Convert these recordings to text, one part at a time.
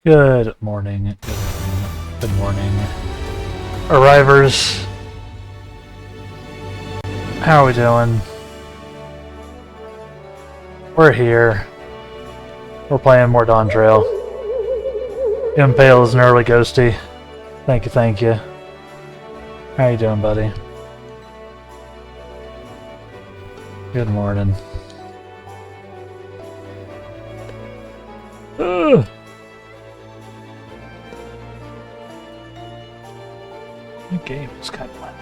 Good morning, good morning. Arrivers, how are we doing? We're here. We're playing more Dawntrail. Impale is an early ghosty. Thank you, thank you. How you doing, buddy? Good morning. Ugh. The game is kind of loud.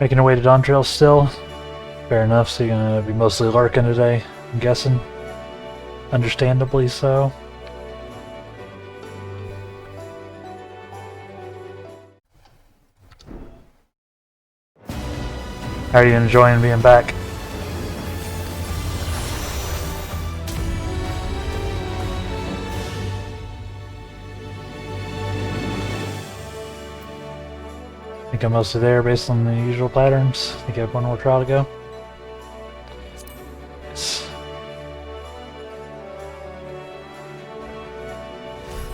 Making our way to Dawntrail still. Fair enough, so you're gonna be mostly lurking today, I'm guessing. Understandably so. How are you enjoying being back? I think I'm mostly there based on the usual patterns. I think I have one more trial to go. Yes.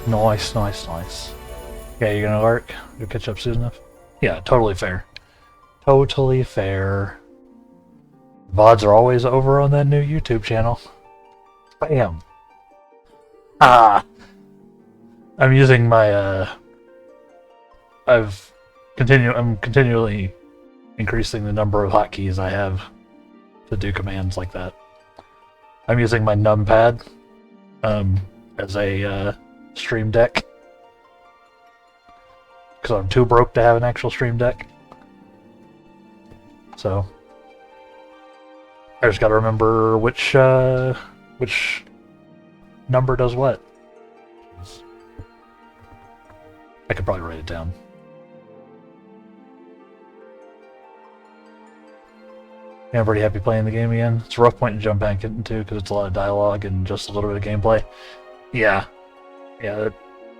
Nice, nice, nice. Yeah, you're gonna lurk? You'll catch up soon enough? Yeah, totally fair. Totally fair. VODs are always over on that new YouTube channel. Bam! Ah! I'm using my, I'm continually increasing the number of hotkeys I have to do commands like that. I'm using my numpad as a stream deck because I'm too broke to have an actual stream deck. So I just got to remember which number does what. I could probably write it down. Yeah, I'm pretty happy playing the game again. It's a rough point to jump back into because it's a lot of dialogue and just a little bit of gameplay. Yeah. Yeah,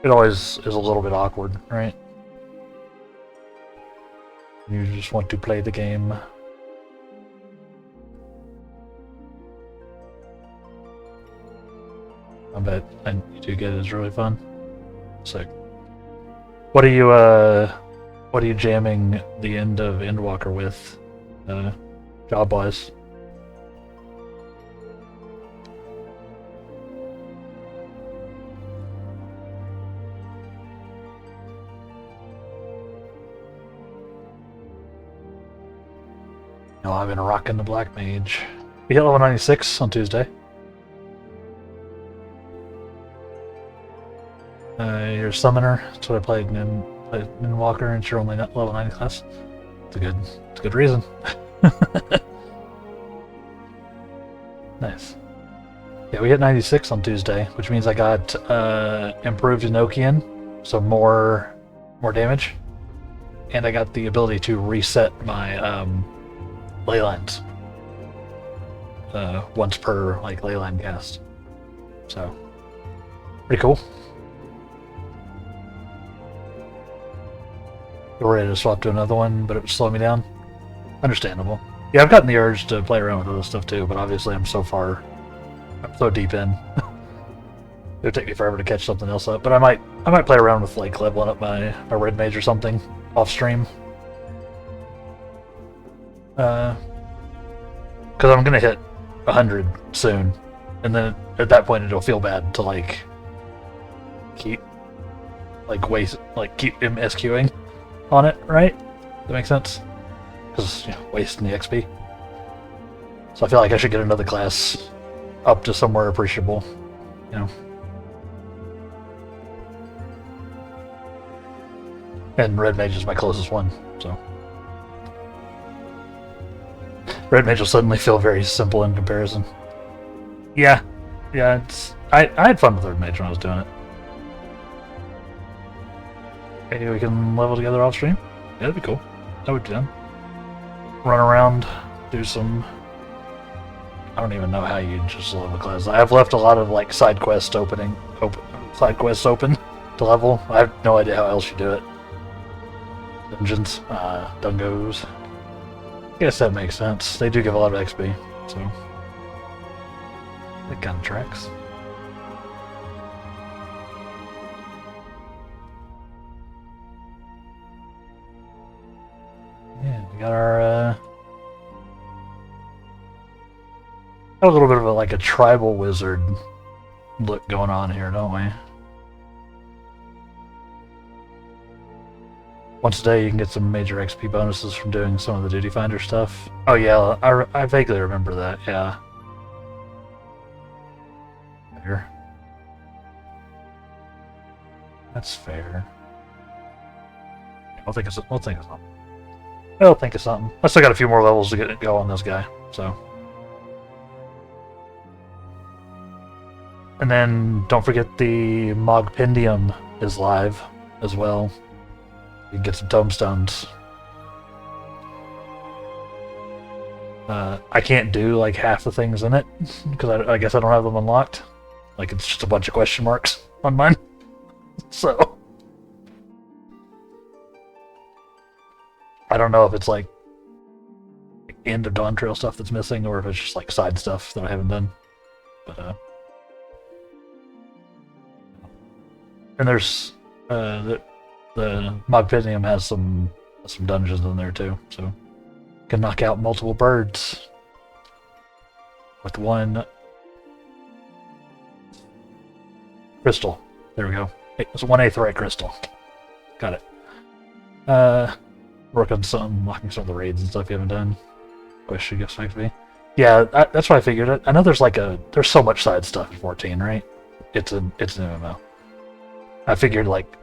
it always is a little bit awkward, right? You just want to play the game. I bet you do get it. It's really fun. Sick. What are you jamming the end of Endwalker with, job-wise? No, I've been rocking the Black Mage. We hit level 96 on Tuesday. You're a summoner. That's what I played in Walker, and you're only not level 90 class. It's a good reason. Nice. Yeah, we hit 96 on Tuesday, which means I got improved Enochian, so more damage, and I got the ability to reset my ley lines once per ley line cast. So pretty cool. We're ready to swap to another one, but it would slow me down. Understandable. Yeah, I've gotten the urge to play around with other stuff too, but obviously I'm so deep in. It would take me forever to catch something else up. But I might play around with like leveling up my red mage or something off stream. Because I'm gonna hit 100 soon, and then at that point it'll feel bad to keep MSQing on it, right? That makes sense? Because, wasting the XP. So I feel like I should get another class up to somewhere appreciable, And Red Mage is my closest one, so. Red Mage will suddenly feel very simple in comparison. Yeah, I had fun with Red Mage when I was doing it. Maybe we can level together off stream? Yeah, that'd be cool. That would be done. Run around, do some... I don't even know how you just level class. I've left a lot of side quests open to level. I have no idea how else you do it. Dungeons, dungos. Guess that makes sense. They do give a lot of XP, so that kind of tracks. Yeah, we got our got a little bit of like a tribal wizard look going on here, don't we? Once a day you can get some major XP bonuses from doing some of the duty finder stuff. Oh yeah, I vaguely remember that, yeah. Fair. That's fair. I'll think of something. I'll think of something. I still got a few more levels to get go on this guy, so. And then don't forget the Mogpendium is live as well. You can get some tombstones. I can't do like half the things in it because I guess I don't have them unlocked. Like it's just a bunch of question marks on mine. So I don't know if it's like end of Dawntrail stuff that's missing or if it's just like side stuff that I haven't done. But and there's the Mogpendium has some dungeons in there too, so you can knock out multiple birds with one crystal. There we go. It's one aetheryte crystal. Got it. Work on unlocking some of the raids and stuff you haven't done. Wish you guess XP. Yeah, that's what I figured. I know there's there's so much side stuff in 14, right? It's an MMO. I figured like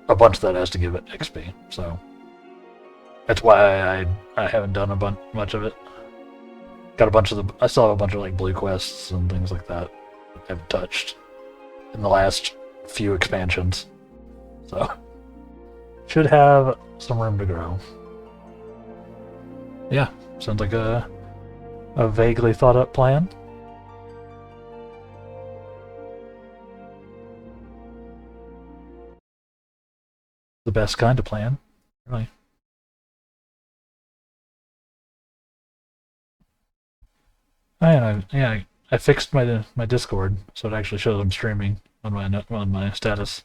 a bunch of that has to give it XP, so that's why I haven't done much of it. Got a bunch of I still have a bunch of like blue quests and things like that I haven't touched in the last few expansions, so should have some room to grow. Yeah, sounds like a vaguely thought up plan. The best kind of plan, really. I fixed my Discord so it actually shows I'm streaming on my status.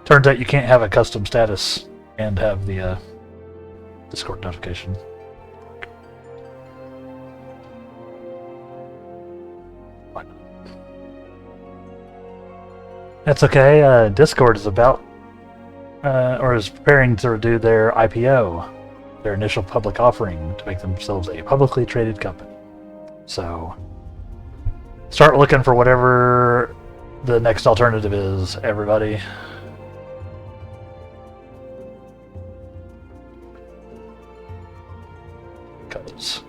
Turns out you can't have a custom status and have the Discord notification. Why not? That's okay. Discord is about or is preparing to do their IPO, their initial public offering to make themselves a publicly traded company. So start looking for whatever the next alternative is, everybody. Because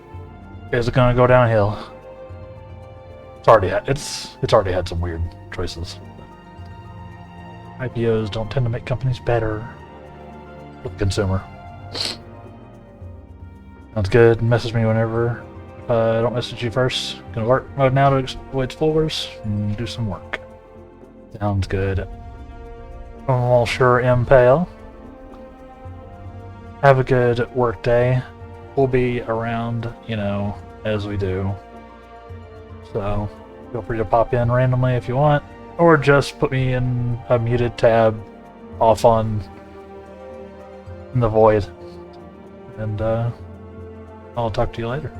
is it gonna go downhill? It's already had some weird choices. IPOs don't tend to make companies better for the consumer. Sounds good. Message me whenever. I don't message you first. Gonna work mode now to avoid spoilers and do some work. Sounds good. Well, sure, Impale. Have a good work day. We'll be around, as we do. So feel free to pop in randomly if you want, or just put me in a muted tab off in the void, and I'll talk to you later.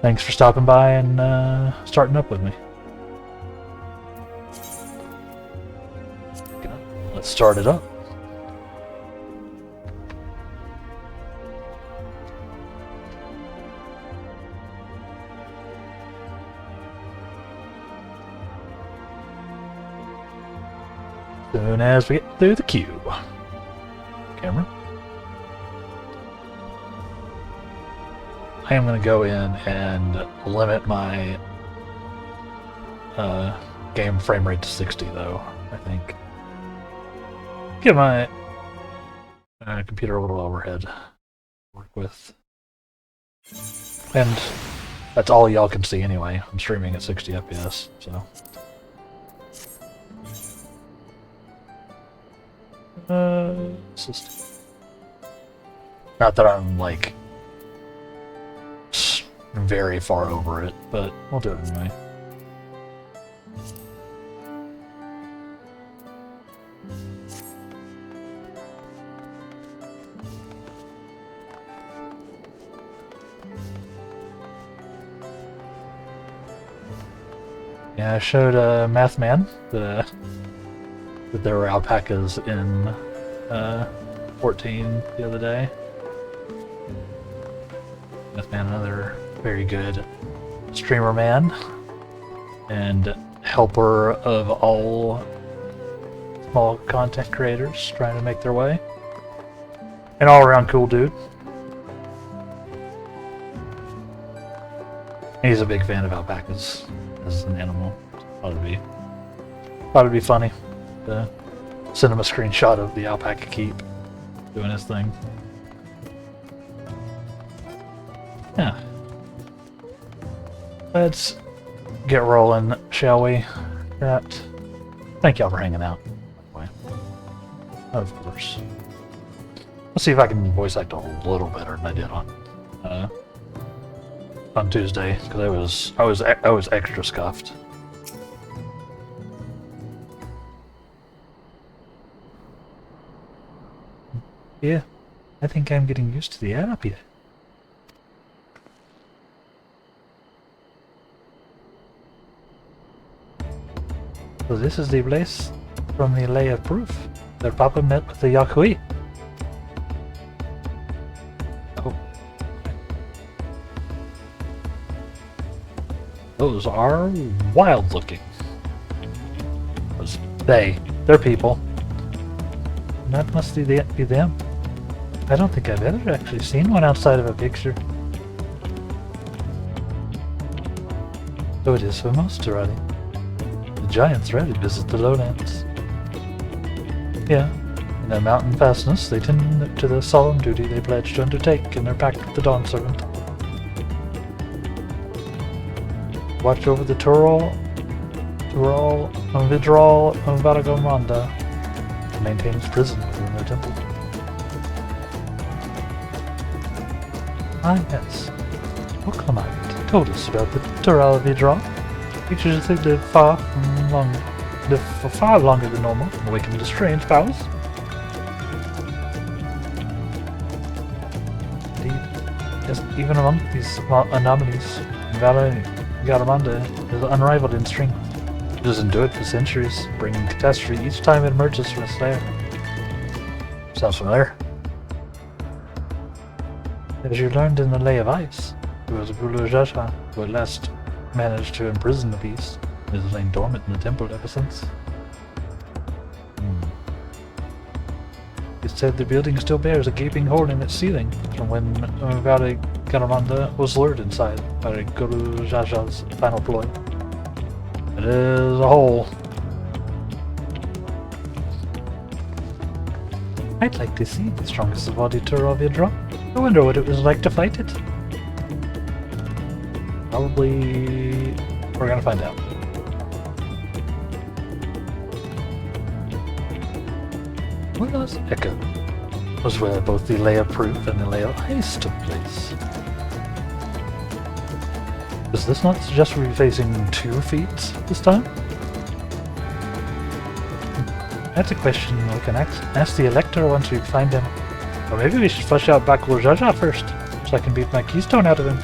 Thanks for stopping by and starting up with me. Let's start it up. Soon as we get through the queue. Camera. I am going to go in and limit my game frame rate to 60, though, I think. Give my computer a little overhead to work with. And that's all y'all can see anyway. I'm streaming at 60 FPS, so. Not that I'm, like, very far over it, but we'll do it anyway. Yeah, I showed Mathman that there were alpacas in 14 the other day. Mathman, another very good streamer man and helper of all small content creators trying to make their way. An all-around cool dude. He's a big fan of alpacas as an animal. Thought it'd be funny to send him a screenshot of the alpaca keep doing his thing. Yeah. Let's get rolling, shall we? Thank y'all for hanging out. By the way. Of course. Let's see if I can voice act a little better than I did on Tuesday, because I was extra scuffed. Yeah, I think I'm getting used to the app yet. So this is the place from the Lay of Proof that Papa met with the Yakui. Oh. Those are wild looking. They're people. That must be them. I don't think I've ever actually seen one outside of a picture. So it is for Monster Rally. The giants rarely visit the lowlands. Yeah, in their mountain fastness, they tend to the solemn duty they pledge to undertake in their pact with the Dawn Servant. Watch over the Vidral of Varagamanda, and maintain its prison within their temple. Ah yes, Oklamite told us about the Tural Vidral. Creatures that live for far longer than normal, and awaken to strange powers. Indeed. Yes, even among these anomalies, Garamanda is unrivaled in strength. It has endured for centuries, bringing catastrophe each time it emerges from its lair. Sounds familiar. As you learned in the Lay of Ice, it was Gulu Jaja who at last managed to imprison the beast. It has lain dormant in the temple ever since. It said the building still bears a gaping hole in its ceiling from when Garamanda was lured inside by Guru Jaja's final ploy. It is a hole. I'd like to see the strongest of all the Vidra. I wonder what it was like to fight it. Probably we're gonna find out. What was Echo? Was where both the Lay of Proof and the Lay of Ice took place. Does this not suggest we'll be facing 2 feats this time? That's a question we can ask the Elector once we find him. Or maybe we should flush out Bakul Jaja first, so I can beat my keystone out of him.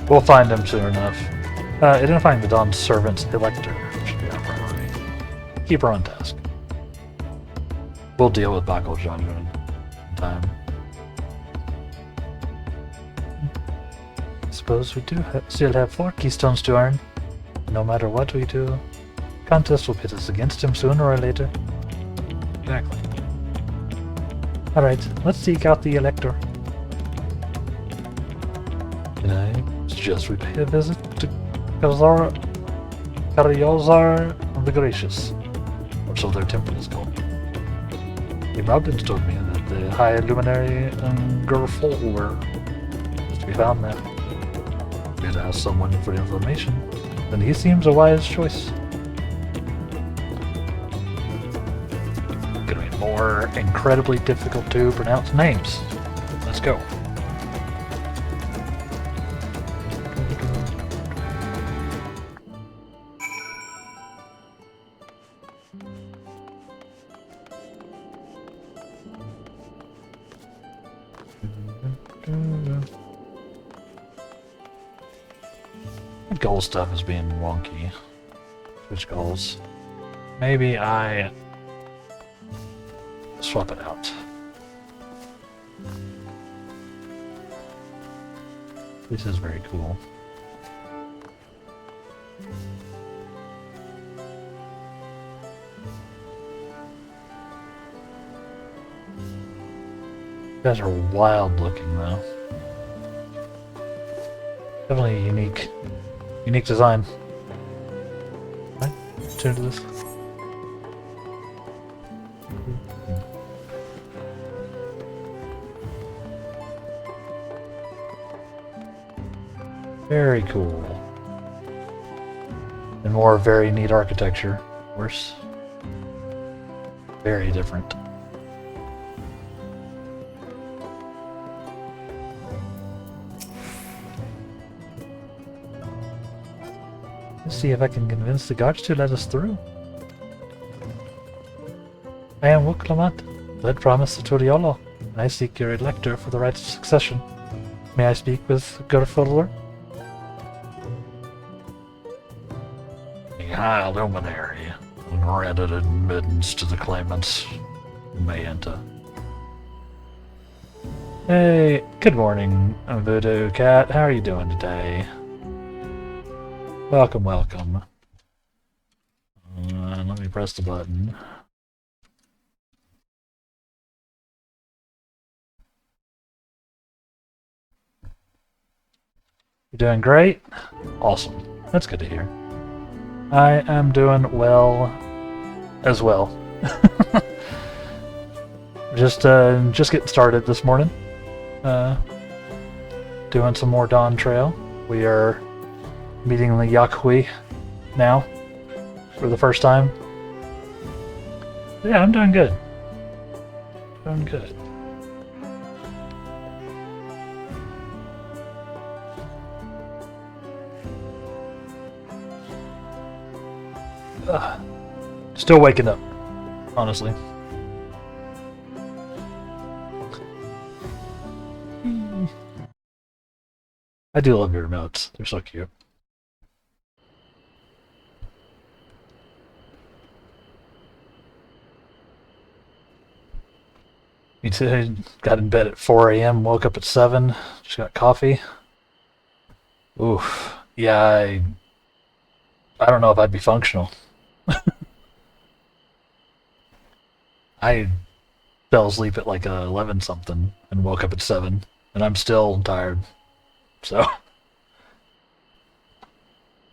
We'll find him soon enough. Identifying the Dawn Servant's Elector should be our priority. Keep her on task. We'll deal with Bakul Jaja in time. I suppose we do still have 4 keystones to earn. No matter what we do, contest will pit us against him sooner or later. Exactly. Alright, let's seek out the Elector. Can I suggest we pay a visit to Karyozar the Gracious, or so their temple is called. The Mountains told me that the High Luminary and Gurful were to be found there. We had to ask someone for information, and he seems a wise choice. more incredibly difficult to pronounce names. Let's go. Goal stuff is being wonky. Switch goals. Maybe I swap it out. This is very cool. You guys are wild looking though. Definitely unique. Unique design. Right? Tune to this. Very cool. And more very neat architecture, of course. Very different. Let's see if I can convince the guards to let us through. I am Wuklamat, led promise to Turiolo, and I seek your elector for the right of succession. May I speak with Gerfurler? The High Luminary, granted admittance to the claimants, may enter. Hey, good morning, Voodoo Cat. How are you doing today? Welcome, welcome. Let me press the button. You're doing great? Awesome. That's good to hear. I am doing well as well. Just getting started this morning. Doing some more Dawntrail. We are meeting the Yakhui now for the first time. Yeah, I'm doing good. Doing good. Still waking up, honestly. I do love your remotes. They're so cute. Me too. Got in bed at 4 a.m., woke up at 7, just got coffee. Oof. Yeah, I don't know if I'd be functional. I fell asleep at like 11 something and woke up at 7, and I'm still tired. So,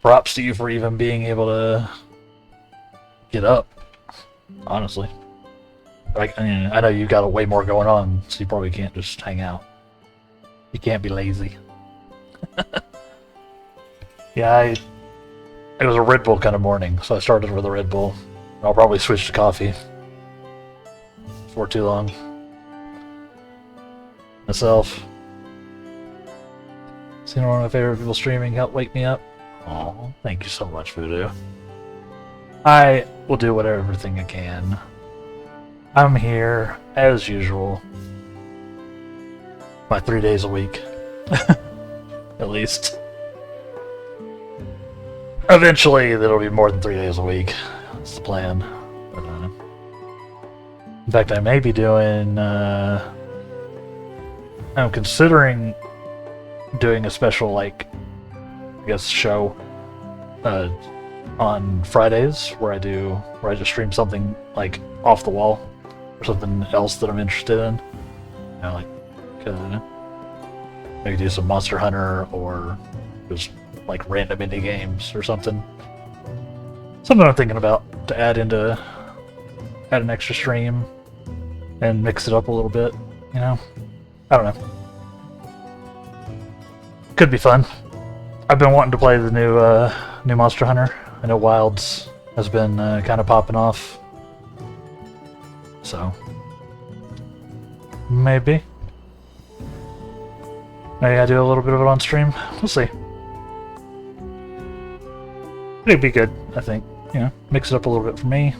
props to you for even being able to get up, honestly. I know you've got way more going on, so you probably can't just hang out. You can't be lazy. Yeah, it was a Red Bull kind of morning, so I started with a Red Bull. I'll probably switch to coffee before too long. Myself. Seeing one of my favorite people streaming help wake me up. Aw, thank you so much, Voodoo. I will do everything I can. I'm here, as usual. My 3 days a week. At least. Eventually, it'll be more than 3 days a week. That's the plan. But, in fact, I may be doing... I'm considering doing a special, I guess, show on Fridays where I just stream something, off the wall or something else that I'm interested in. Maybe do some Monster Hunter or just random indie games or something. Something I'm thinking about to add an extra stream and mix it up a little bit, I don't know. Could be fun. I've been wanting to play the new Monster Hunter. I know Wilds has been kind of popping off. so maybe. Maybe I do a little bit of it on stream. We'll see. It'd be good, I think. You know, mix it up a little bit for me.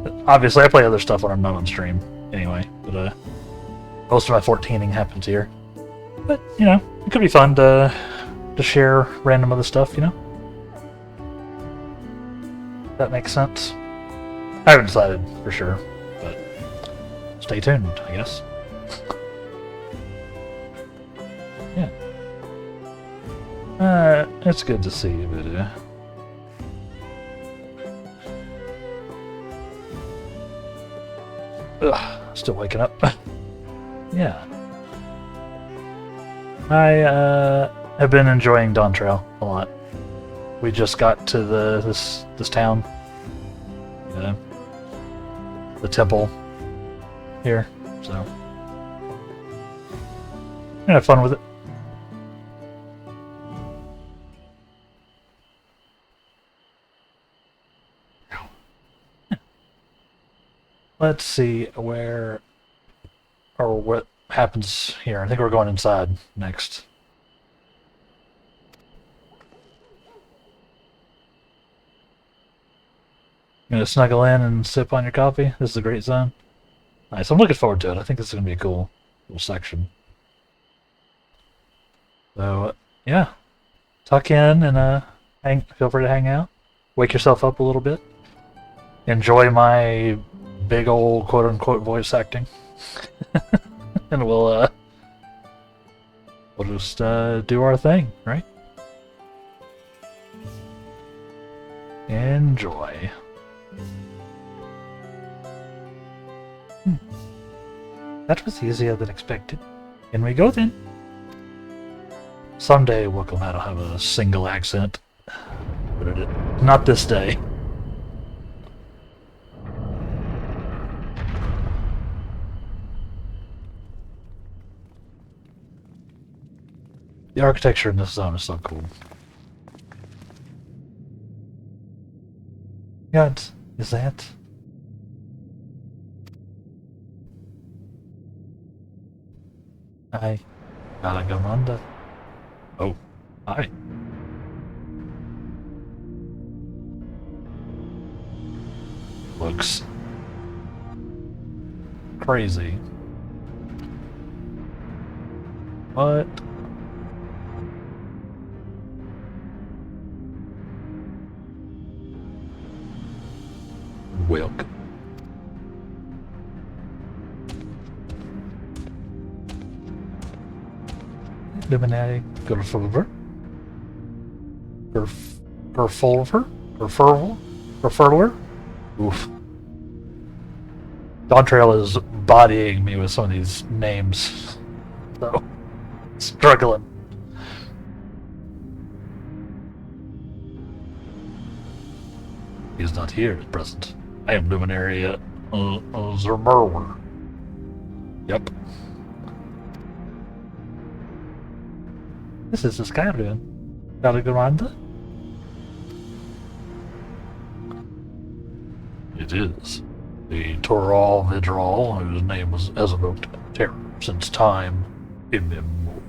But obviously, I play other stuff when I'm not on stream anyway. But most of my 14ing happens here. But you know, it could be fun to share random other stuff. You know, that makes sense. I haven't decided for sure, but stay tuned, I guess. Yeah. It's good to see you, but still waking up. Yeah. I have been enjoying Dawntrail a lot. We just got to this town. You know, the temple here, so I had fun with it. Let's see where or what happens here. I think we're going inside next. You gonna snuggle in and sip on your coffee? This is a great zone. Nice. I'm looking forward to it. I think this is gonna be a cool little section. So yeah, tuck in and feel free to hang out. Wake yourself up a little bit. Enjoy my big old quote-unquote voice acting. And we'll just do our thing, right? Enjoy. That was easier than expected. In we go then. Someday we'll come out and have a single accent. But not this day. The architecture in this zone is so cool. God, is that? Hi. Galagamonda. Oh, hi. Looks crazy. What? Welcome. Luminary Gerfulver. Gerfurler. Oof. Dawntrail is bodying me with some of these names. So, struggling. He is not here at present. I am Luminary Zermerwer. Yep. This is the Skyrim. Galagoranda? It is. The Toral Vidral, whose name has evoked terror since time immemorial.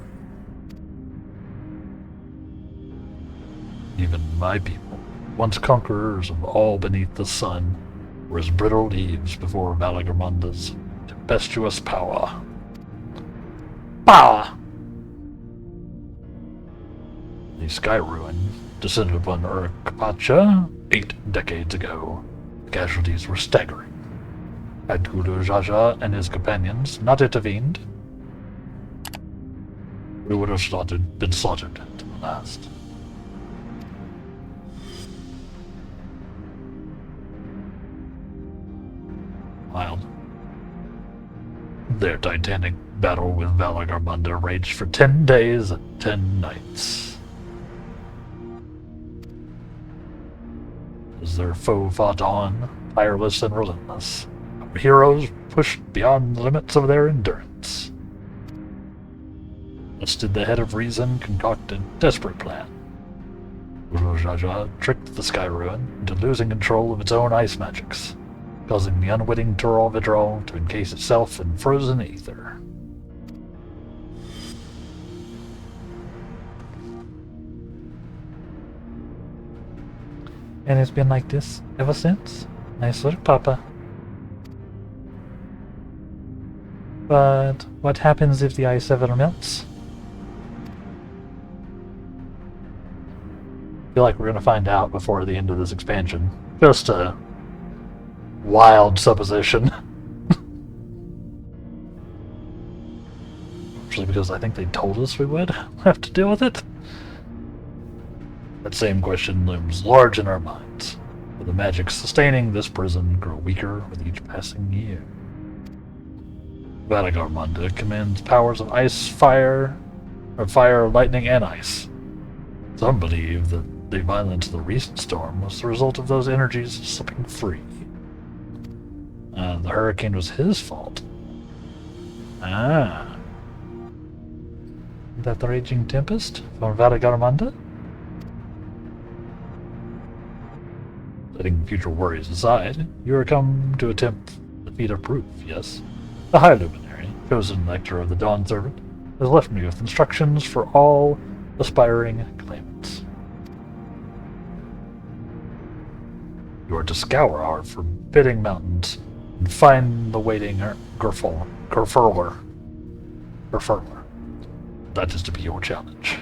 Even my people, once conquerors of all beneath the sun, were as brittle leaves before Valagormanda's tempestuous power. Power! The Sky Ruin descended upon Urkpacha 8 decades ago. The casualties were staggering. Had Guru Jaja and his companions not intervened, we would have been slaughtered to the last. Wild. Their titanic battle with Valagormanda raged for 10 days and 10 nights. As their foe fought on, tireless and relentless, our heroes pushed beyond the limits of their endurance. Thus did the head of reason concoct a desperate plan. Guru Jaja tricked the Sky Ruin into losing control of its own ice magics. causing the unwitting Tural Vidral to encase itself in frozen ether. And it's been like this ever since. Nice little papa. But what happens if the ice ever melts? I feel like we're going to find out before the end of this expansion. Just a wild supposition. Actually, because I think they told us we would have to deal with it. That same question looms large in our minds. Will the magic sustaining this prison grow weaker with each passing year? Vadagarmanda commands powers of ice, fire, lightning, and ice. Some believe that the violence of the recent storm was the result of those energies slipping free. The hurricane was his fault. Ah. That the raging tempest from Vadagarmanda? Letting future worries aside, you are come to attempt the feat of proof, yes? The High Luminary, chosen lector of the Dawn Servant, has left me with instructions for all aspiring claimants. You are to scour our forbidding mountains and find the waiting Gerfurler. That is to be your challenge.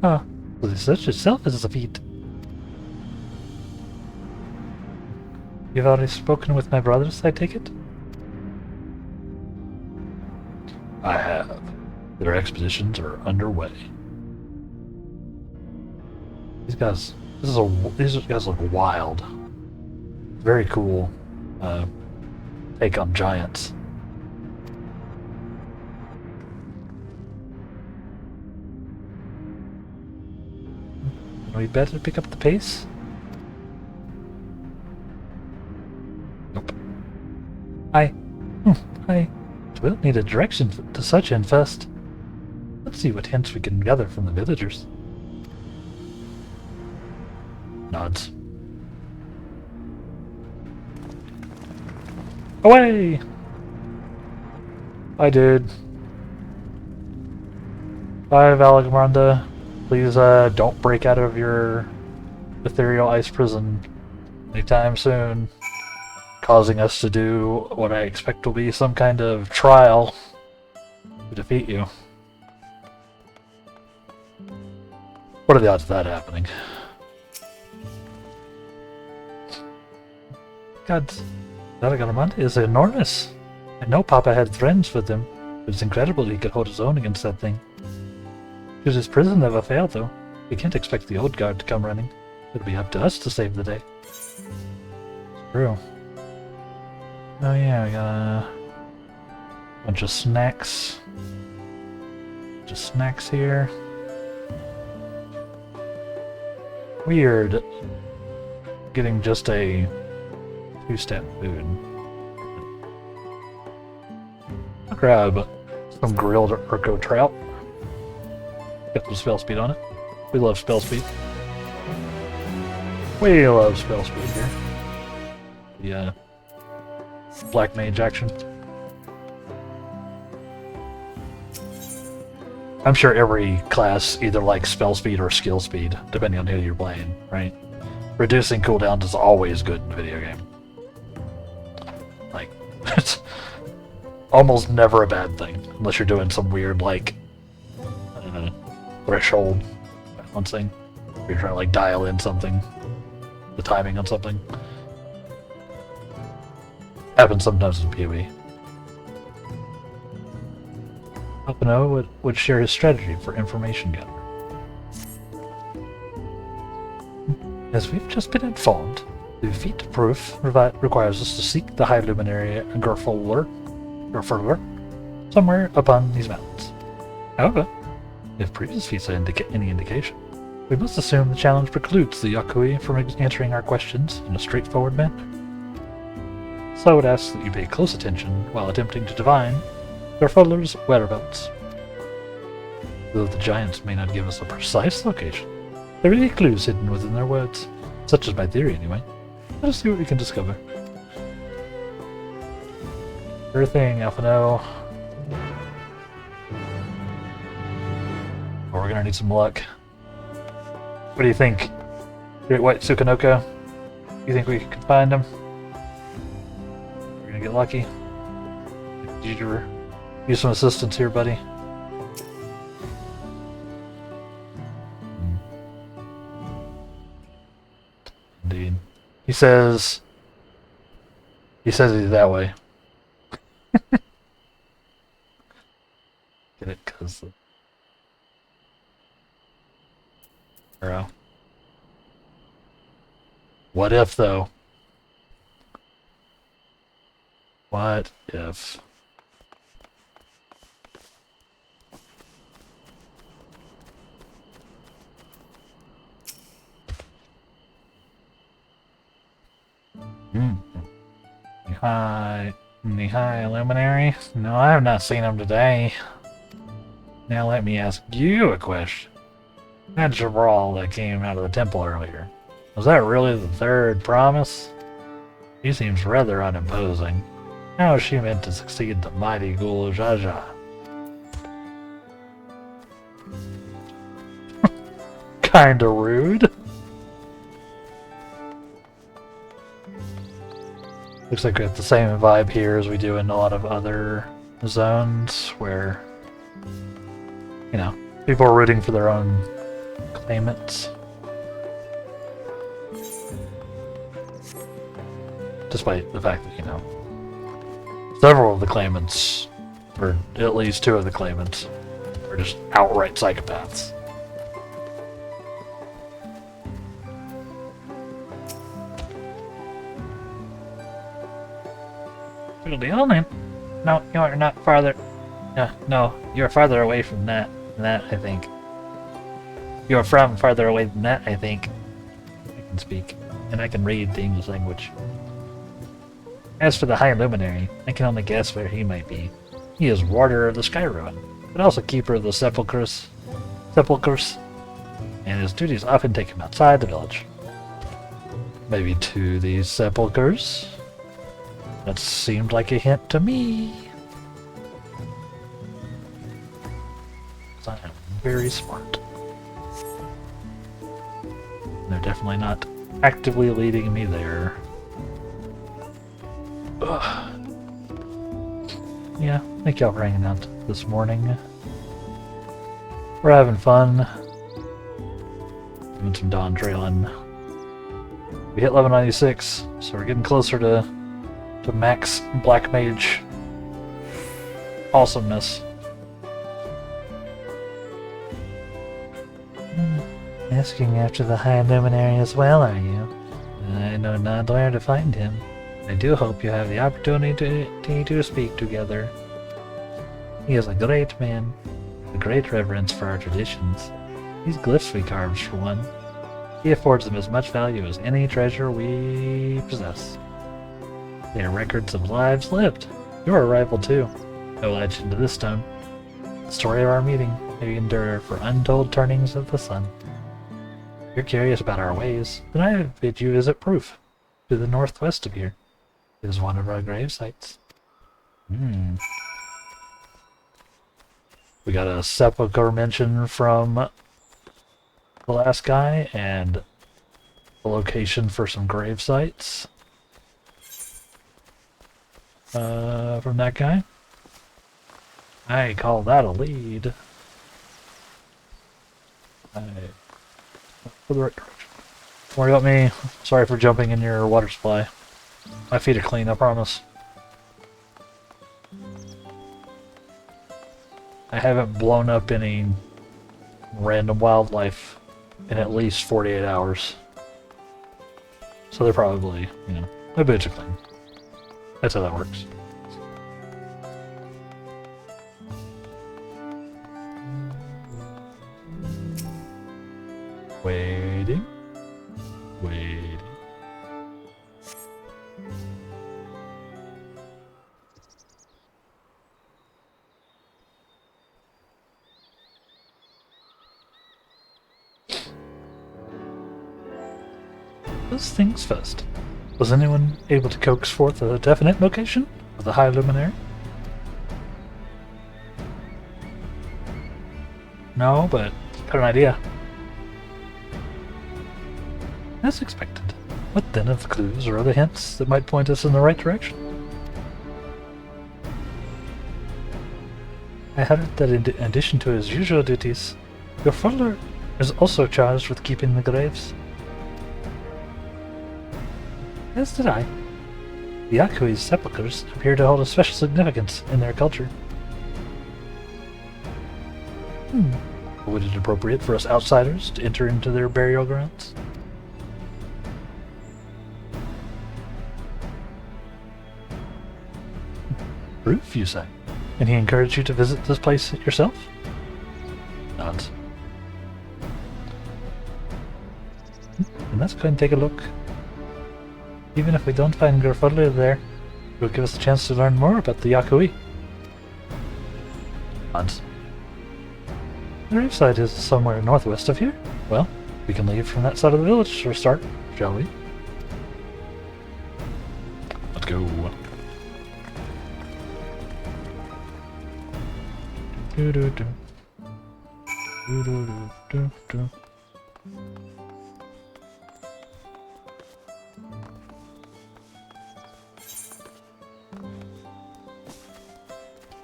Ah, the research itself is a feat. You've already spoken with my brothers, I take it? I have. Their expeditions are underway. These guys look wild. Very cool take on giants. We better pick up the pace? Nope. Hi. Hi. We'll need a direction to such end first. Let's see what hints we can gather from the villagers. Nods. Away! Hi, dude. Bye, Vadagarmanda. Please don't break out of your ethereal ice prison anytime soon, causing us to do what I expect will be some kind of trial to defeat you. What are the odds of that happening? God, Vadagarmanda is enormous. I know Papa had friends with him, but it's incredible he could hold his own against that thing. His prison never failed, though. We can't expect the old guard to come running. It'll be up to us to save the day. It's true. Oh yeah, we got a bunch of snacks. Just snacks here. Weird. Getting just a 2-step food. I'll grab some grilled Urko trout. Got some spell speed on it. We love spell speed. We love spell speed here. Yeah. Black mage action. I'm sure every class either likes spell speed or skill speed, depending on who you're playing, right? Reducing cooldowns is always good in a video game. Like, it's almost never a bad thing, unless you're doing some weird, like, threshold balancing, where you're trying to like dial in something, the timing on something. Happens sometimes in PoE. Alpino would share his strategy for information gathering. As we've just been informed, the feat of proof requires us to seek the High Luminary Gerfurler somewhere upon these mountains. However, if previous feats are any indication, we must assume the challenge precludes the Yakui from answering our questions in a straightforward manner. So I would ask that you pay close attention while attempting to divine Gerfurler's whereabouts. Though the giants may not give us a precise location, There may be clues hidden within their words. Such is my theory, anyway. Let us see what we can discover. Sure thing, Alphino. Oh, we're gonna need some luck. What do you think? Great White Tsukanoko? You think we can find him? We're gonna get lucky. Need you to use some assistance here, buddy. Indeed. He says he's that way. Get it? Cause the arrow. What if though? What if? Nihai Luminary? No, I have not seen him today. Now let me ask you a question. That Jabral that came out of the temple earlier, was that really the third promise? He seems rather unimposing. How is she meant to succeed the mighty Ghoul Jaja? Kinda rude. Looks like we have the same vibe here as we do in a lot of other zones where, you know, people are rooting for their own claimants. Despite the fact that, you know, several of the claimants, or at least two of the claimants, are just outright psychopaths. No, you are not farther. No, you're farther away from that. I think. You are from farther away than that, I think. I can speak, and I can read the English language. As for the High Luminary, I can only guess where he might be. He is warder of the Sky Ruin, but also keeper of the sepulchres, and his duties often take him outside the village. Maybe to these sepulchres? That seemed like a hint to me. I am very smart. They're definitely not actively leading me there. Ugh. Yeah, thank y'all for hanging out this morning. We're having fun. Doing some Dawntrailing. We hit level 96, so we're getting closer to max Black Mage awesomeness. Asking after the High Luminary as well, are you? I know not where to find him. I do hope you have the opportunity to speak together. He is a great man, with a great reverence for our traditions. These glyphs we carved, for one. He affords them as much value as any treasure we possess. They are records of lives lived. Your arrival, too. No legend to this stone. The story of our meeting may endure for untold turnings of the sun. If you're curious about our ways, then I bid you visit Proof, to the northwest of here. It is one of our grave sites. We got a sepulchre mention from the last guy, and a location for some grave sites. From that guy. I call that a lead. For the right direction. Don't worry about me. Sorry for jumping in your water supply. My feet are clean, I promise. I haven't blown up any random wildlife in at least 48 hours. So they're probably, you know, my boots are clean. That's how that works. Waiting. First things first. Was anyone able to coax forth a definite location of the High Luminary? No, but got an idea. As expected. What then of the clues or other hints that might point us in the right direction? I heard that in addition to his usual duties, your father is also charged with keeping the graves. As did I. The Yakui's sepulchres appear to hold a special significance in their culture. Would it be appropriate for us outsiders to enter into their burial grounds? Proof, you say? And he encouraged you to visit this place yourself? Nods. And let's go and take a look. Even if we don't find Grafodler there, it will give us a chance to learn more about the Yakui. Nods. The gravesite is somewhere northwest of here. Well, we can leave from that side of the village for a start, shall we? Let's go. Do-do-do. Do-do-do-do-do.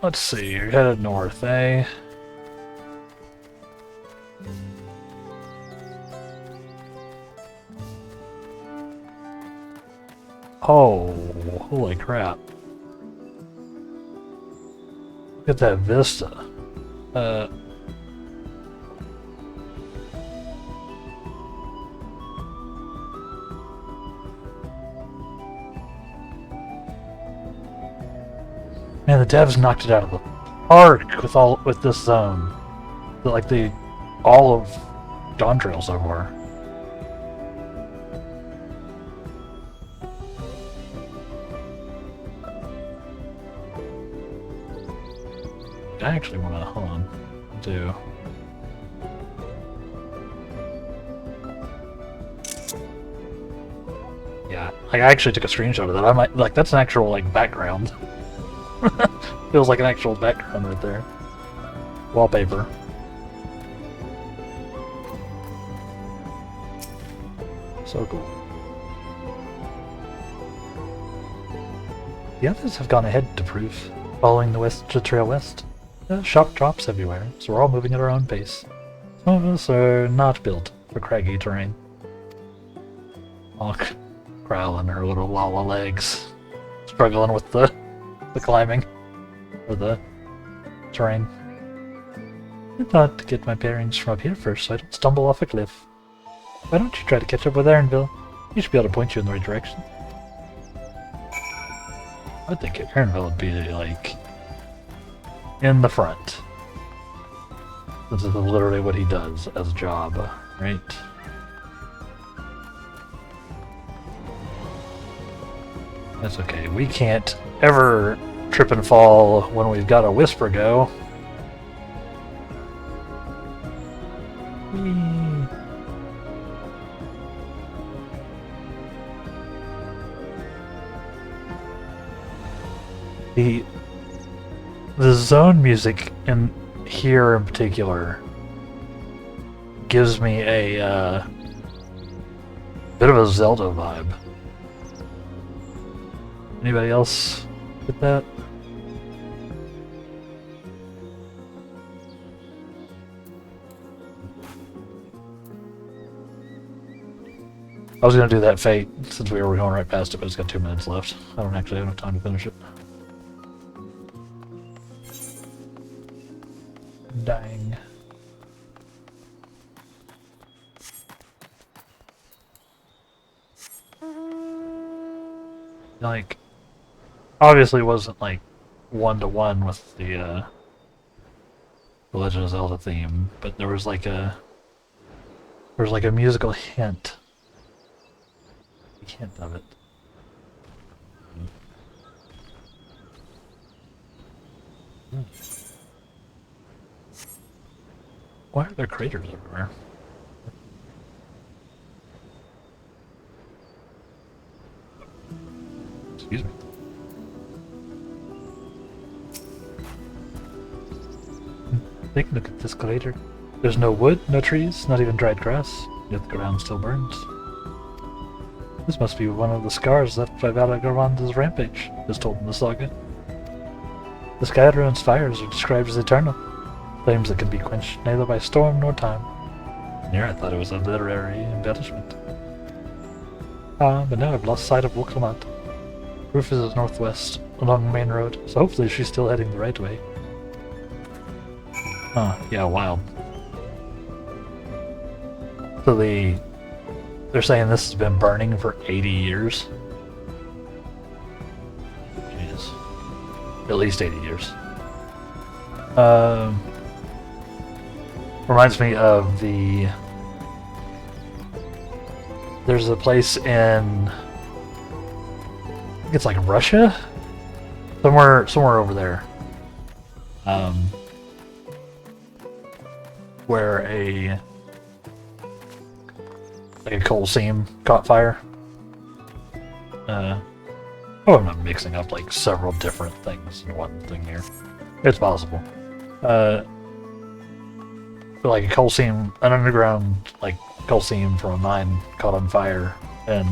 Let's see, you're headed north, eh? Oh, holy crap. Look at that vista. Man, the devs knocked it out of the park with this zone. Like all of Dawntrail so far. I actually want to, hold on, do. Yeah, like I actually took a screenshot of that. I might, like, that's an actual, like, background. Feels like an actual background right there. Wallpaper. So cool. The others have gone ahead to proof, following the trail west. Sharp drops everywhere, so we're all moving at our own pace. Some of us are not built for craggy terrain. Hawk growling her little lala legs, struggling with the climbing, or the terrain. I thought to get my bearings from up here first so I don't stumble off a cliff. Why don't you try to catch up with Aaronville? He should be able to point you in the right direction. I think Aaronville would be, like, in the front. This is literally what he does as a job, right? That's okay. We can't ever trip and fall when we've got a Whisper go. Whee. The zone music in here in particular gives me a bit of a Zelda vibe. Anybody else get that? I was gonna do that Fate since we were going right past it, but it's got 2 minutes left. I don't actually have enough time to finish it. Dang. Like, obviously it wasn't like one-to-one with the Legend of Zelda theme, but there was like a musical hint of it. Why are there craters everywhere? Excuse me. Take a look at this crater. There's no wood, no trees, not even dried grass, yet the ground still burns. This must be one of the scars left by Valagaranda's rampage, as told in the saga. The sky at ruin's fires are described as eternal, flames that can be quenched neither by storm nor time. Here I thought it was a literary embellishment. But now I've lost sight of Wuklamant. Roof is northwest, along the main road, so hopefully she's still heading the right way. Yeah, wild. So they're saying this has been burning for 80 years. Jeez. At least 80 years. Reminds me of there's a place in, I think it's like Russia? Somewhere over there. Where a coal seam caught fire. I'm not mixing up like several different things in one thing here. It's possible. But like a coal seam, an underground like coal seam from a mine caught on fire, and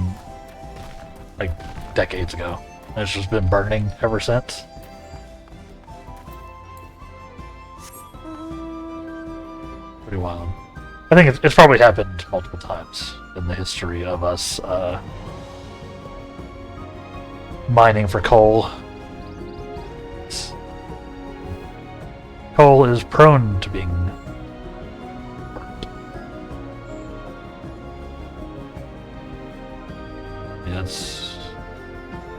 like decades ago. And it's just been burning ever since. Pretty wild. I think it's probably happened multiple times in the history of us mining for coal. Coal is prone to being burnt. Yeah, it's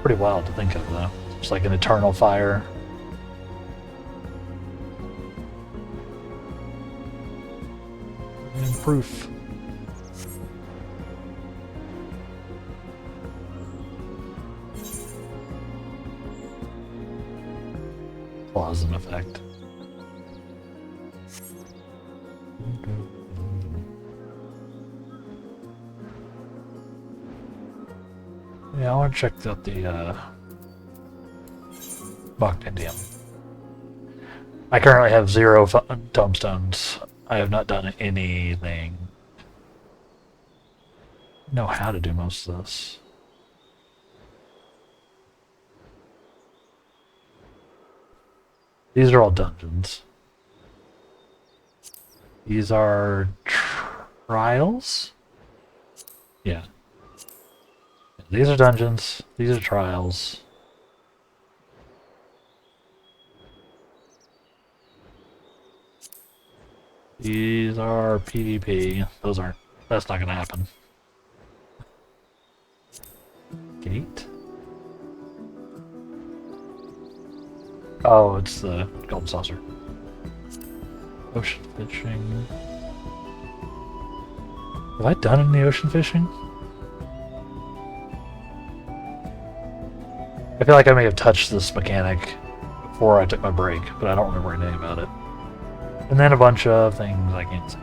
pretty wild to think of, though. It's like an eternal fire. And proof. Cause and effect. Yeah, I want to check out the Bogdandium. I currently have 0 tombstones. I have not done anything. I know how to do most of this. These are all dungeons. These are trials? Yeah. These are dungeons. These are trials. These are PvP. Those aren't. That's not gonna happen. Gate? Oh, it's the golden saucer. Ocean fishing. Have I done any ocean fishing? I feel like I may have touched this mechanic before I took my break, but I don't remember anything about it. And then a bunch of things I can't see.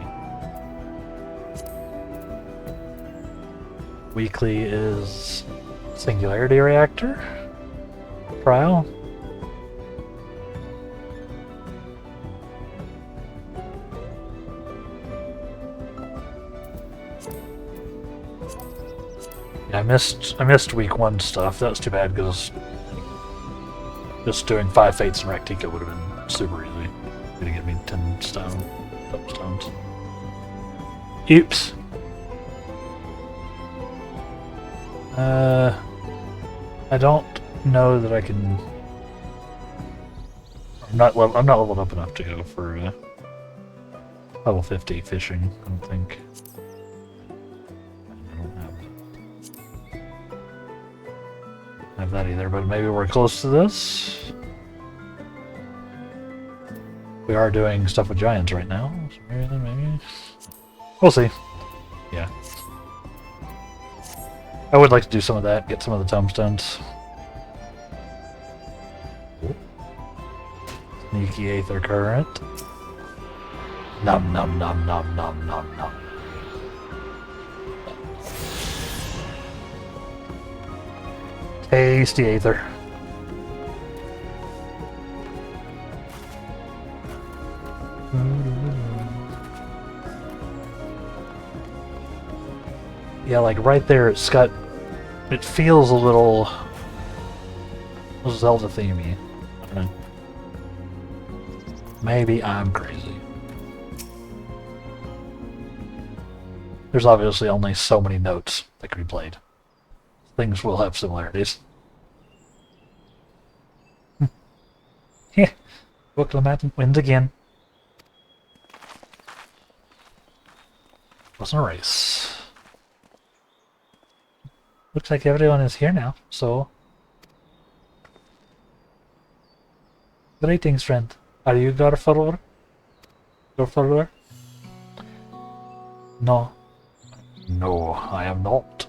Weekly is Singularity Reactor trial. Yeah, I missed week 1 stuff. That was too bad because just doing 5 fates in Raktika would have been super easy. Gonna get me 10 stones. Oops. I don't know that I can. I'm not leveled up enough to go for level 50 fishing. I don't think. I don't have that either, but maybe we're close to this. We are doing stuff with giants right now, so maybe. We'll see. Yeah. I would like to do some of that, get some of the tombstones. Sneaky Aether Current. Nom nom nom nom nom nom nom. Tasty Aether. Yeah, like right there, it's got... It feels a little... Zelda themey. I don't know. Maybe I'm crazy. There's obviously only so many notes that can be played. Things will have similarities. Yeah. Booklemat wins again. Wasn't a race. Looks like everyone is here now, so... Greetings, friend. Are you your follower? Your follower? No. No, I am not.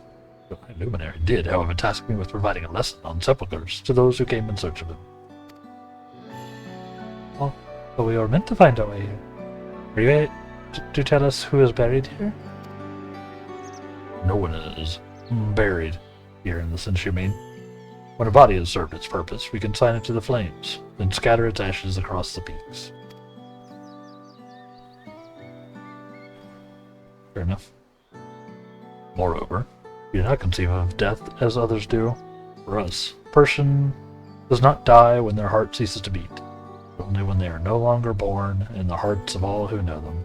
The Luminary did, however, task me with providing a lesson on sepulchres to those who came in search of him. Oh, but we were meant to find our way here. Are you able to tell us who is buried here? No one is buried here in the sense you mean. When a body has served its purpose, we consign it to the flames, then scatter its ashes across the peaks. Fair enough. Moreover, we do not conceive of death as others do. For us, a person does not die when their heart ceases to beat, but only when they are no longer born in the hearts of all who know them.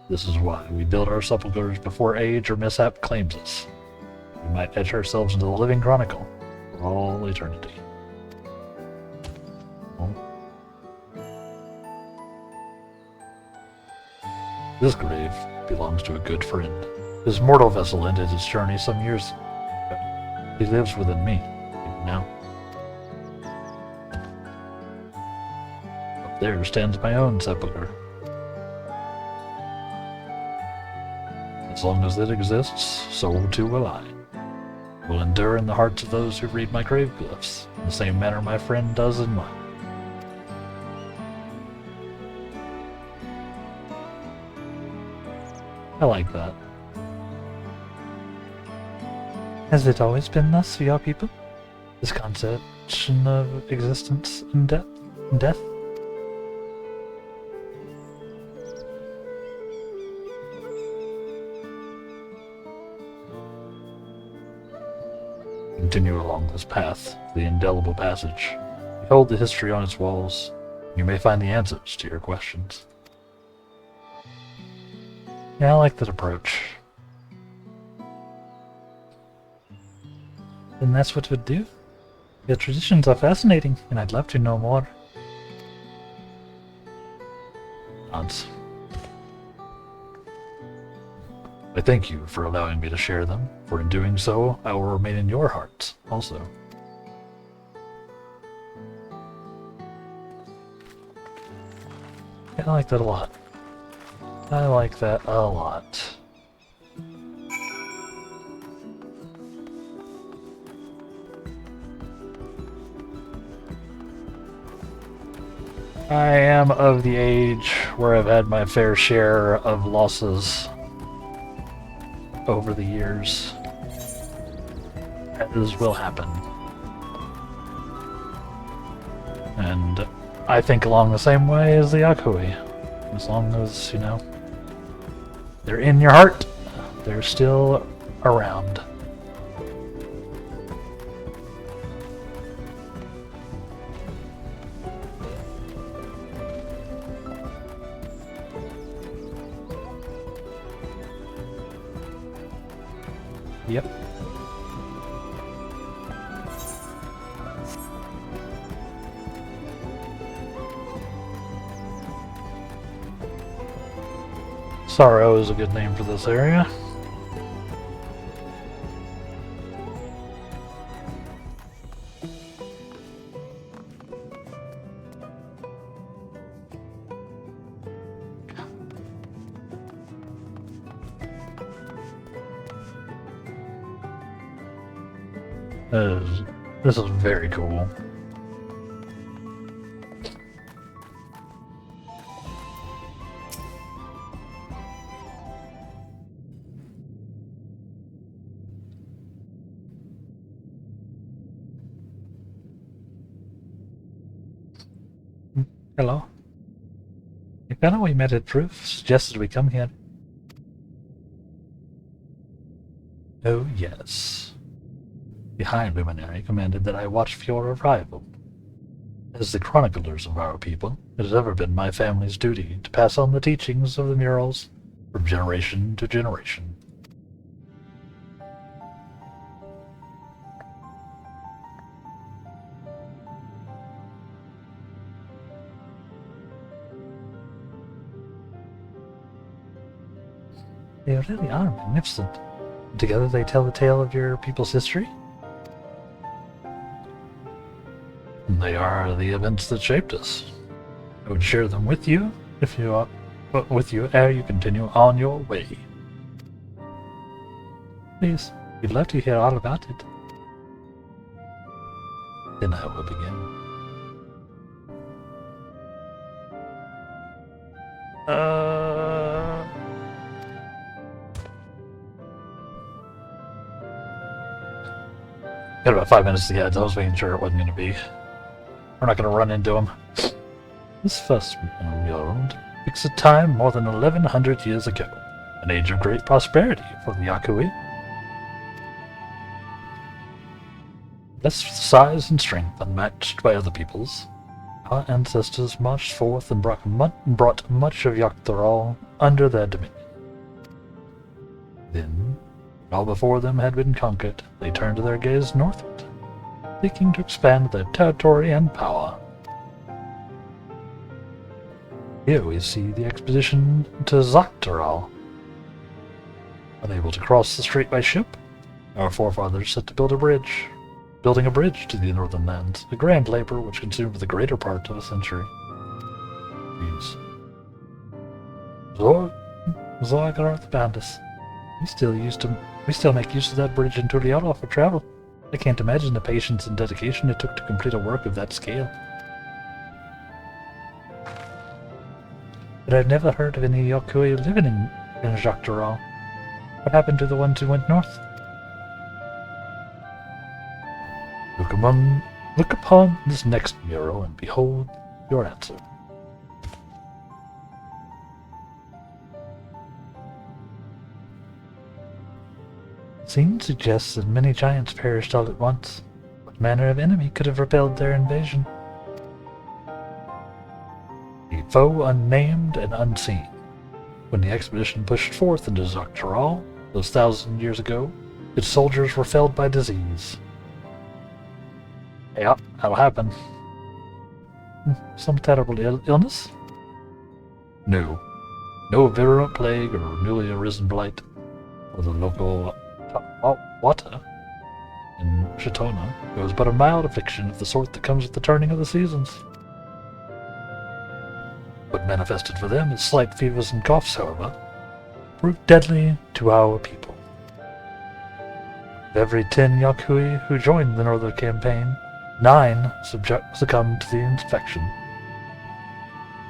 This is why we build our sepulchres before age or mishap claims us. We might etch ourselves into the living chronicle for all eternity. This grave belongs to a good friend. His mortal vessel ended its journey some years ago. He lives within me, even now. Up there stands my own sepulchre. As long as it exists, so too will I. It will endure in the hearts of those who read my grave glyphs, in the same manner my friend does in mine. I like that. Has it always been thus for your people? This conception of existence and death? Continue along this path, the indelible passage. Behold the history on its walls. You may find the answers to your questions. Yeah, I like that approach. Then that's what we'd do. Your traditions are fascinating, and I'd love to know more. Nods. I thank you for allowing me to share them, for in doing so, I will remain in your hearts, also. Yeah, I like that a lot. I like that a lot. I am of the age where I've had my fair share of losses over the years. As will happen. And I think along the same way as the Yakui. As long as, you know, they're in your heart, they're still around. Yep. Sorrow is a good name for this area. This is very cool. Hello. The fellow we met at Proof suggested we come here. Oh, yes. The High Luminary commanded that I watch for your arrival. As the chroniclers of our people, it has ever been my family's duty to pass on the teachings of the murals from generation to generation. They really are magnificent. Together they tell the tale of your people's history? They are the events that shaped us. I would share them with you if you are with you ere you continue on your way. Please, we'd love to hear all about it. Then I will begin. Got about 5 minutes to get. I was making sure it wasn't going to be. We're not going to run into him. This first mural depicts a time more than 1100 years ago, an age of great prosperity for the Yakui. Less size and strength unmatched by other peoples, our ancestors marched forth and brought much of Dawntrail under their dominion. Then, when all before them had been conquered, they turned their gaze northward, seeking to expand their territory and power. Here we see the expedition to Dawntrail. Unable to cross the strait by ship, our forefathers set to build a bridge. Building a bridge to the northern lands, a grand labor which consumed the greater part of a century. Zorg are the bandits. We still make use of that bridge in Turiala for travel. I can't imagine the patience and dedication it took to complete a work of that scale. But I've never heard of any Yokui living in Dawntrail. What happened to the ones who went north? Look upon this next mural and behold your answer. Scene suggests that many giants perished all at once. What manner of enemy could have repelled their invasion? A foe unnamed and unseen. When the expedition pushed forth into Dawntrail, those 1,000 years ago, its soldiers were felled by disease. Yeah, that'll happen. Some terrible illness? No. No virulent plague or newly arisen blight. For the local water in Shatona, it was but a mild affliction of the sort that comes with the turning of the seasons. What manifested for them as slight fevers and coughs, however, proved deadly to our people. Of every 10 Yakui who joined the Northern Campaign, 9 succumbed to the infection.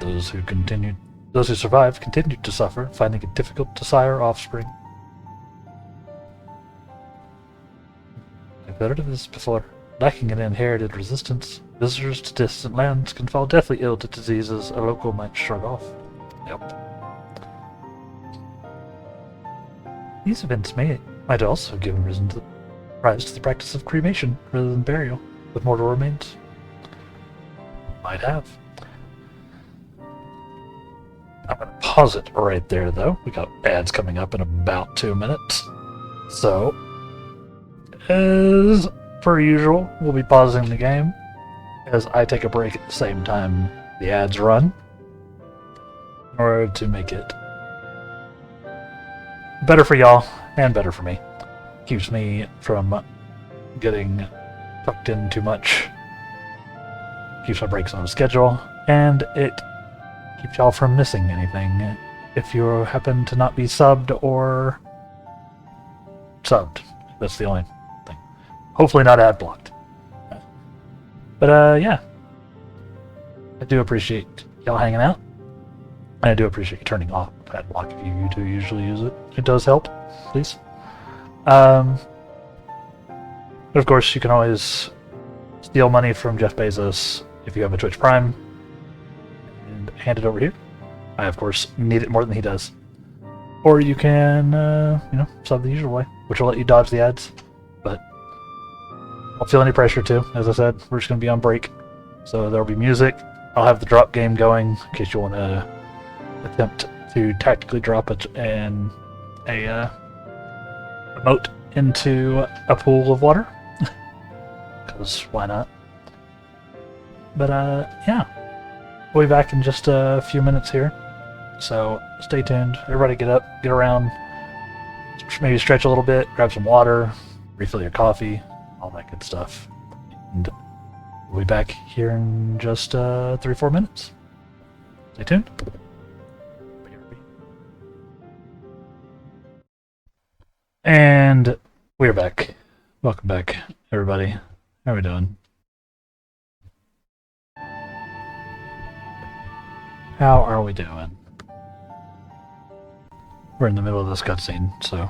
Those who survived continued to suffer, finding it difficult to sire offspring. I've heard of this before. Lacking an inherited resistance, visitors to distant lands can fall deathly ill to diseases a local might shrug off. Yep. These events might also have given rise to the practice of cremation rather than burial with mortal remains. Might have. I'm going to pause it right there, though. We got ads coming up in about 2 minutes. So, as per usual, we'll be pausing the game as I take a break at the same time the ads run in order to make it better for y'all and better for me. Keeps me from getting tucked in too much. Keeps my breaks on a schedule, and it keeps y'all from missing anything if you happen to not be subbed or subbed. That's the only thing. Hopefully not ad blocked. But yeah. I do appreciate y'all hanging out. And I do appreciate you turning off ad block if you do usually use it. It does help, please. But of course, you can always steal money from Jeff Bezos if you have a Twitch Prime. and hand it over here. I, of course, need it more than he does. Or you can, sub the usual way, which will let you dodge the ads. But I don't feel any pressure to. As I said, we're just going to be on break. So there'll be music. I'll have the drop game going in case you want to attempt to tactically drop a remote into a pool of water. Because why not? But yeah. We'll be back in just a few minutes here. So stay tuned. Everybody get up, get around, maybe stretch a little bit, grab some water, refill your coffee, all that good stuff. And we'll be back here in just 3-4 minutes. Stay tuned. And we're back. Welcome back, everybody. How are we doing? How are we doing? We're in the middle of this cutscene, so...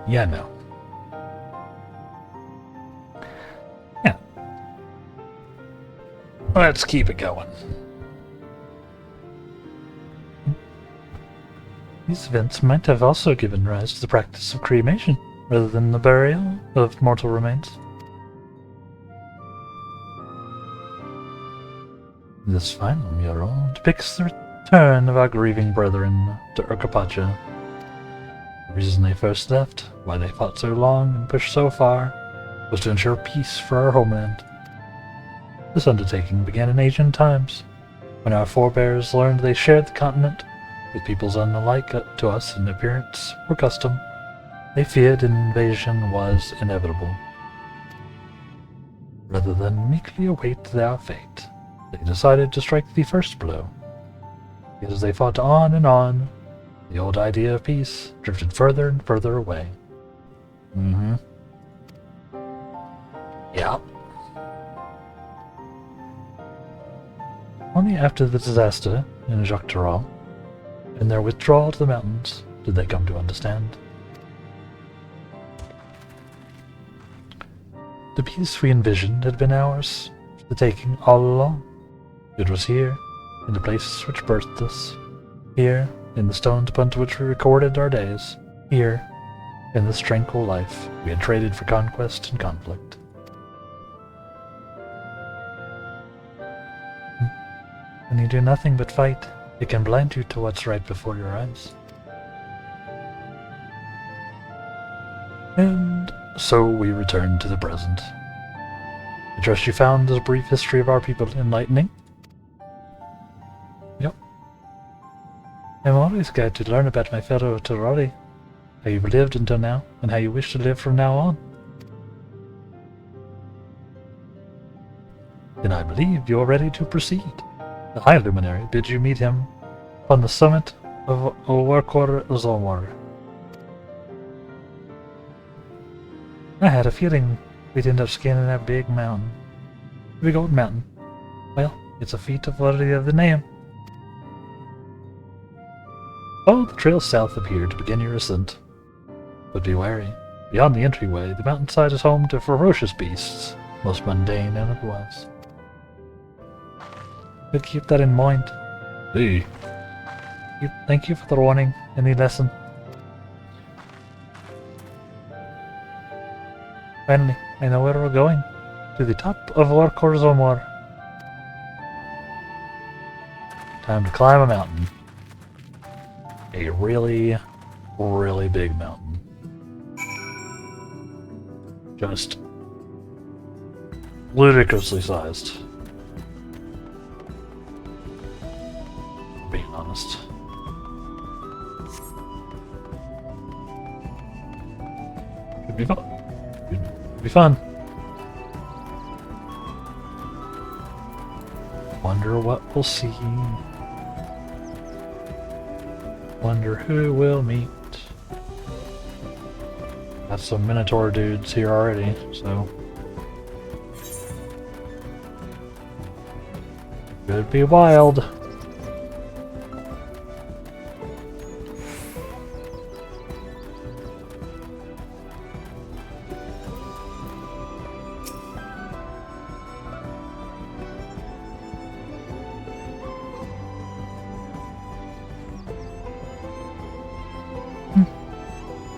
Yeah, no. Yeah. Let's keep it going. These events might have also given rise to the practice of cremation, rather than the burial of mortal remains. This final mural depicts the return of our grieving brethren to Urkapacha. The reason they first left, why they fought so long and pushed so far, was to ensure peace for our homeland. This undertaking began in ancient times, when our forebears learned they shared the continent with peoples unlike to us in appearance or custom. They feared invasion was inevitable. Rather than meekly await their fate, they decided to strike the first blow. As they fought on, the old idea of peace drifted further and further away. Yeah. Only after the disaster in Jacques and their withdrawal to the mountains did they come to understand. The peace we envisioned had been ours, for the taking all along. It was here, in the place which birthed us, here, in the stones upon which we recorded our days, here, in this tranquil life we had traded for conquest and conflict. When you do nothing but fight, it can blind you to what's right before your eyes. And so we return to the present. I trust you found this brief history of our people enlightening? Yep. I'm always glad to learn about my fellow Terrari, how you've lived until now, and how you wish to live from now on. Then I believe you are ready to proceed. The High Luminary bids you meet him on the summit of Owarkor Zomor. I had a feeling we'd end up scanning that big mountain. Big old mountain. Well, it's a feat of worthy of the name. Follow the trail south up here to begin your ascent. But be wary. Beyond the entryway, the mountainside is home to ferocious beasts, most mundane and otherwise. But keep that in mind. Hey. Thank you for the warning and the lesson. Finally, I know where we're going. To the top of Orkor Zomor. Time to climb a mountain. A really, really big mountain. Just ludicrously sized. Being honest. Should be fun. Should be fun. Wonder what we'll see. Wonder who we'll meet. Got some Minotaur dudes here already, so could be wild.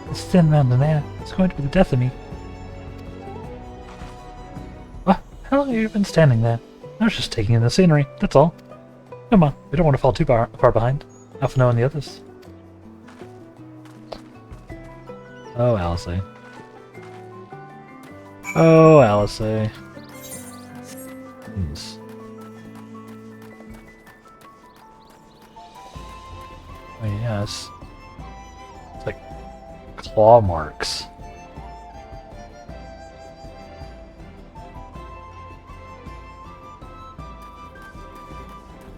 This thin mountain there. It's going to be the death of me. What? How long have you been standing there? I was just taking in the scenery, that's all. Come on, we don't want to fall too far behind. Alpha and the others. Oh, Alice. Oh, Alice. Please. Oh, yes. It's like claw marks.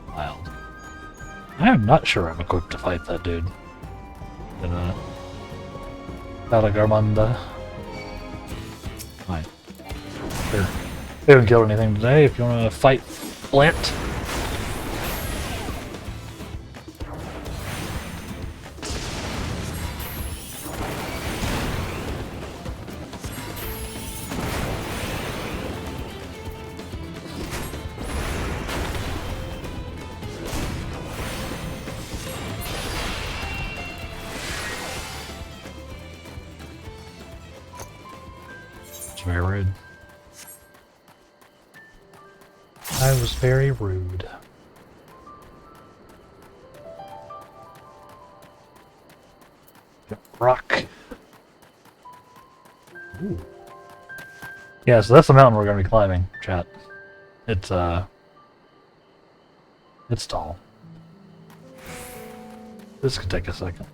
Wild. I am not sure I'm equipped to fight that dude. Palagarmanda. Fine. Sure. We haven't killed anything today. If you want to fight Flint. Very rude. I was very rude. Rock. Ooh. Yeah, so that's the mountain we're going to be climbing, chat. It's tall. This could take a second.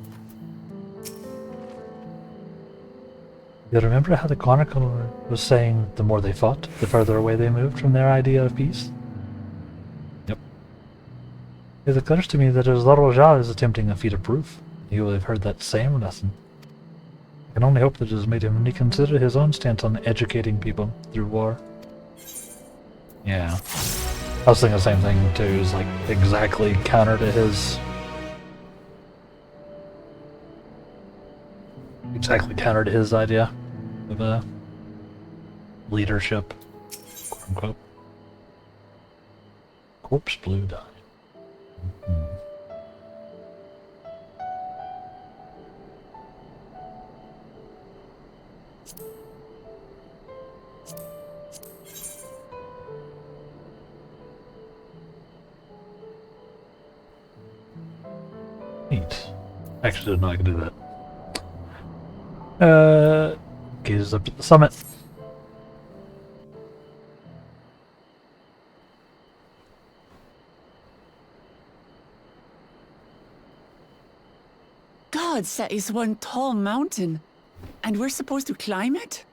You remember how the chronicler was saying the more they fought, the further away they moved from their idea of peace? Yep. It occurs to me that as Laroja is attempting a feat of proof, he will have heard that same lesson. I can only hope that it has made him reconsider his own stance on educating people through war. Yeah. I was thinking the same thing too, is like exactly counter to his... Exactly counter to his idea of leadership, quote unquote. Corpse blue dye. Neat. Actually didn't know I could do that. Gazes up at the summit. Gods, that is one tall mountain. And we're supposed to climb it?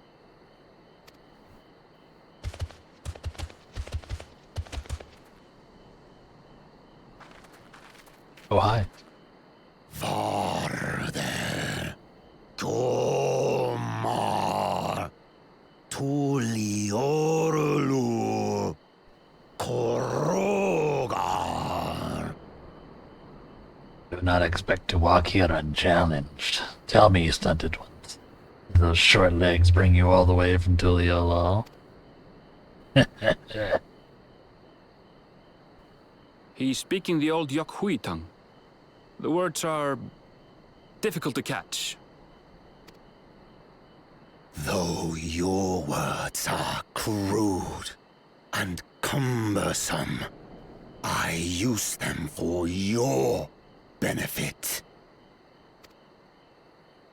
Oh, hi. Farther. Tomar. Tuliorlu. Korogar. Do not expect to walk here unchallenged. Tell me, you stunted ones. Did those short legs bring you all the way from Tuliolol? He's speaking the old Yokhui tongue. The words are difficult to catch. Though your words are crude and cumbersome, I use them for your benefit.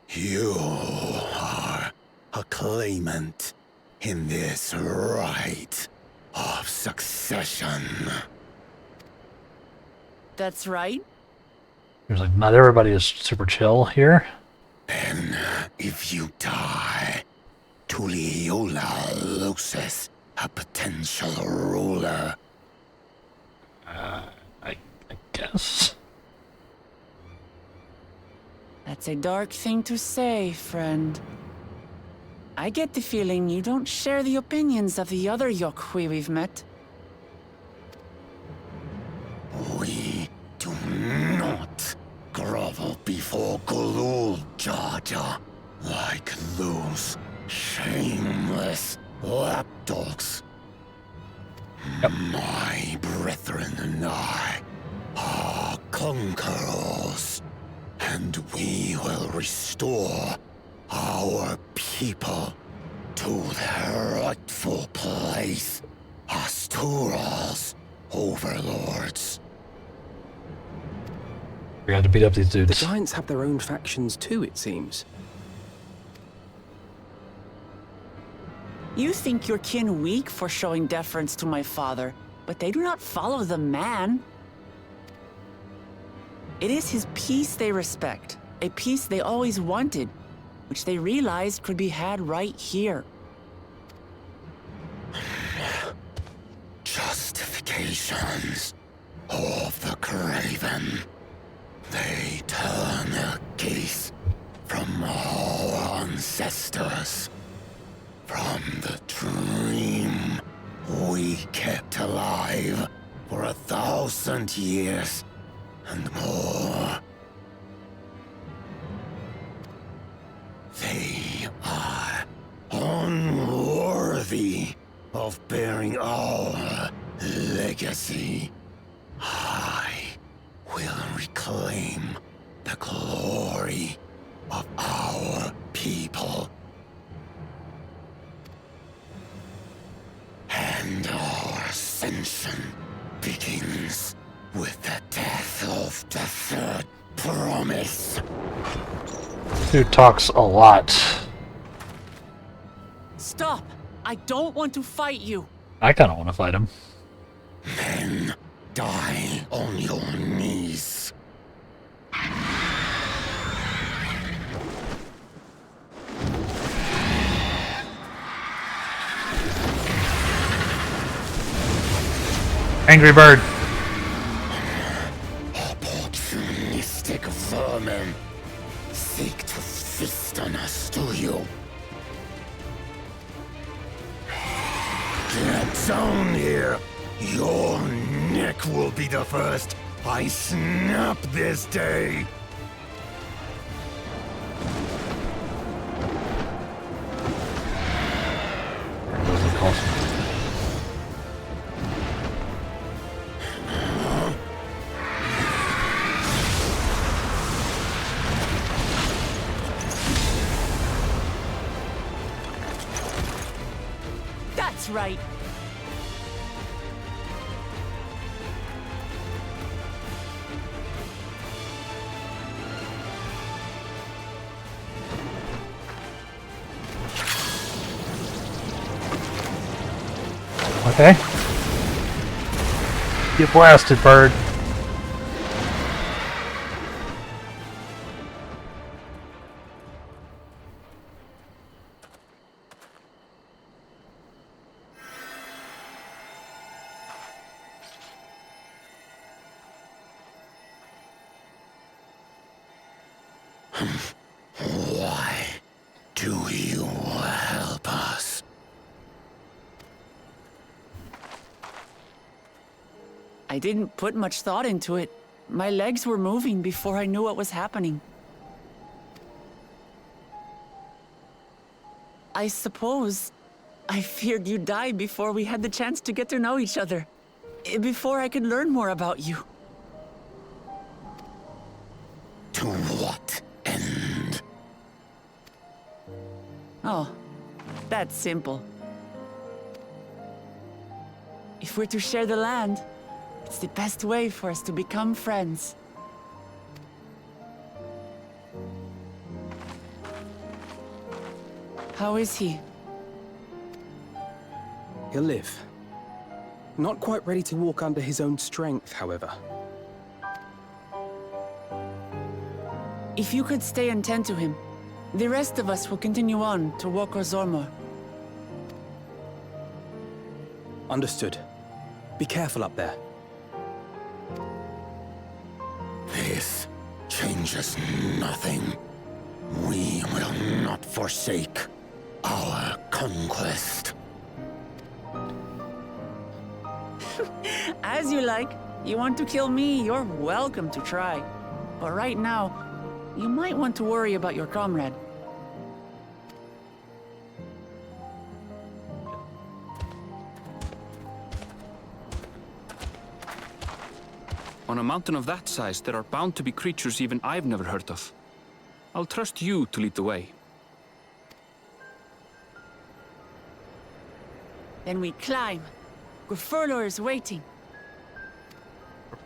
You are a claimant in this right of succession. That's right. He was like, not everybody is super chill here. Then, if you die, Tuliola loses a potential ruler. I guess. That's a dark thing to say, friend. I get the feeling you don't share the opinions of the other Yokhui we've met. We do not grovel before Gulul, Jar Jar, like those shameless lapdogs. Yep. My brethren and I are conquerors, and we will restore our people to their rightful place as Tural's overlords. We got to beat up these The dudes. Giants have their own factions too, it seems. You think your kin weak for showing deference to my father, but they do not follow the man. It is his peace they respect, a peace they always wanted, which they realized could be had right here. Justifications of the craven. They turn their gaze from our ancestors, from the dream we kept alive for 1,000 years and more. They are unworthy of bearing our legacy. I will reclaim the glory of our people. And our ascension begins with the death of the third promise. Dude talks a lot. Stop! I don't want to fight you. I kind of want to fight him. Then die on your knees. Angry bird. Opportunistic vermin seek to feast on us, do you? Get down here. Your neck will be the first I snap this day. That's right. Okay. Get blasted, bird. Why do you help us? I didn't put much thought into it. My legs were moving before I knew what was happening. I suppose I feared you'd die before we had the chance to get to know each other. Before I could learn more about you. To what end? Oh, that's simple. If we're to share the land, it's the best way for us to become friends. How is he? He'll live. Not quite ready to walk under his own strength, however. If you could stay and tend to him, the rest of us will continue on to Woko Zormor. Understood. Be careful up there. This changes nothing. We will not forsake our conquest. As you like. You want to kill me, you're welcome to try. But right now, you might want to worry about your comrade. On a mountain of that size, there are bound to be creatures even I've never heard of. I'll trust you to lead the way. Then we climb. Grifurlor is waiting.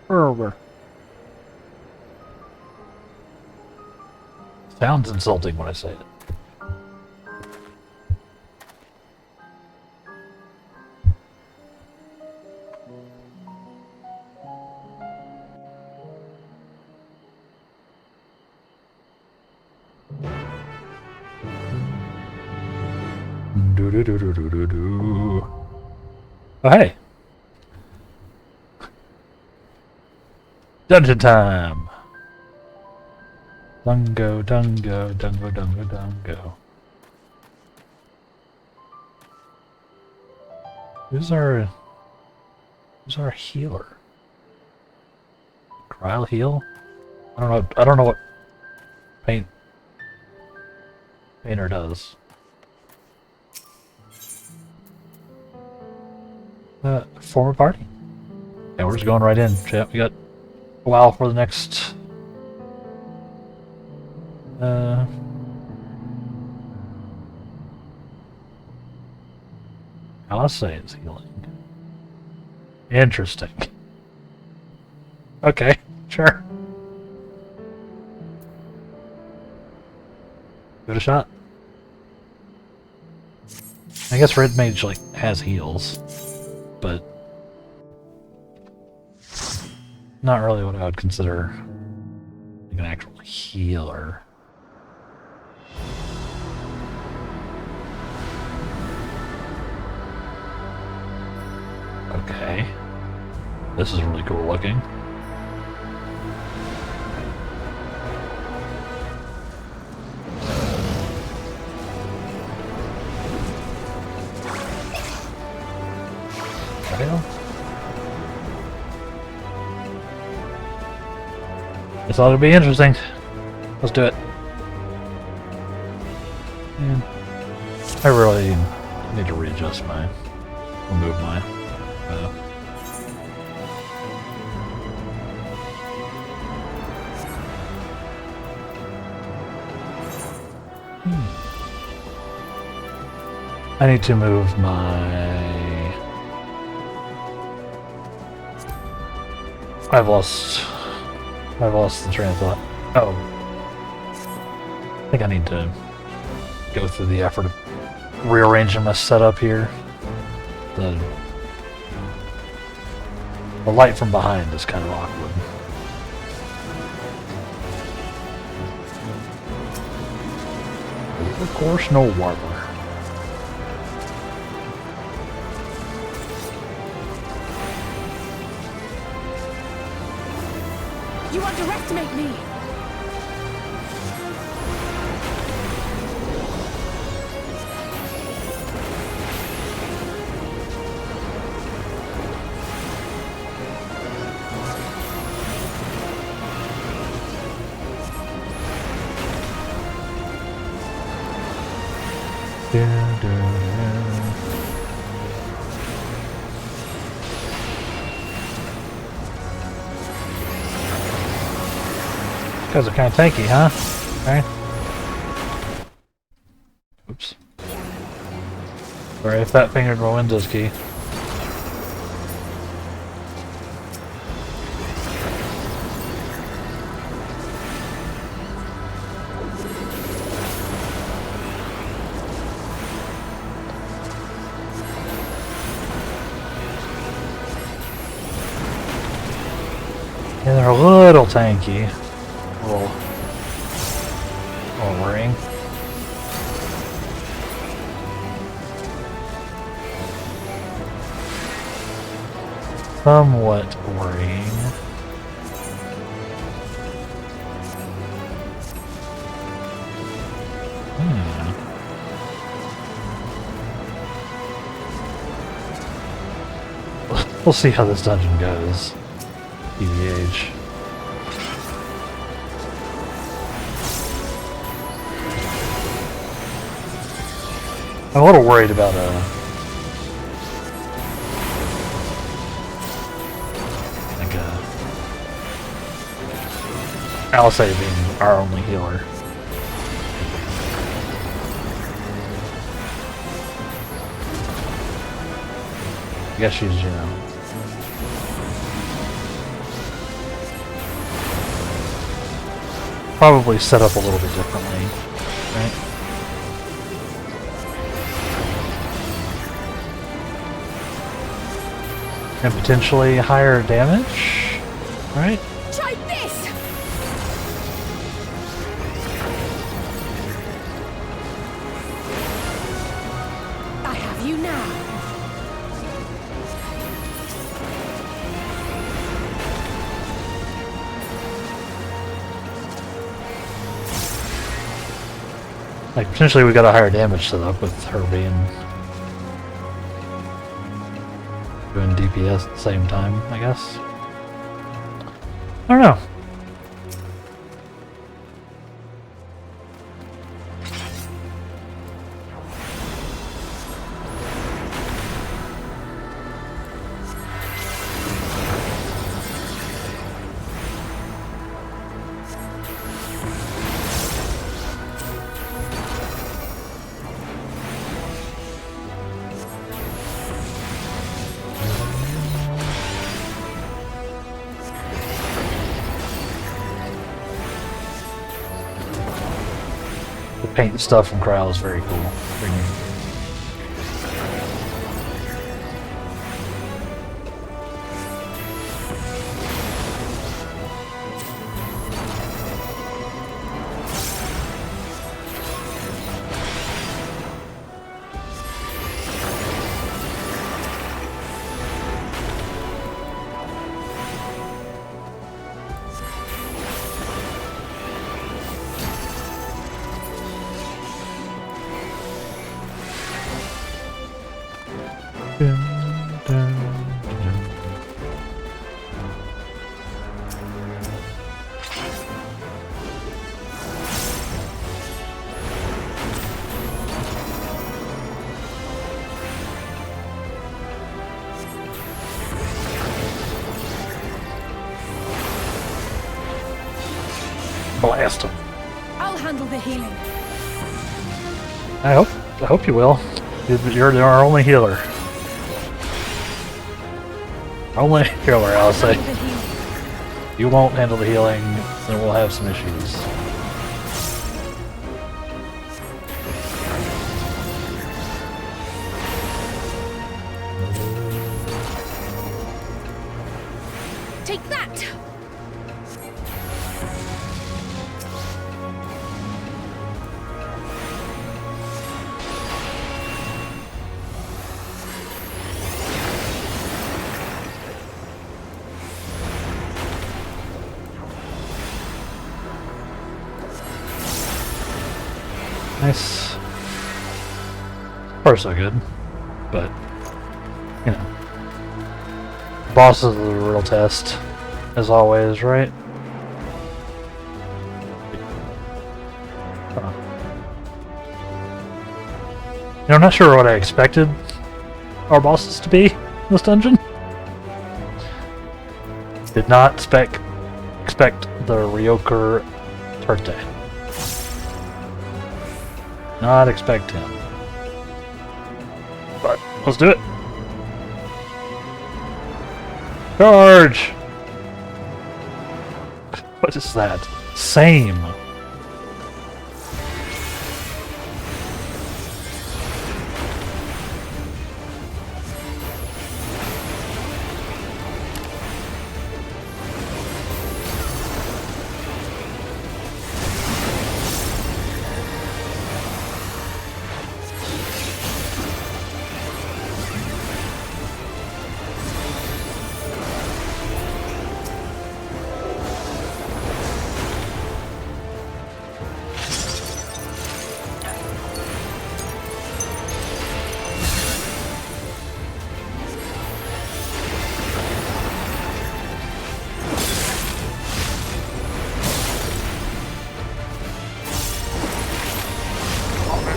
Over. Sounds insulting when I say it. Do do do do do do do. Oh hey! Dungeon time! Dungo, dungo, dungo, dungo, dungo. Who's our healer? Cryle heal? I don't know what Painter does. Form a party. Yeah, we're just going right in. Chat. We got a while for the next I'll say it's healing. Interesting. Okay, sure. Give it a shot. I guess Red Mage like has heals, but not really what I would consider like an actual healer. Okay. This is really cool looking. This ought to be interesting. Let's do it. And I really need to readjust mine. Remove mine. I need to move my... I've lost the train of thought. Oh. I think I need to go through the effort of rearranging my setup here. The light from behind is kind of awkward. Of course, no warbler. You underestimate me! Guys are kind of tanky, huh? Okay. Oops. Sorry, I fat fingered my Windows key. Yeah, they're a little tanky. A little worrying. Somewhat worrying. We'll see how this dungeon goes. TBH. I'm a little worried about like I'll say being our only healer. I guess she's, you know, probably set up a little bit differently, right? And potentially higher damage, right? Try this! I have you now. Like, potentially we got a higher damage set up with her being doing DPS at the same time, I guess. I don't know. The paint stuff from Corral is very cool. Very neat. Blast him. I'll handle the healing. I hope you will. You're our only healer. Only healer, I'll say. Handle the healing. You won't handle the healing, then we'll have some issues. Take that! Nice. Far so good, but you know, boss is the real test, as always, right? You know, I'm not sure what I expected our bosses to be in this dungeon. Did not expect the Ryoker Terte. Not expect him. But let's do it. Charge! What is that? Same.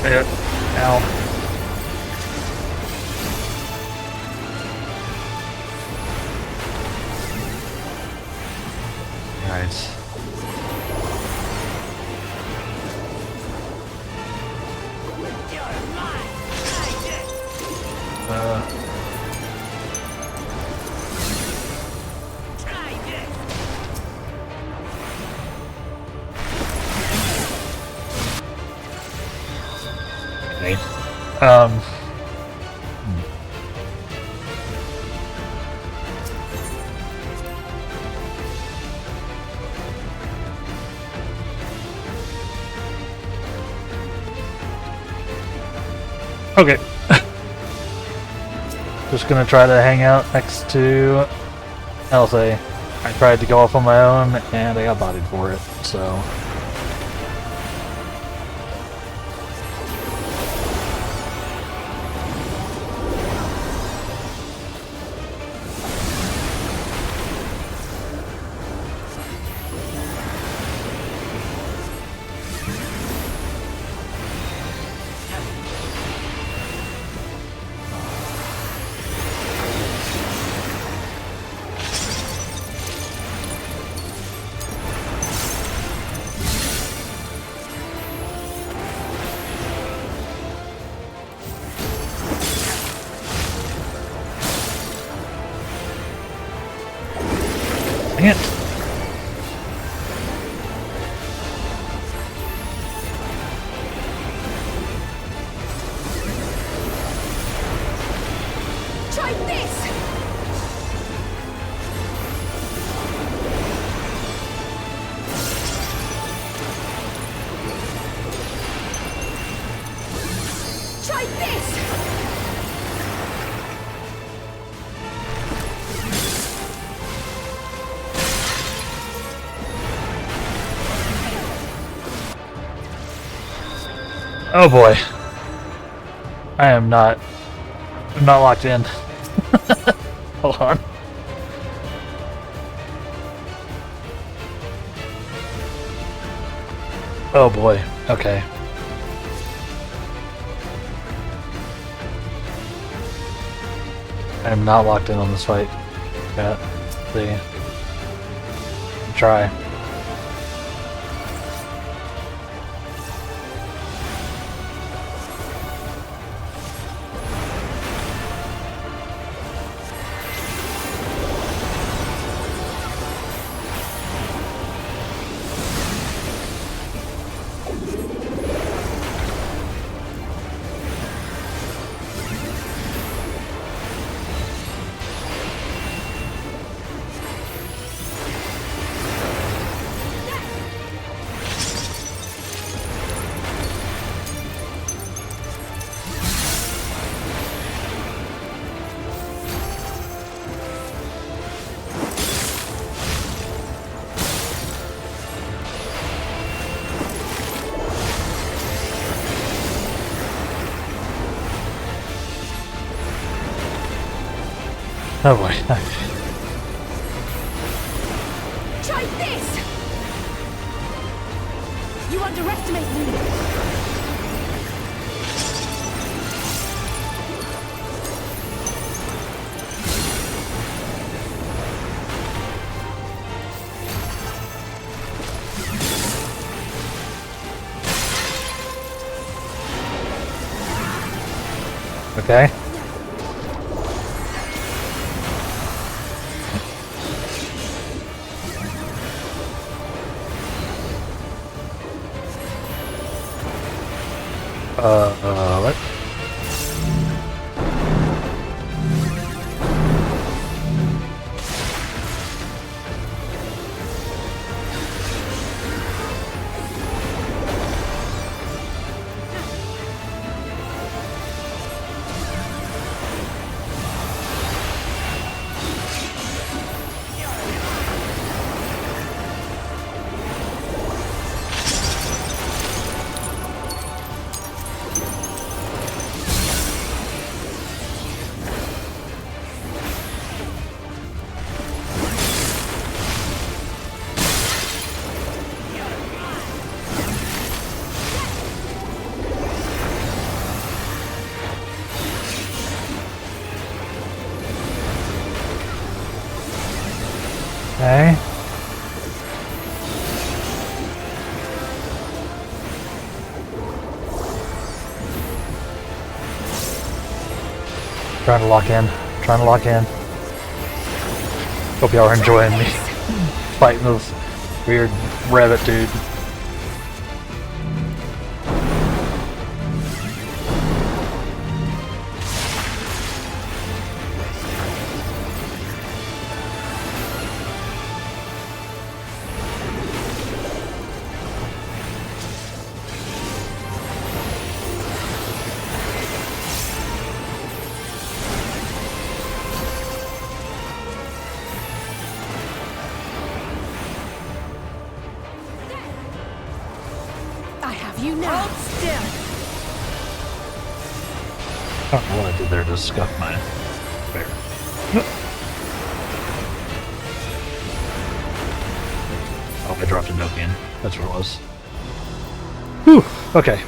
Ow. Alright. Okay. Okay. Just gonna try to hang out next to Elsa. I tried to go off on my own and I got bodied for it, so. Dang it. Try this! Try this! Oh boy. I'm not locked in. Hold on. Oh boy. Okay. I'm not locked in on this fight. Got the try. Oh boy. Try this! You underestimate me! Okay. What? Okay. Trying to lock in. Trying to lock in. Hope y'all are enjoying me fighting this weird rabbit dude. I have you now. Hold still. I don't know what I did there to scuff my bear. Oh, I dropped a note in. That's what it was. Whew, okay.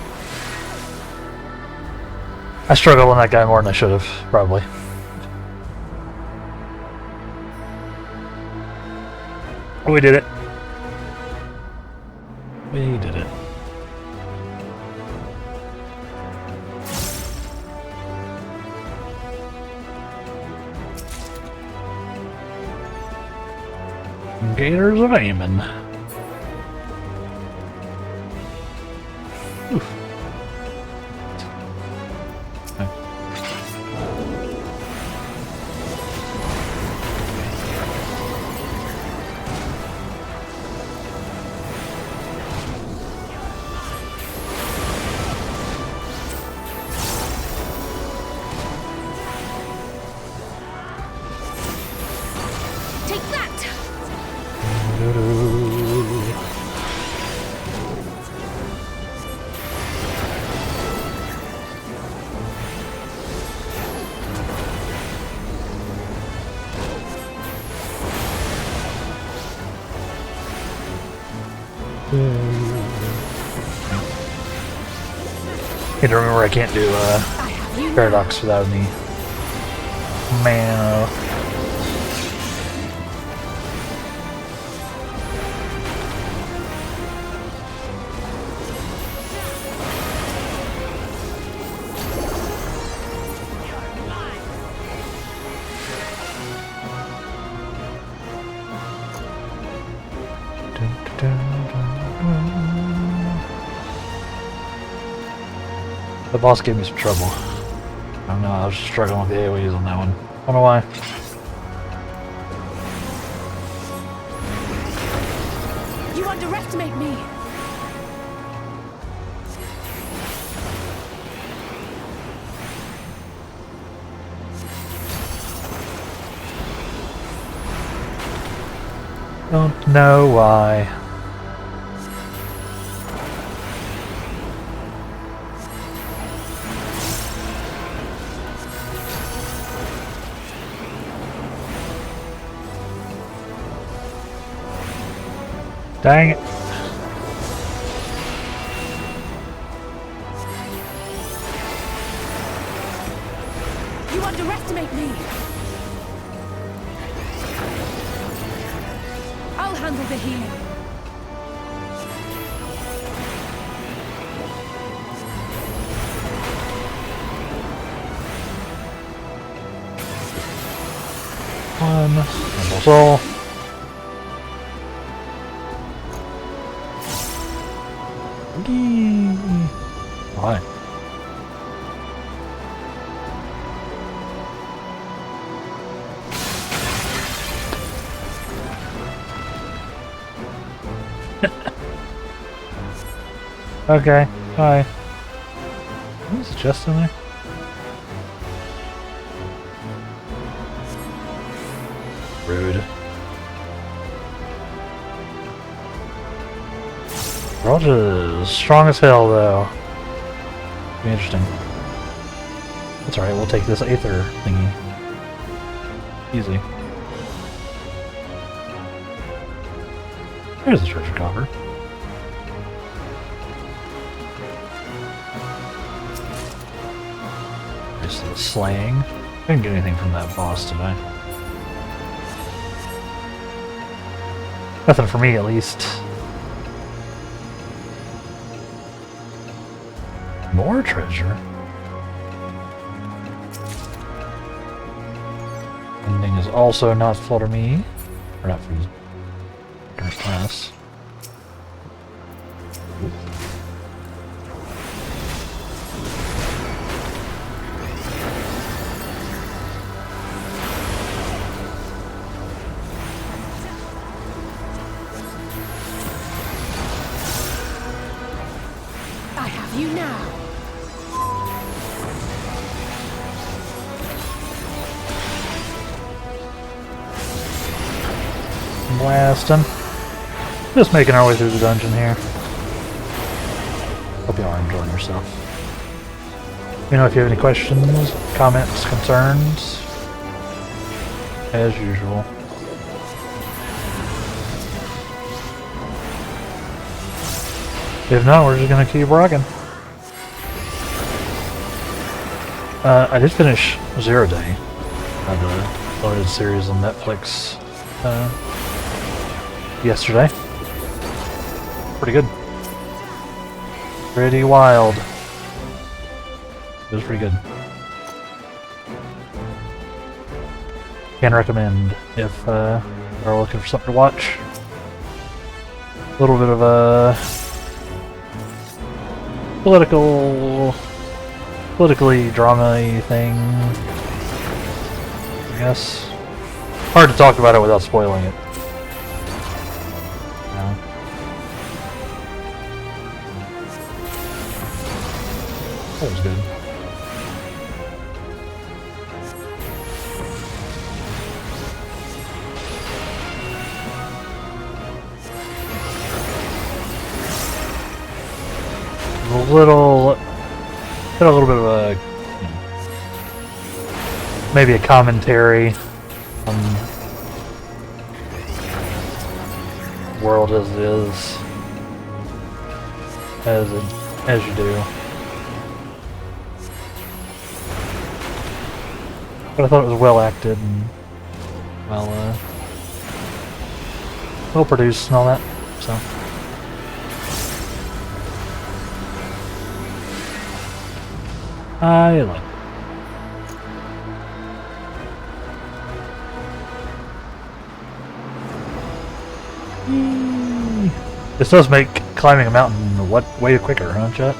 I struggled on that guy more than I should have, probably. We did it. We did it. Gators of Aemon. Oof. Okay. Take that. Need to remember I can't do I have you now. Paradox without any mana. The boss gave me some trouble. I don't know, I was struggling with the AoEs on that one. I don't know why. You underestimate me. Don't know why. Dang it. You underestimate me. I'll handle the healing. One. Rumble Soul. Why? Okay, hi. What's the chest in there? Rude. We're all just strong as hell, though. Be interesting. That's alright, we'll take this Aether thingy. Easy. There's the treasure coffer. There's the slaying. I didn't get anything from that boss today. Nothing for me, at least. More treasure? is also not full to me. Or not for current class. I have you now. Blasting. Just making our way through the dungeon here. Hope you are enjoying yourself. You know, if you have any questions, comments, concerns, as usual. If not, we're just gonna keep rocking. I did finish Zero Day, the loaded series on Netflix yesterday. Pretty good. Pretty wild. It was pretty good. Can recommend if are looking for something to watch. A little bit of a politically drama-y thing, I guess. Hard to talk about it without spoiling it. Yeah. That was good. Got a little bit of a, maybe a commentary on the world as it is, as you do. But I thought it was well acted and well produced and all that. So. I like it. This does make climbing a mountain way quicker, huh, chat?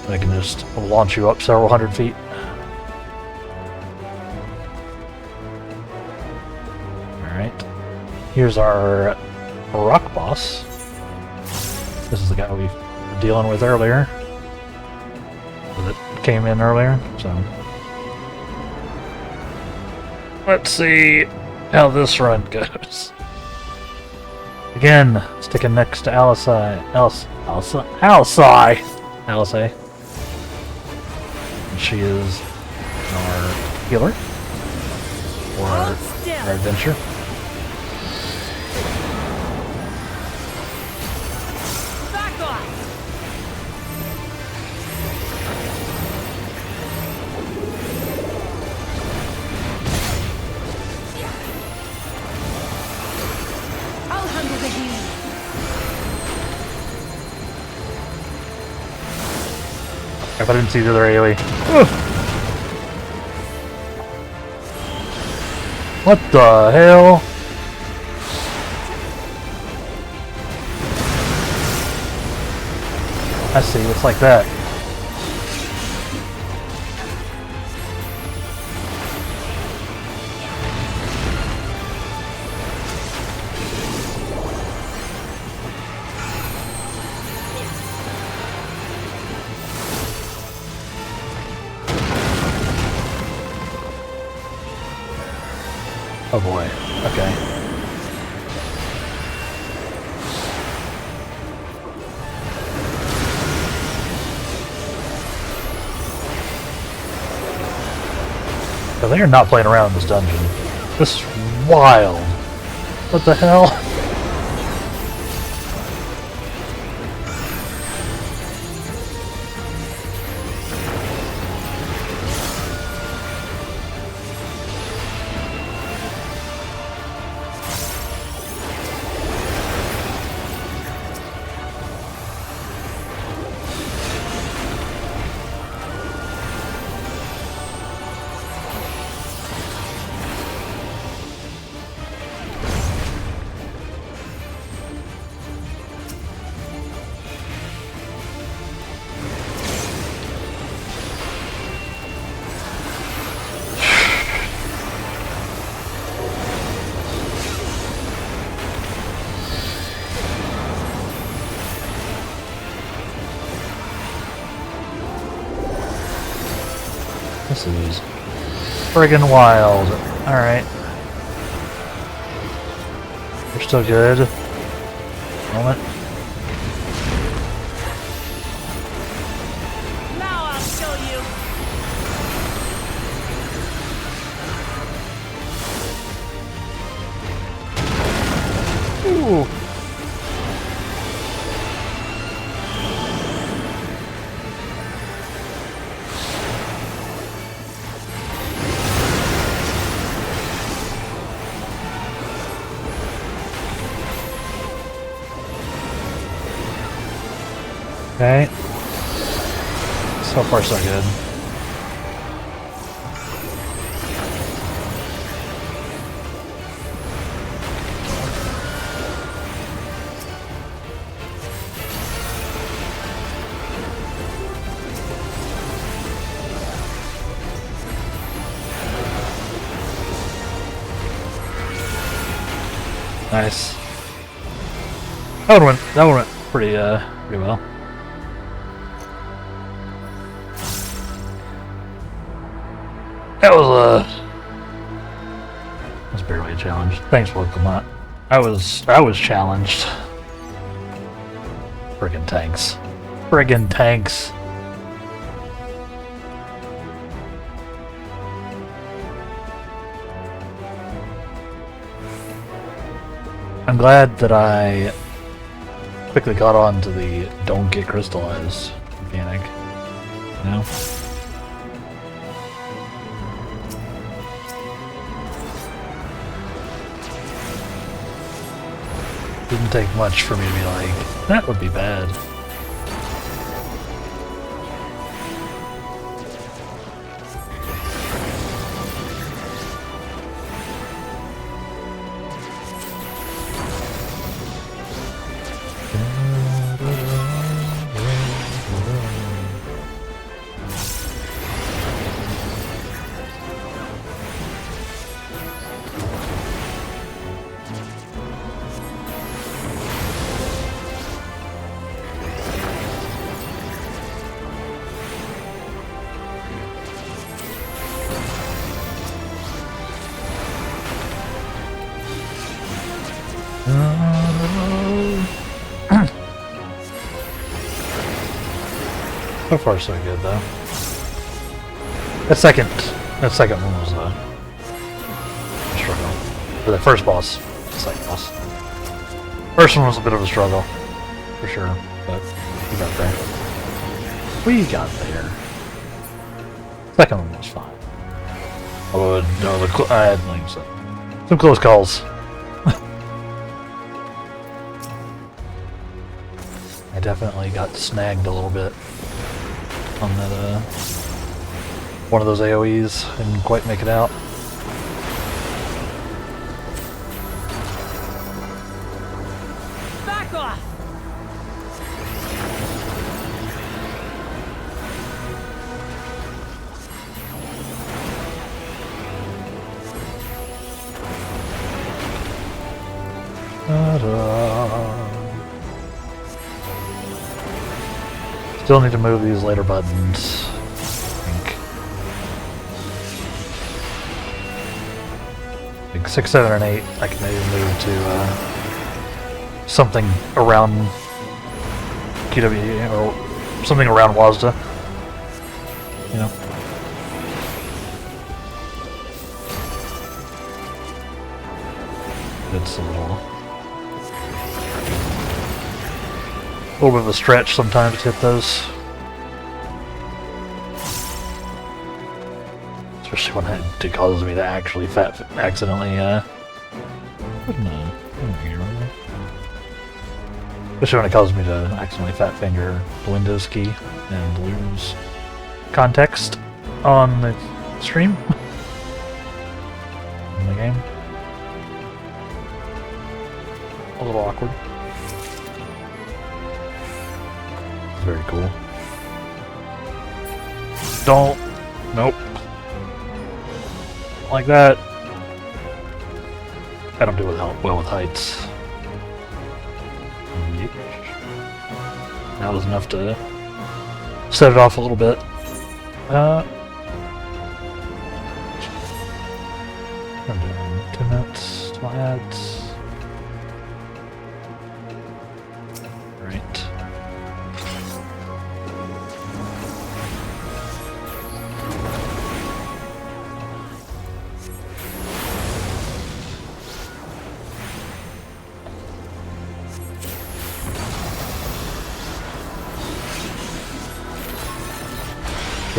I can just launch you up several hundred feet. Alright. Here's our rock boss. This is the guy we were dealing with earlier. That came in earlier, so let's see how this run goes. Again, sticking next to Alice. She is our healer for our adventure. If I didn't see the other AoE. Ugh. What the hell? I see, it's like that. Oh boy, okay. But they are not playing around in this dungeon. This is wild. What the hell? This is friggin' wild. Alright. We're still good. Moment. Now I'll show you. Ooh. Okay. So far so good. Nice. That one went pretty well. That was barely a challenge. Thanks, Wokamot. I was challenged. Friggin' tanks. Friggin' tanks. I'm glad that I quickly got on to the don't get crystallized mechanic. You know? Didn't take much for me to be like, that would be bad. So far so good though. That second one was a struggle. For the first boss, the second boss. First one was a bit of a struggle, for sure, but we got there. We got there. Second one was fine. Oh no, I had like some close calls. I definitely got snagged a little bit on that, one of those AoEs. I didn't quite make it out. Back off. Still need to move these later buttons, I think. Like 6, 7, and 8, I can maybe move to something around QWE or something around WASDA. You know. It's a little bit of a stretch sometimes to hit those. Especially when it causes me to actually accidentally, especially when it causes me to accidentally fat finger the Windows key and lose context on the stream. In the game. A little awkward. Very cool. Don't. Nope. Like that. I don't do well with heights. That was enough to set it off a little bit.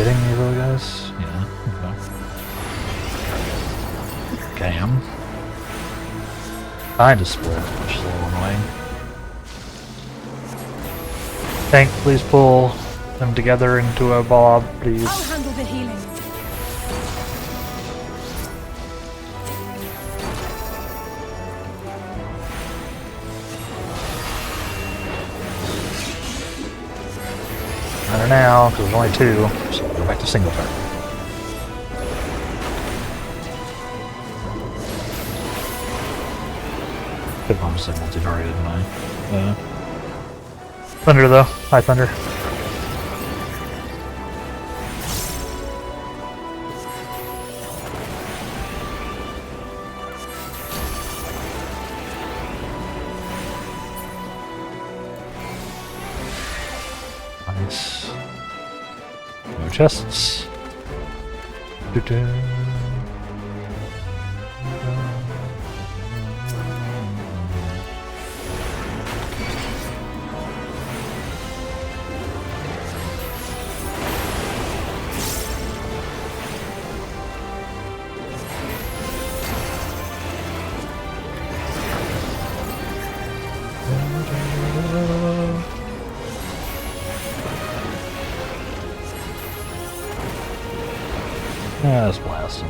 kidding me, little guys? Yeah, okay. Cam. Kinda split, which is a little annoying. Tank, please pull them together into a blob, please. I'll handle the healing. Matter now, because there's only two, so we'll go back to single turn. Could have honestly multi-targeted mine. Thunder though, high thunder. Nice. No chests. Doo-doo. Yeah, let's blast him.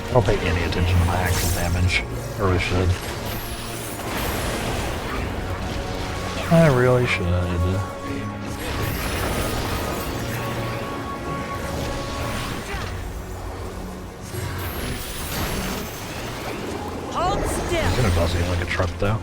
I don't pay any attention to my actual damage. I really should. I really should. Hold still. It's gonna cause me like a truck though.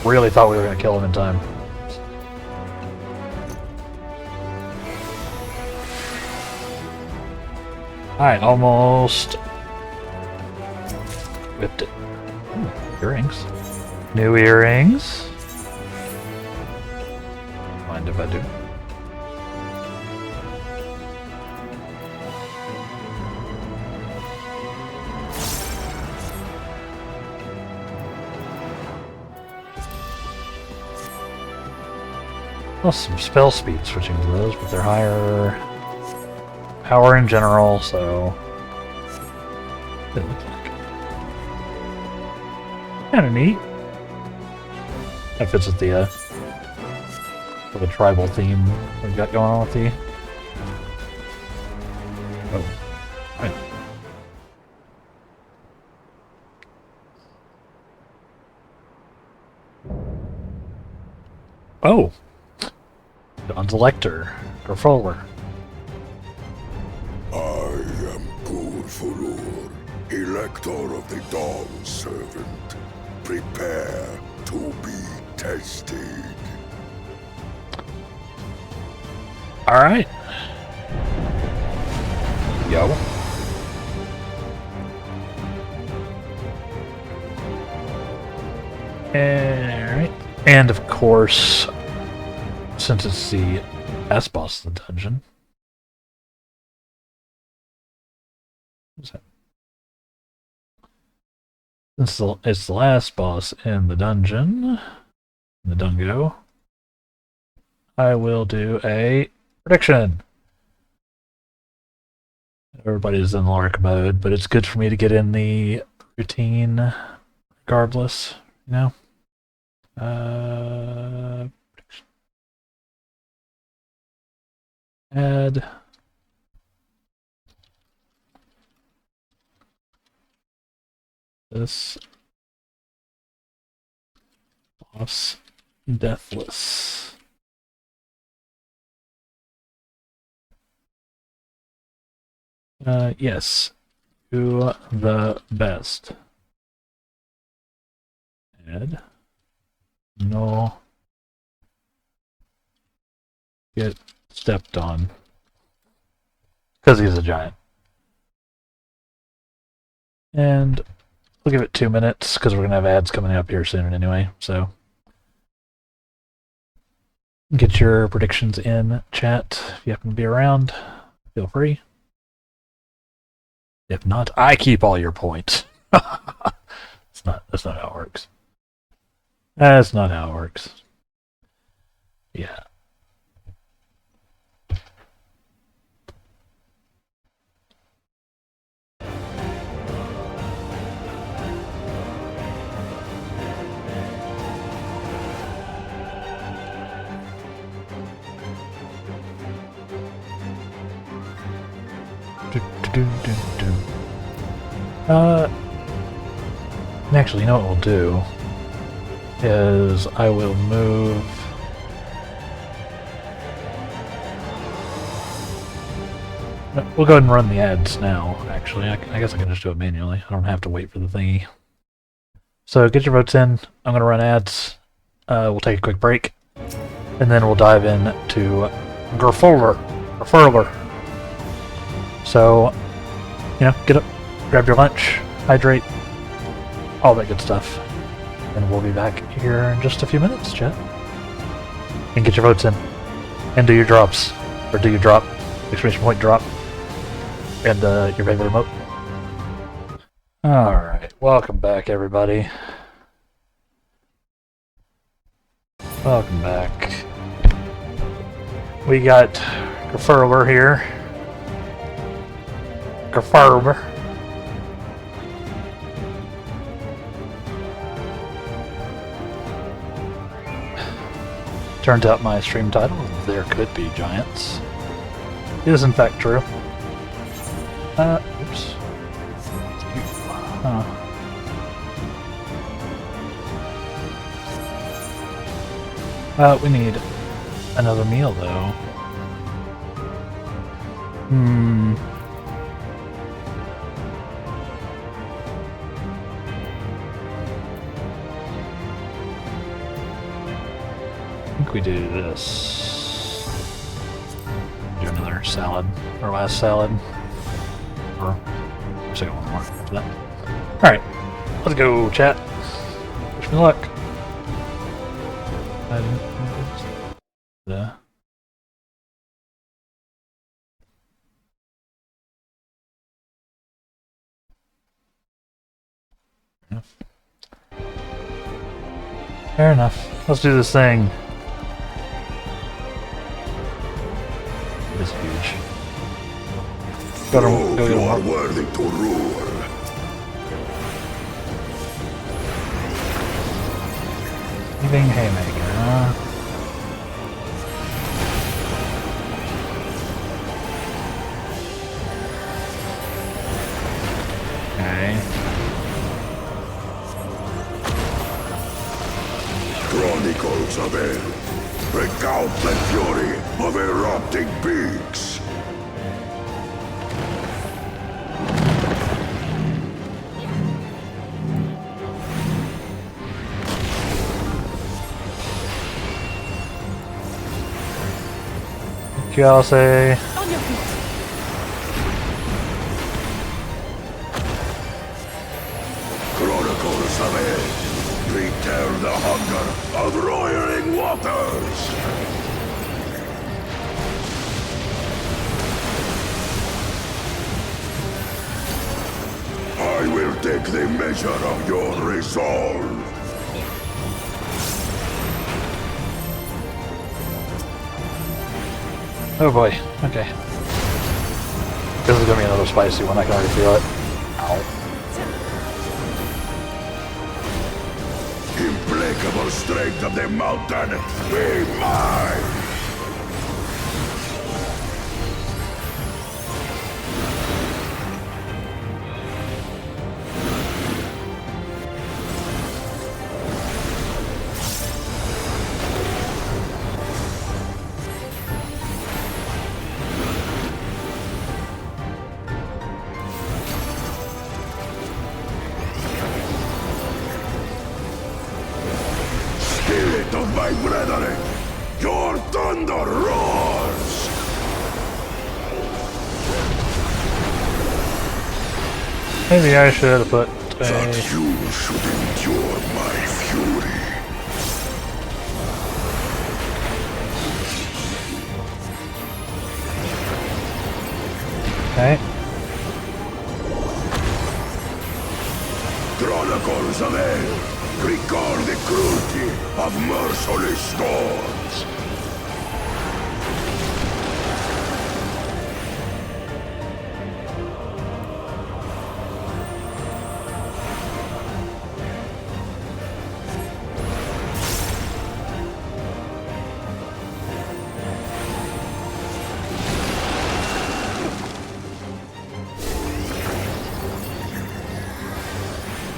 Really thought we were gonna kill him in time. Alright, almost whipped it. Ooh, earrings. New earrings. Mind if I do? Plus some spell speed switching to those, but they're higher power in general, so it looks like kind of neat. That fits with the tribal theme we've got going on with the. Oh, right. Oh. Dawn's Elector, Controller. I am Purfurur, Elector of the Dawn Servant. Prepare to be tested. Alright. Yo. Alright. And of course, since it's the S boss of the dungeon. What's that? Since it's the last boss in the dungeon, in the Dungo, I will do a prediction. Everybody's in Lark mode, but it's good for me to get in the routine regardless, you know? Add this boss deathless. Yes, to the best. Add no get stepped on because he's a giant. And we'll give it 2 minutes because we're going to have ads coming up here soon anyway. So get your predictions in chat if you happen to be around. Feel free. If not, I keep all your points. That's not how it works. That's not how it works. Yeah. Actually, you know what we'll do is I will move. No, we'll go ahead and run the ads now. Actually, I guess I can just do it manually. I don't have to wait for the thingy. So get your votes in. I'm going to run ads. We'll take a quick break, and then we'll dive into Gerfurler. So, get up, grab your lunch, hydrate, all that good stuff. And we'll be back here in just a few minutes, chat. And get your votes in. And do your drops. Or do your drop. Exclamation point drop. And your favorite emote. Alright, welcome back everybody. Welcome back. We got Gerfurler here. Gerfurler. Turns out my stream title, There Could Be Giants, is in fact true. Oops. We need another meal though. I think we do this. Do another salad. Our last salad. Or second one more after that. Alright. Let's go, chat. Wish me luck. I didn't Fair enough. Let's do this thing. It is huge. Go get are one. worthy to rule. Leaving haymaker, huh? Okay. Chronicles of Hell. Recount the fury of erupting beaks. Thank you, I'll say. On your feet. Chronicles of Hell. Retell the hunger of roiling waters. I will take the measure of your resolve. Oh boy, okay. This is gonna be another spicy one, I can already feel it. Ow. Implacable strength of the mountain, be mine! Spirit of my brethren, your Maybe I should have put That you should endure my fury. Okay. Chronicles of Hell, recall the cruelty of merciless storms.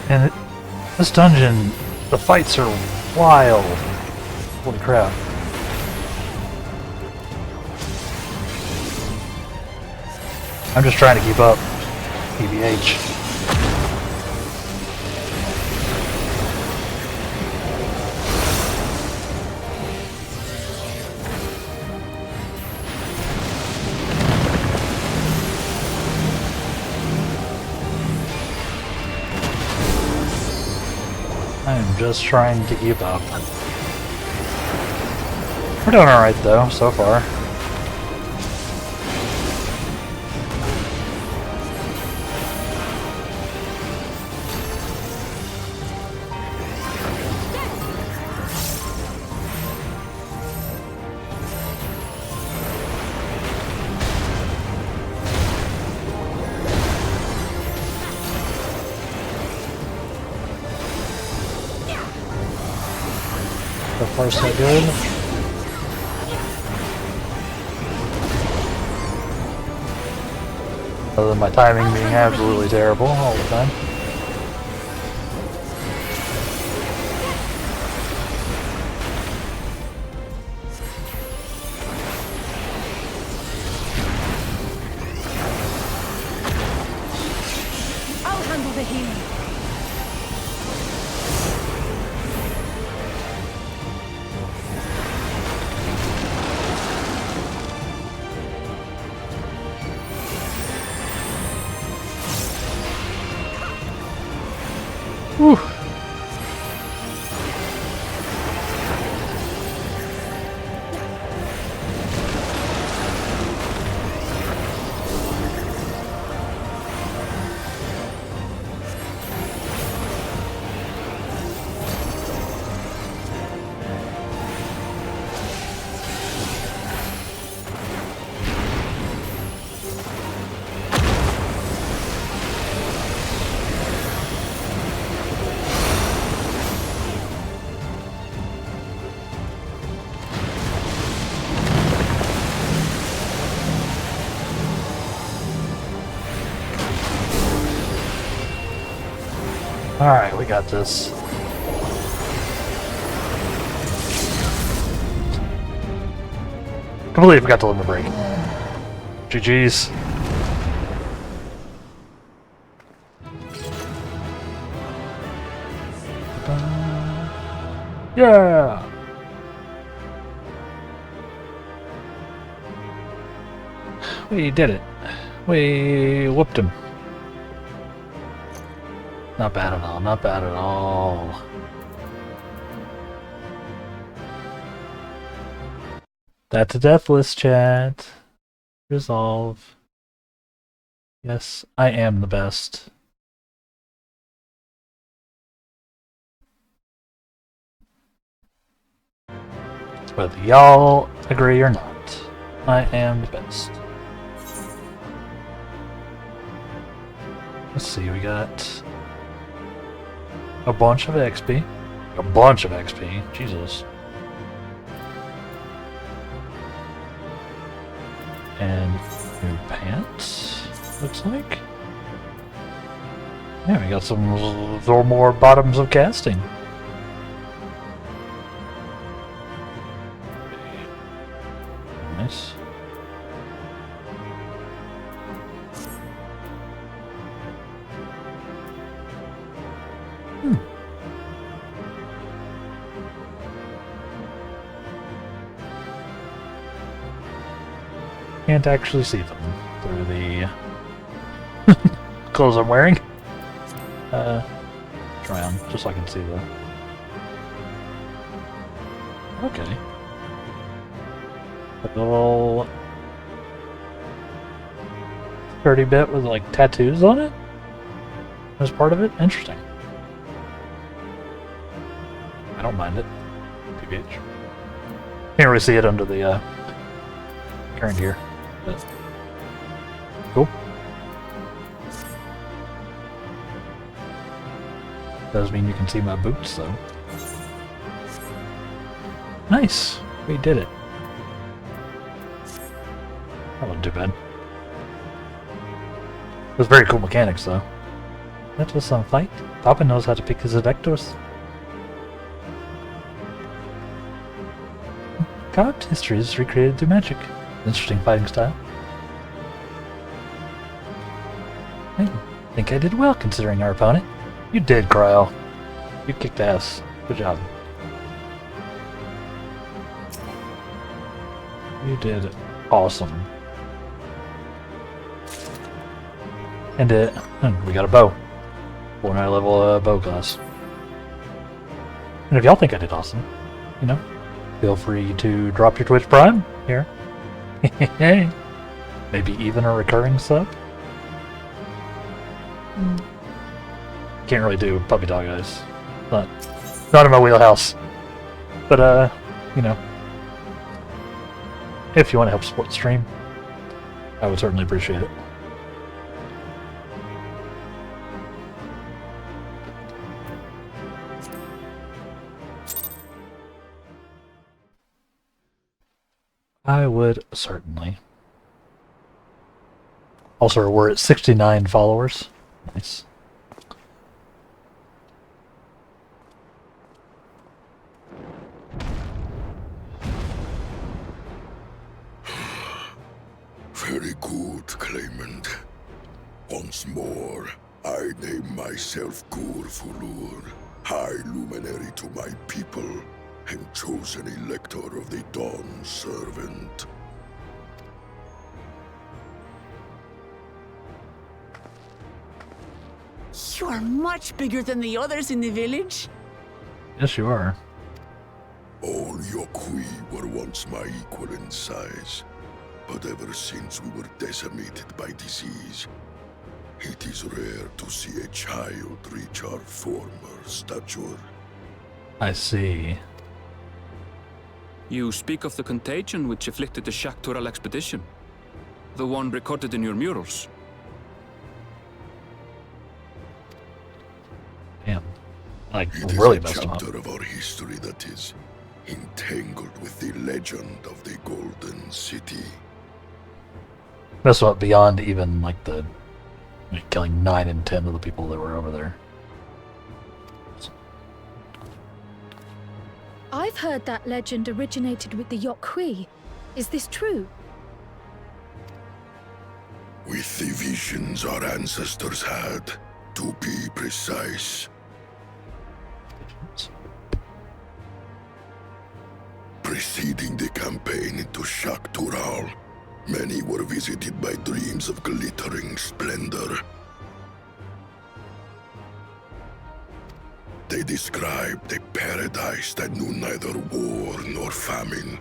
And this dungeon, the fights are wild. Holy crap. I'm just trying to keep up. PBH. I'm just trying to keep up. We're doing alright though, so far. So far so good. Other than my timing being absolutely terrible all the time. I'll handle the healing. Whew. Alright, we got this. Completely forgot to limit break. GG's. Yeah! We did it. We whooped him. Not bad at all, not bad at all. That's a deathless chat. Resolve. Yes, I am the best. Whether y'all agree or not, I am the best. Let's see, we got a bunch of XP. A bunch of XP. Jesus. And new pants, looks like. Yeah, we got some more bottoms of casting. Nice. Can't actually see them through the clothes I'm wearing. around, just so I can see the... Okay. A little... sturdy bit with, like, tattoos on it? As part of it? Interesting. I don't mind it. PBH. Can't really see it under the, current gear. But cool. Does mean you can see my boots, though. Nice! We did it. That wasn't too bad. It was very cool mechanics, though. That was some fight. Papa knows how to pick his vectors. Carved history is recreated through magic. Interesting fighting style. I think I did well considering our opponent. You did, Cryo. You kicked ass. Good job. You did awesome. And we got a bow. 4-9 level bow class. And if y'all think I did awesome, you know, feel free to drop your Twitch Prime here. Maybe even a recurring sub. Can't really do puppy dog eyes. Not in my wheelhouse. But you know, if you want to help support the stream, I would certainly appreciate it. I would certainly. Also, we're at 69 followers. Nice. Very good, Claimant. Once more, I name myself Gur Fulur, High Luminary to my people, and chosen Elector of the Dawn Servant. You are much bigger than the others in the village. Yes, you are. All Yokui were once my equal in size, but ever since we were decimated by disease, it is rare to see a child reach our former stature. I see. You speak of the contagion which afflicted the Shaktural expedition. The one recorded in your murals. Damn. Like, It is really a messed him up. chapter of our history that is entangled with the legend of the Golden City. Messed him up beyond even, like, the... like, killing 9 and 10 of the people that were over there. I've heard that legend originated with the Yokui. Is this true? With the visions our ancestors had, to be precise. Preceding the campaign into Shaktural, many were visited by dreams of glittering splendor. They described a paradise that knew neither war nor famine,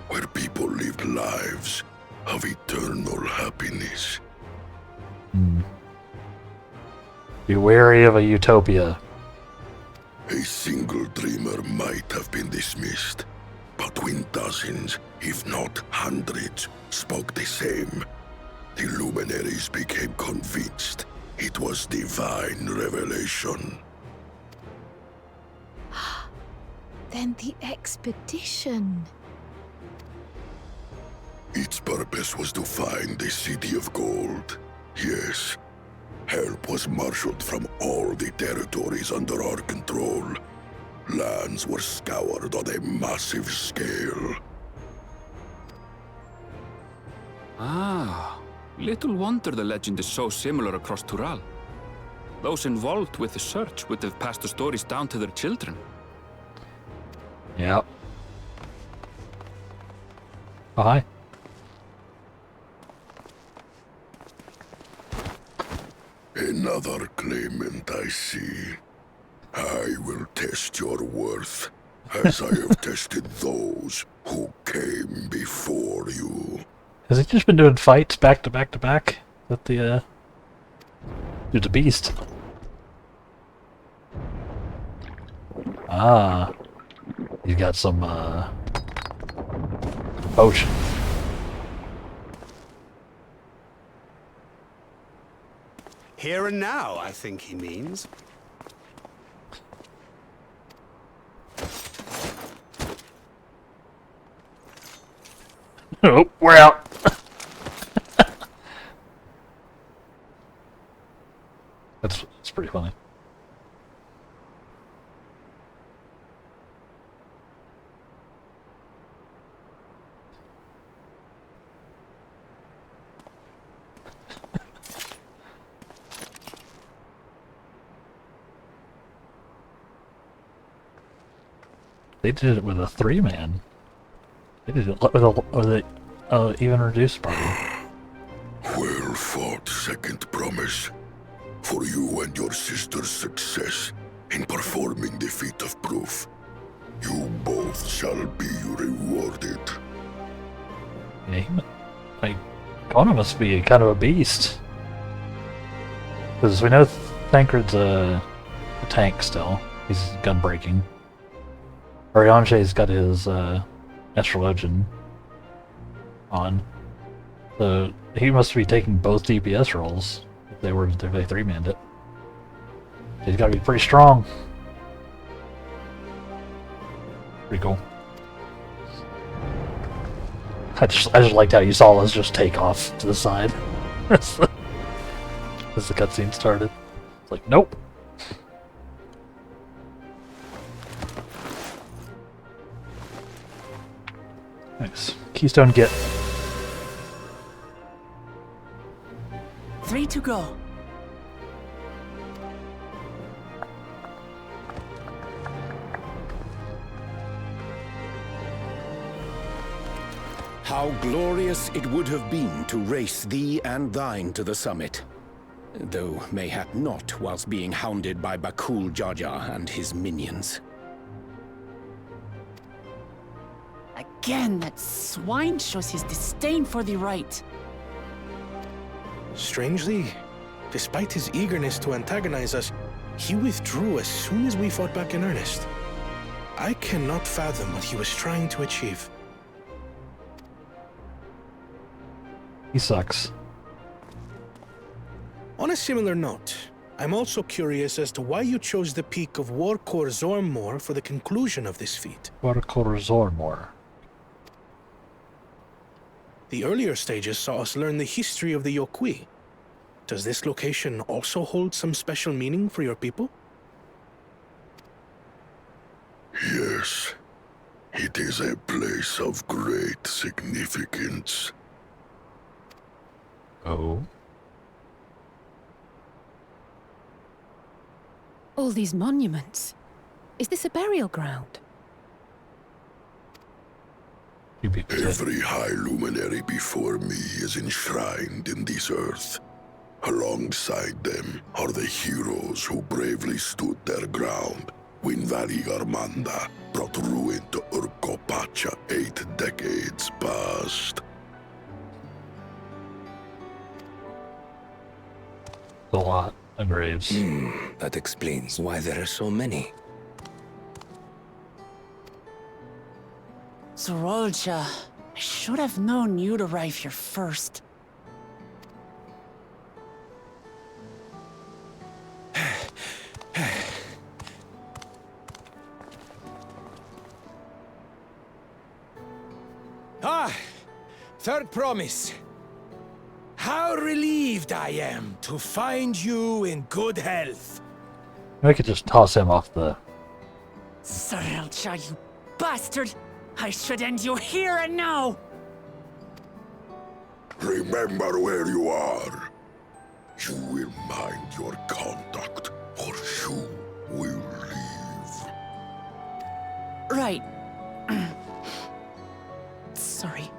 where people lived lives of eternal happiness. Be wary of a utopia. A single dreamer might have been dismissed, but when dozens, if not hundreds, spoke the same, the luminaries became convinced it was divine revelation. Then the expedition. Its purpose was to find the City of Gold. Yes, help was marshaled from all the territories under our control. Lands were scoured on a massive scale. Ah, little wonder the legend is so similar across Tural. Those involved with the search would have passed the stories down to their children. Yep. Oh, hi. Another claimant, I see. I will test your worth, as I have tested those who came before you. Has he just been doing fights back to back to back with the dude, the beast? Ah, he's got some potions. Here and now, I think he means. Oh, we're out. That's pretty funny. They did it with a 3-man. They did it with a even reduced party. Well fought, second promise. For you and your sister's success in performing the feat of proof. You both shall be rewarded. Yeah, like, Kona must be kind of a beast. Because we know Tancred's a tank still. He's gun breaking. Arianche's got his astrologian on. So he must be taking both DPS roles if they 3-manned it. He's gotta be pretty strong. Pretty cool. I just liked how you saw us just take off to the side as the cutscene started. It's like, nope. Nice. Keystone get. 3 to go. How glorious it would have been to race thee and thine to the summit. Though mayhap not whilst being hounded by Bakul Jaja and his minions. Again, that swine shows his disdain for the right. Strangely, despite his eagerness to antagonize us, he withdrew as soon as we fought back in earnest. I cannot fathom what he was trying to achieve. He sucks. On a similar note, I'm also curious as to why you chose the peak of Warkor Zormor for the conclusion of this feat. Warkor Zormor. The earlier stages saw us learn the history of the Yokwi. Does this location also hold some special meaning for your people? Yes, it is a place of great significance. Oh. All these monuments. Is this a burial ground? Every high luminary before me is enshrined in this earth. Alongside them are the heroes who bravely stood their ground when Valley Armanda brought ruin to Urkopacha 8 decades past. A lot of graves. That explains why there are so many. Zorolja, I should have known you'd arrive here first. Third promise. How relieved I am to find you in good health. We could just toss him off the... Zorolja, you bastard! I should end you here and now! Remember where you are. You will mind your conduct, or you will leave. Right. Sorry.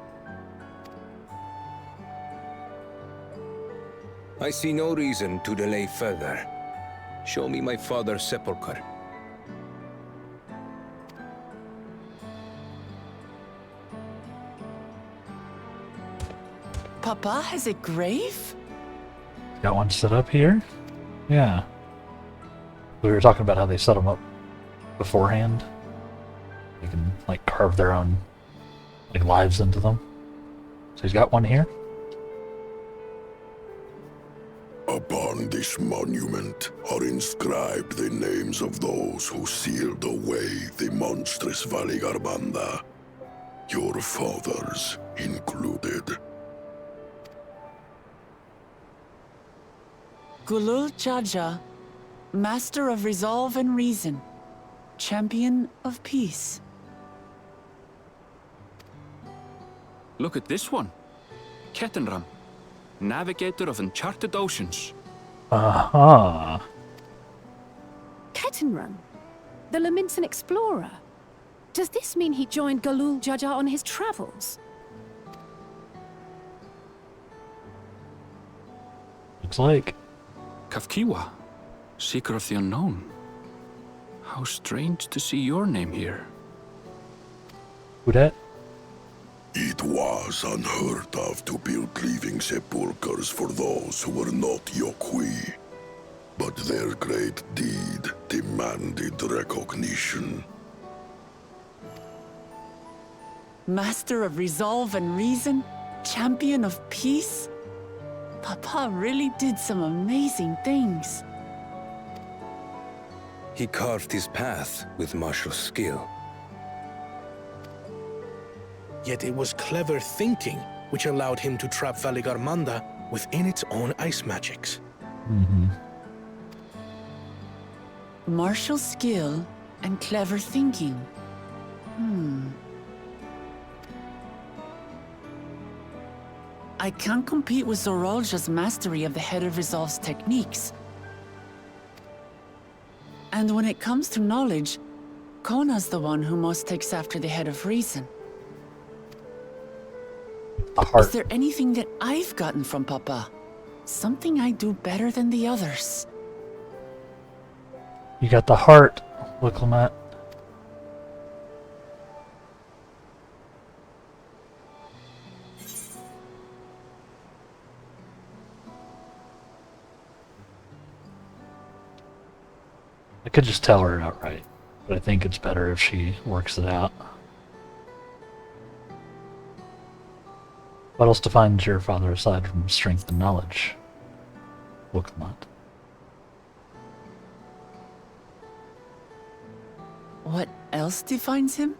I see no reason to delay further. Show me my father's sepulchre. Papa has a grave? Got one set up here? Yeah. We were talking about how they set them up beforehand. You can, like, carve their own, like, lives into them. So he's got one here. Upon this monument are inscribed the names of those who sealed away the monstrous Valigarmanda, your fathers included. Gulul Jaja, Master of Resolve and Reason, Champion of Peace. Look at this one. Kettenram, Navigator of Uncharted Oceans. Uh-huh. Kettenrun, the Laminsan explorer. Does this mean he joined Gulul Jaja on his travels? Looks like. Kafkiwa, Seeker of the Unknown. How strange to see your name here. Who dat? It was unheard of to build living sepulchres for those who were not Yokwi, but their great deed demanded recognition. Master of Resolve and Reason, Champion of Peace? Papa really did some amazing things. He carved his path with martial skill. Yet it was clever thinking which allowed him to trap Valigarmanda within its own ice magics. Mm-hmm. Martial skill and clever thinking. I can't compete with Zorolja's mastery of the Head of Resolve's techniques. And when it comes to knowledge, Kona's the one who most takes after the Head of Reason. The heart. Is there anything that I've gotten from Papa? Something I do better than the others? You got the heart. Look, Lamet. I could just tell her outright, but I think it's better if she works it out. What else defines your father aside from strength and knowledge? Wookmont. What else defines him?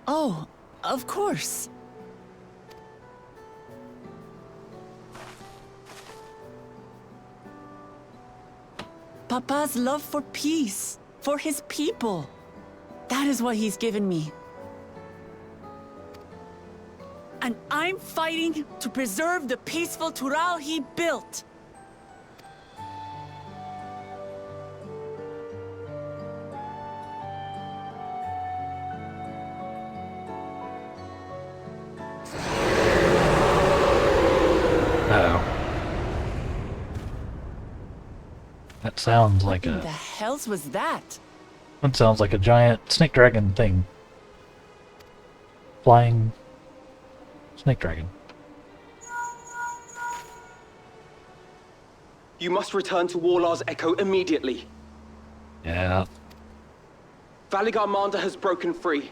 Oh, of course. Papa's love for peace, for his people. That is what he's given me. And I'm fighting to preserve the peaceful Tural he built. That sounds like What in the hells was that? That sounds like a giant snake dragon thing. Flying snake dragon. You must return to Warlar's Echo immediately. Yeah. Valigarmanda has broken free.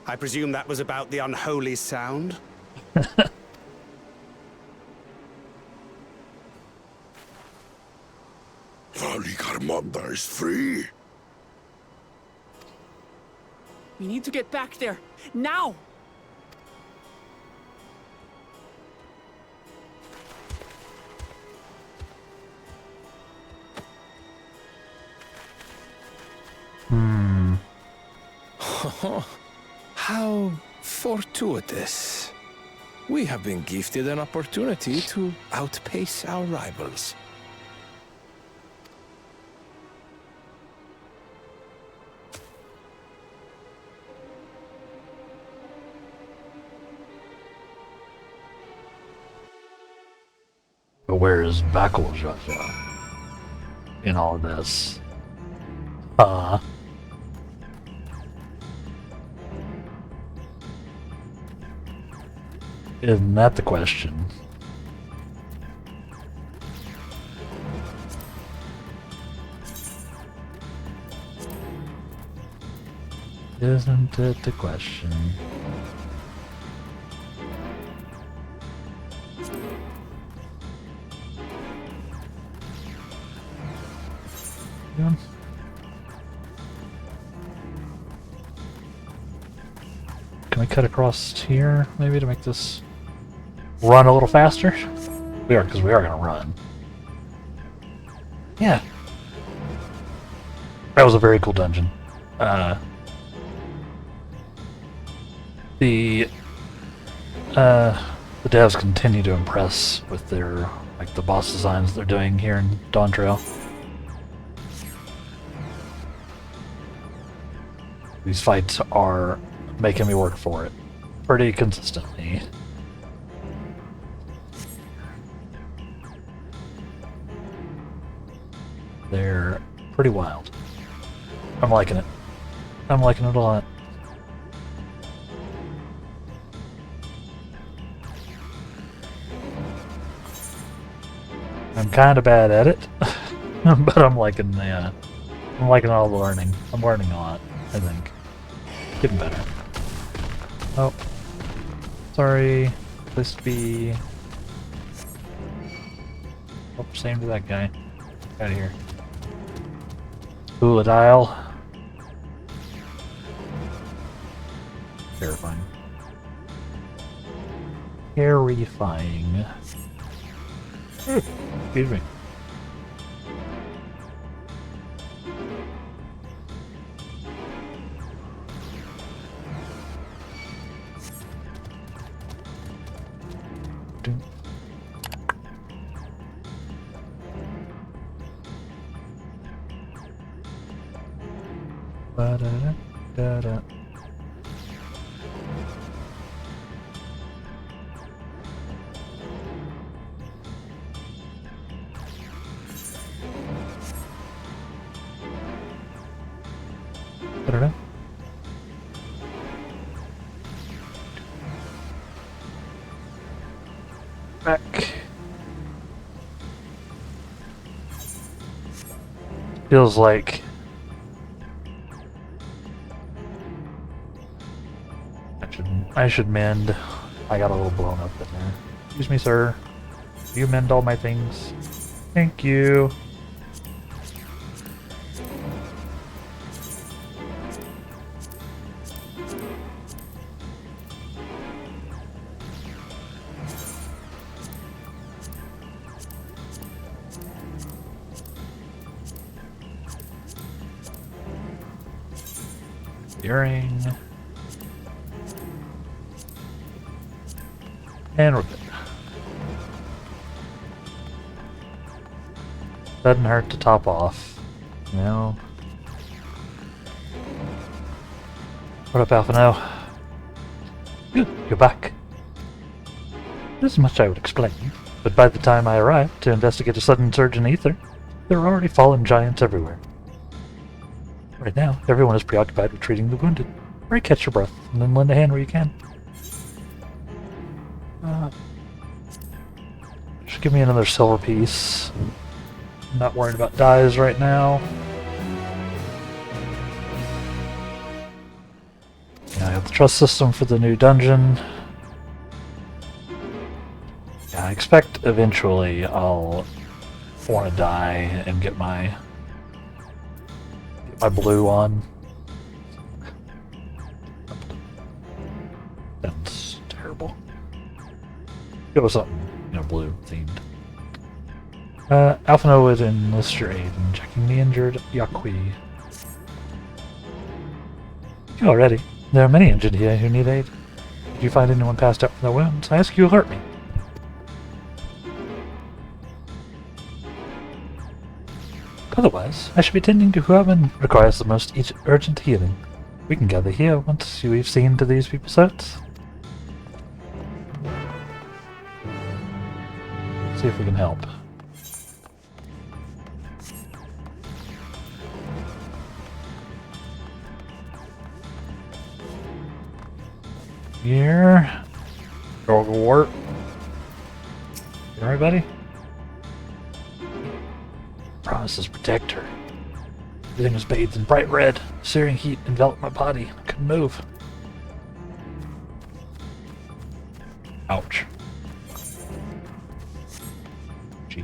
I presume that was about the unholy sound? Valigarmanda is free. We need to get back there, now! How fortuitous. We have been gifted an opportunity to outpace our rivals. But where is Bakul Jaja in all of this? Isn't that the question? Isn't it the question? Yeah. Can we cut across here, maybe, to make this run a little faster? Because we are gonna run. Yeah. That was a very cool dungeon. The devs continue to impress with their, like, the boss designs they're doing here in Dawntrail. These fights are making me work for it pretty consistently. They're pretty wild. I'm liking it. I'm liking it a lot. I'm kind of bad at it, but I'm liking all the learning. I'm learning a lot, I think. Getting better. Oh. Sorry. This be... Oh, same to that guy. Out of here. Dial. Terrifying. Terrifying. Excuse me. Ba-da-da-da-da. Da-da-da. Back. Feels like I should mend. I got a little blown up in there. Excuse me, sir. Do you mend all my things? Thank you. Earring. And we're good. Doesn't hurt to top off. No. What up, Alpha now? Good, you're back. There isn't much I would explain, but by the time I arrived to investigate a sudden surge in ether, there were already fallen giants everywhere. Right now, everyone is preoccupied with treating the wounded. Hurry, catch your breath, and then lend a hand where you can. Just give me another silver piece. I'm not worried about dyes right now. Yeah, I have the trust system for the new dungeon. Yeah, I expect eventually I'll want to die and get my blue on. That's terrible. It was something, blue themed. Alphino would enlist your aid in checking the injured Yaqui. You already. There are many injured here who need aid. Did you find anyone passed out from their wounds? I ask you alert me. Otherwise, I should be tending to whoever requires the most urgent healing. We can gather here once we've seen to these people's hurts. see if we can help. Here. Go warp. You alright, buddy? Promises protect her. Everything was bathed in bright red. Searing heat enveloped my body. I couldn't move. Ouch. Gee.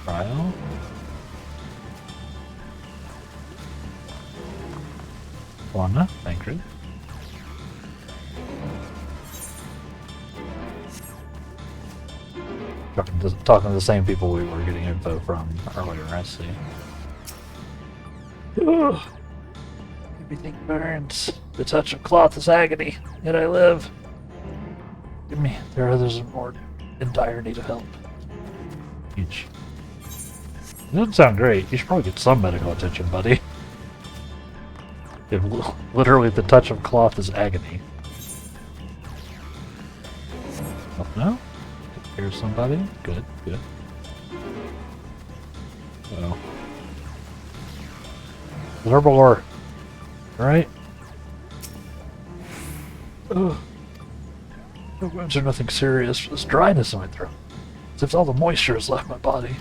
Trial. Fauna, Anchorage. Talking to the same people we were getting info from earlier, I see. Ugh. Everything burns. The touch of cloth is agony, yet I live. Give me, there are others more in dire need of help. Each. It doesn't sound great. You should probably get some medical attention, buddy. Literally, the touch of cloth is agony. Oh, no? Here's somebody. Good, good. Uh-oh. Herbalore. Alright? Ugh. No wounds are nothing serious. This dryness in my throat. As if all the moisture has left my body.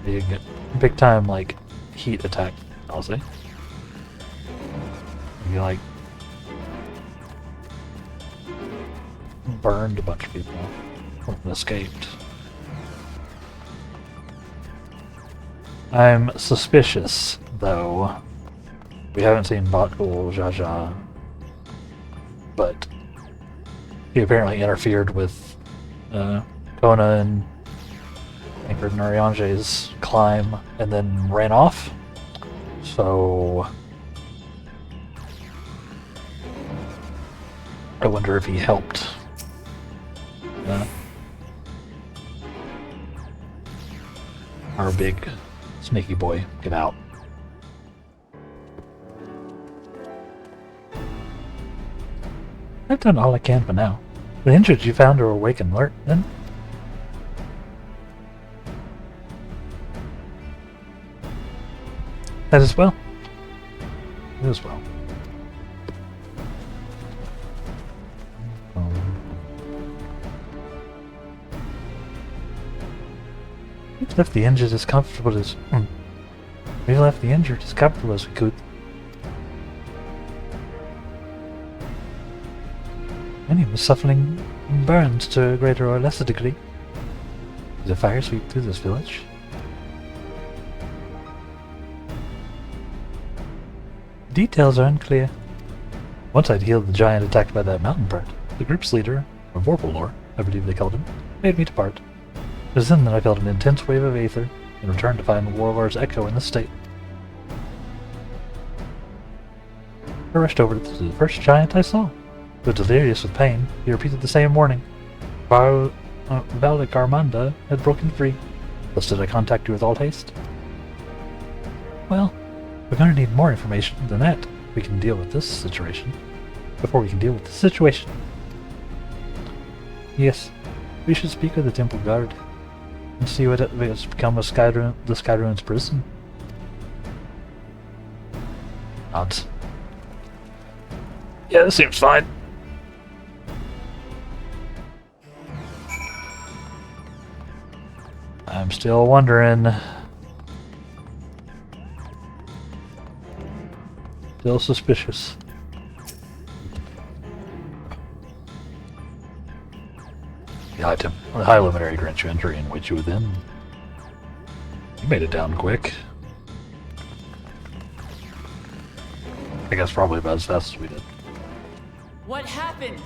You can get big time, like, heat attack, I'll say. You, like, burned a bunch of people and escaped. I'm suspicious, though. We haven't seen Batkul Jaja, but he apparently interfered with Kona and Anchored Narianje's climb and then ran off. So I wonder if he helped our big sneaky boy get out. I've done all I can for now. The injured you found are awake and alert, then? That as well. That as well. We've left the injured as comfortable as... We've left the injured as comfortable as we could. Many were suffering burns to a greater or lesser degree. Did a fire sweep through this village? Details are unclear. Once I'd healed the giant attacked by that mountain bird, the group's leader, or Vorpalore, I believe they called him, made me depart. It was then that I felt an intense wave of aether, and returned to find the Warlord's echo in this state. I rushed over to the first giant I saw. Though delirious with pain, he repeated the same warning. Valak Armanda had broken free. Thus did I contact you with all haste? Well, we're going to need more information than that. We can deal with this situation. Before we can deal with the situation. Yes, we should speak with the Temple Guard and see what has become of the Skyruin's prison. Nods. Yeah, this seems fine. I'm still wondering. Still suspicious. The high luminary grants you entry and waits you within. You made it down quick. I guess probably about as fast as we did. What happened?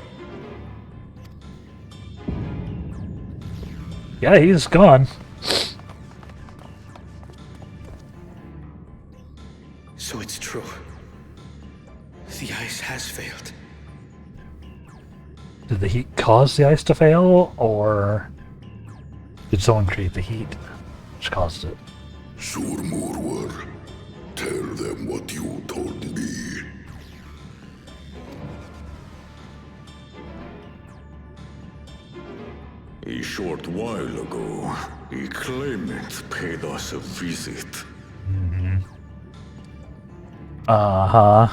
Yeah, he's gone. So it's true. The ice has failed. Did the heat cause the ice to fail, or did someone create the heat which caused it? Surmurwar, tell them what you told me. A short while ago, a claimant paid us a visit. Uh-huh.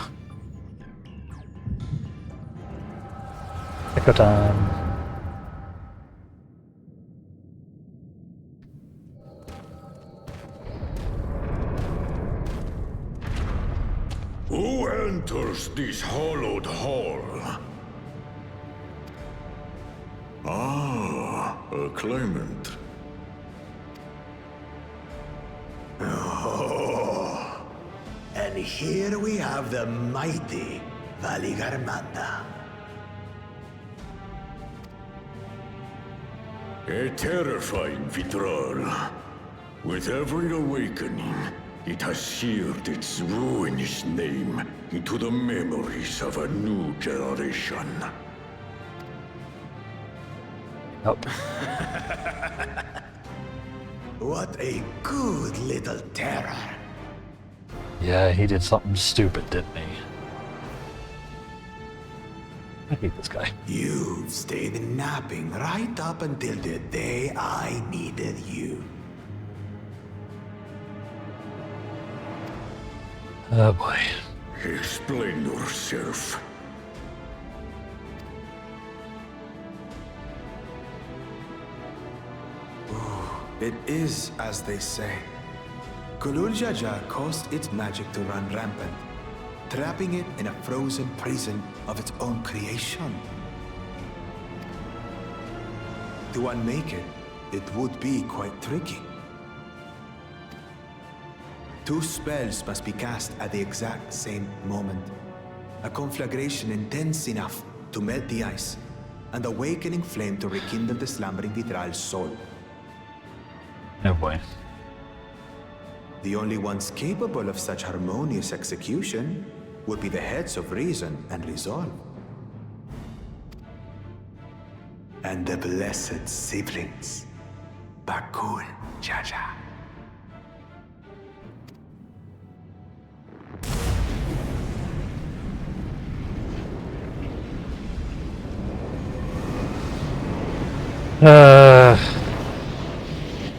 Echo time. Who enters this hallowed hall? Ah, a claimant. Oh, and here we have the mighty Valigarmanda. A terrifying withdrawal. With every awakening, it has seared its ruinous name into the memories of a new generation. Nope. What a good little terror. Yeah, he did something stupid, didn't he? I hate this guy. You've stayed napping right up until the day I needed you. Oh boy. Explain yourself. It is as they say. Kulul Jaja caused its magic to run rampant, trapping it in a frozen prison of its own creation. To unmake it, it would be quite tricky. 2 spells must be cast at the exact same moment. A conflagration intense enough to melt the ice, and awakening flame to rekindle the slumbering Vitral's soul. Oh boy. The only ones capable of such harmonious execution would be the heads of reason and resolve. And the blessed siblings, Bakul Jaja.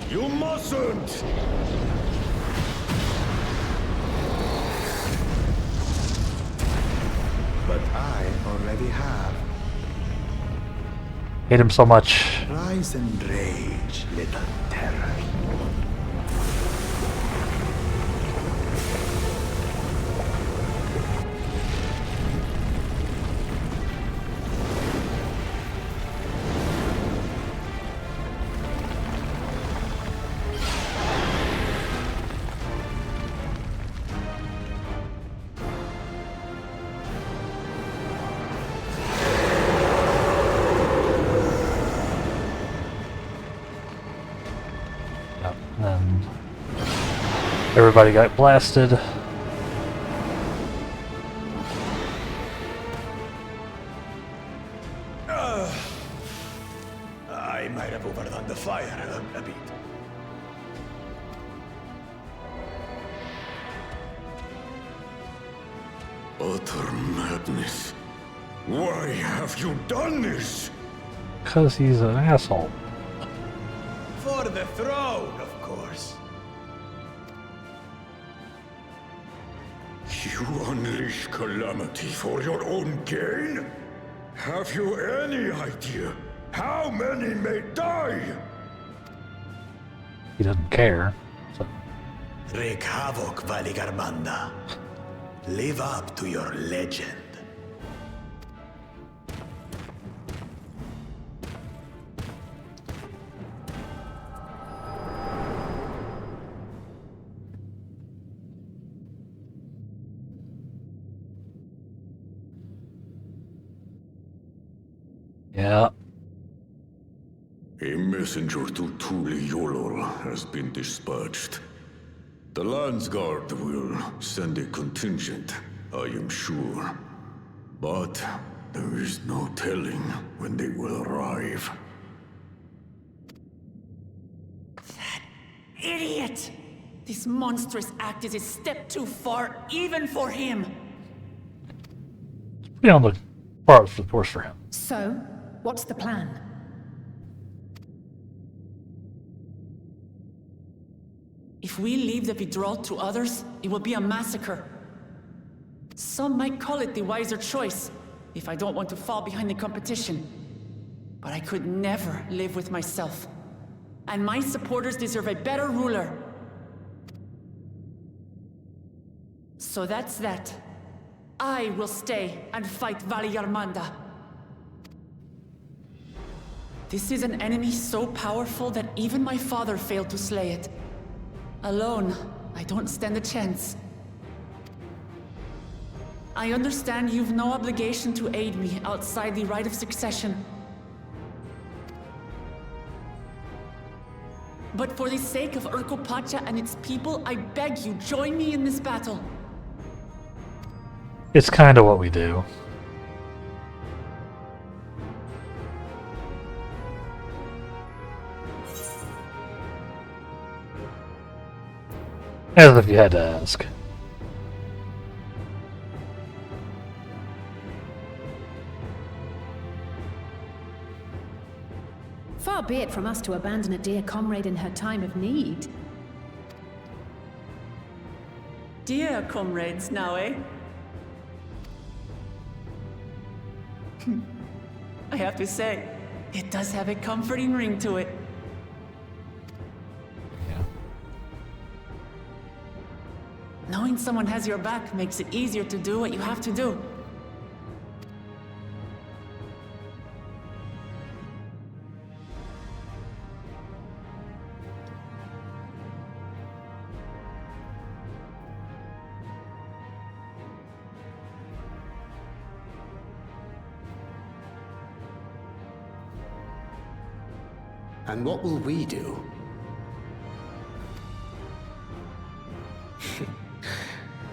You mustn't! But I already have. Hate him so much. Rise and rage, little terror. Everybody got blasted. I might have overdone the fire a bit. Utter madness. Why have you done this? Because he's an asshole. For the throne, of course. You unleash calamity for your own gain? Have you any idea how many may die? He doesn't care. So. Wreak havoc, Valigarmanda. Live up to your legend. Yeah. A messenger to Tuli Yolol has been dispatched. The Landsguard will send a contingent, I am sure. But there is no telling when they will arrive. Idiot! This monstrous act is a step too far, even for him. Pretty on the far of the course for him. So, what's the plan? If we leave the withdrawal to others, it will be a massacre. Some might call it the wiser choice, if I don't want to fall behind the competition. But I could never live with myself. And my supporters deserve a better ruler. So that's that. I will stay and fight Vali Yarmanda. This is an enemy so powerful that even my father failed to slay it. Alone, I don't stand a chance. I understand you've no obligation to aid me outside the right of succession. But for the sake of Urkopacha and its people, I beg you, join me in this battle. It's kind of what we do. As if you had to ask. Far be it from us to abandon a dear comrade in her time of need. Dear comrades now, eh? I have to say, it does have a comforting ring to it. Yeah. Knowing someone has your back makes it easier to do what you have to do. And what will we do?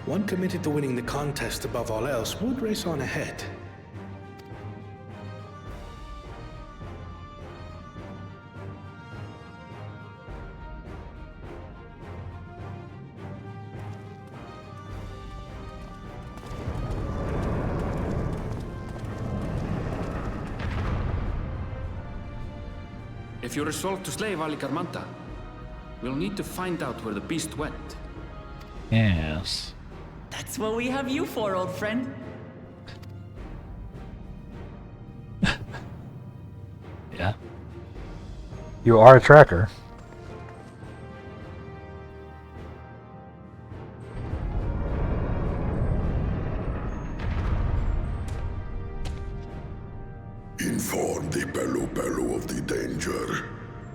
One committed to winning the contest above all else would race on ahead. If you're resolved to slay Vali Yarmanda, we'll need to find out where the beast went. Yes. That's what we have you for, old friend. Yeah. You are a tracker. Inform the Belu of the danger.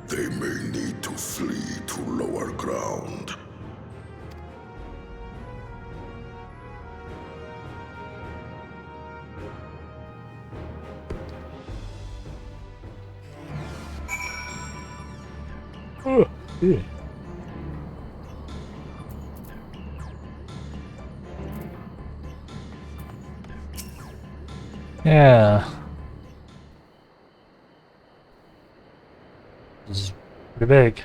They may need to flee to lower ground. Oh, yeah. Yeah. This is pretty big.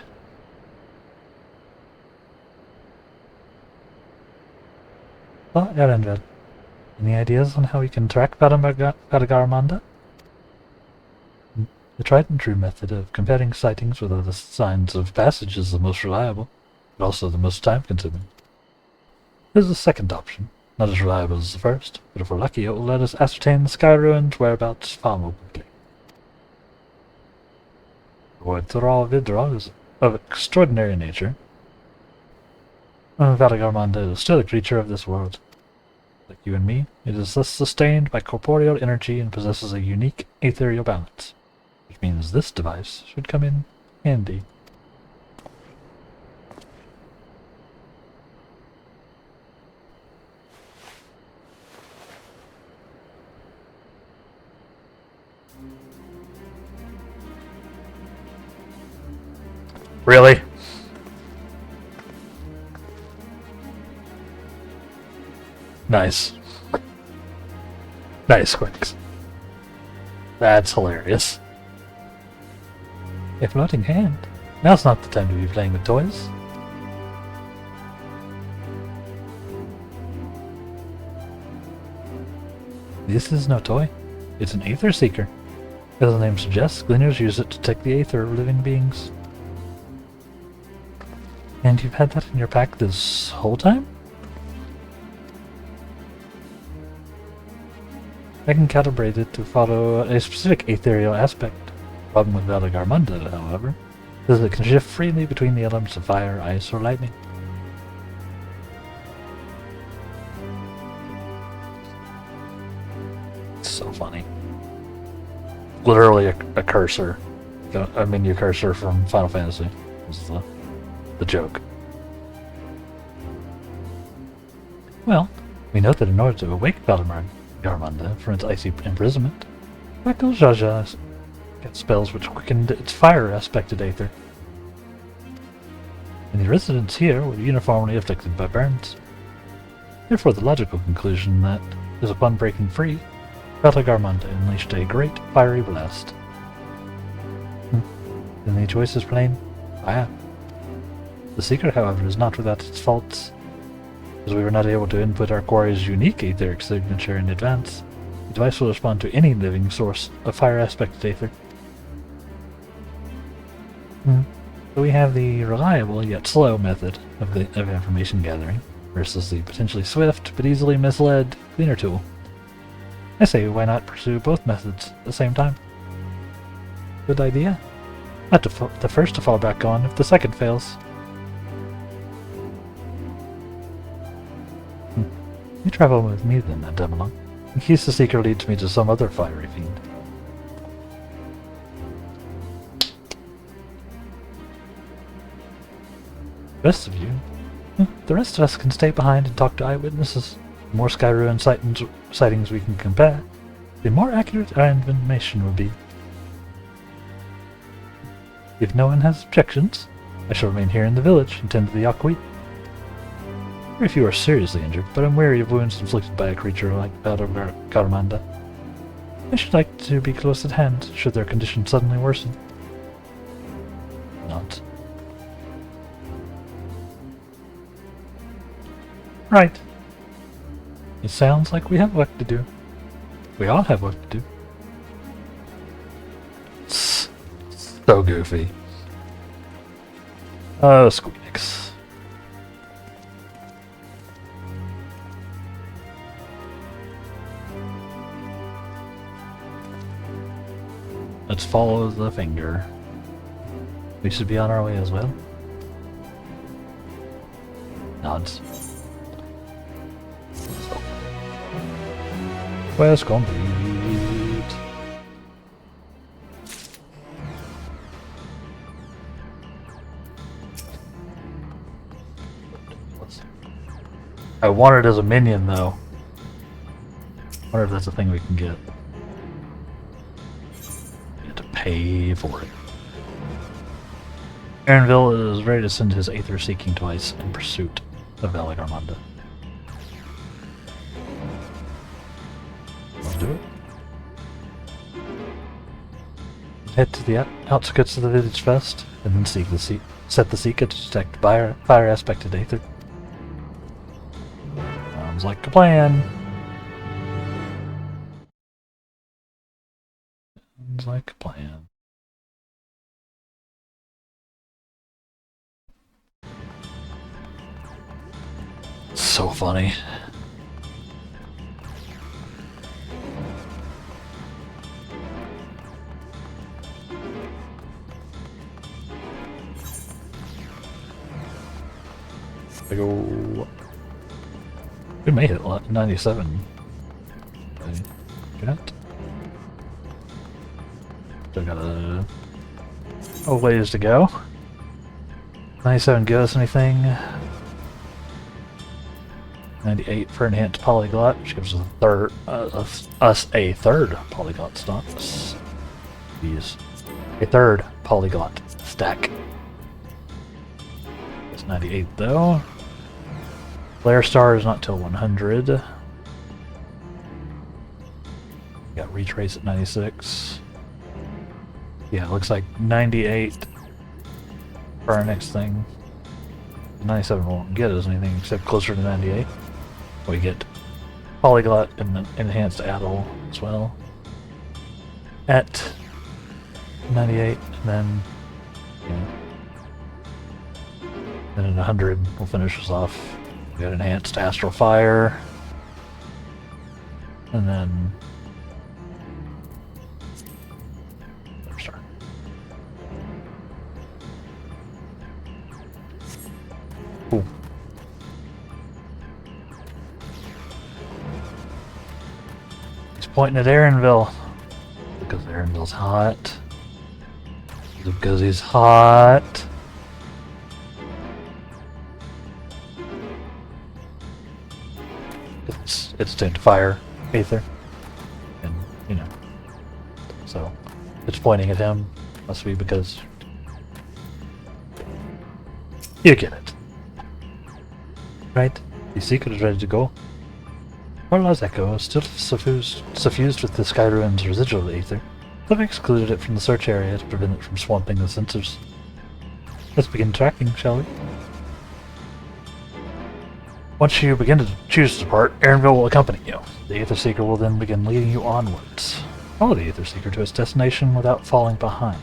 Well, Erendred, any ideas on how we can track Gargamanda? The tried and true method of comparing sightings with other signs of passage is the most reliable, but also the most time-consuming. There's a second option, not as reliable as the first, but if we're lucky it will let us ascertain the sky ruined whereabouts far more quickly. Vidral is of extraordinary nature. Gargamanda is still a creature of this world. Like you and me, it is thus sustained by corporeal energy and possesses a unique ethereal balance. Which means this device should come in handy. Really? Nice. Nice, Quinks. That's hilarious. A floating hand. Now's not the time to be playing with toys. This is no toy. It's an Aether Seeker. As the name suggests, Gleaners use it to take the Aether of living beings. And you've had that in your pack this whole time? I can calibrate it to follow a specific ethereal aspect. The problem with Velagarmunda, however, is that it can shift freely between the elements of fire, ice, or lightning. It's so funny. Literally a cursor. A menu cursor from Final Fantasy is the joke. Well, we know that in order to awake Velagarmunda from its icy imprisonment, Michael Jaja gets spells which quickened its fire-aspected aether. And the residents here were uniformly afflicted by burns. Therefore the logical conclusion that is upon breaking free, Velagarmunda unleashed a great fiery blast. Then the choice is plain: fire. The secret, however, is not without its faults. As we were not able to input our quarry's unique etheric signature in advance, the device will respond to any living source of fire-aspected aether. So we have the reliable yet slow method of information gathering versus the potentially swift but easily misled cleaner tool. I say, why not pursue both methods at the same time? Good idea. Not the first to fall back on if the second fails. You travel with me then, Ademilon. In case the seeker leads me to some other fiery fiend. The rest of us can stay behind and talk to eyewitnesses. The more Skyruin sightings we can compare, the more accurate our information will be. If no one has objections, I shall remain here in the village and tend to the Aqui. Very few are seriously injured, but I'm wary of wounds inflicted by a creature like Velagarmunda. I should like to be close at hand, should their condition suddenly worsen. Not. Right. It sounds like we have work to do. We all have work to do. So goofy. Oh, Squeaks. Let's follow the finger. We should be on our way as well. Nods. Where's complete? I want it as a minion though. I wonder if that's a thing we can get. We have to pay for it. Aaronville is ready to send his Aether Seeking twice in pursuit of Velagarmunda. Let's do it. Head to the outskirts of the village first, and then set the Seeker to detect fire-aspected Aether. Sounds like a plan. Sounds like a plan. So funny. I go. We made it 97. Got. Still got a ways to go. 97 give us anything. 98 for enhanced polyglot, which gives us a third polyglot stock. Use a third polyglot stack. It's 98 though. Flare Star is not till 100. Got Retrace at 96. Yeah, it looks like 98 for our next thing. 97 won't get us anything except closer to 98. We get Polyglot and enhanced Adel as well. At 98, and then then at 100 we'll finish this off. We got enhanced Astral Fire, and then start. Cool. He's pointing at Aaronville because Aaronville's hot. Because he's hot. It's tuned to fire, Aether. And, you know. So, it's pointing at him. Must be because... You get it. Right? The secret is ready to go. Orla's echo is still suffused with the Sky Ruin's residual Aether. They've excluded it from the search area to prevent it from swamping the sensors. Let's begin tracking, shall we? Once you begin to choose to depart, Aaronville will accompany you. The Aether Seeker will then begin leading you onwards. Follow the Aether Seeker to its destination without falling behind.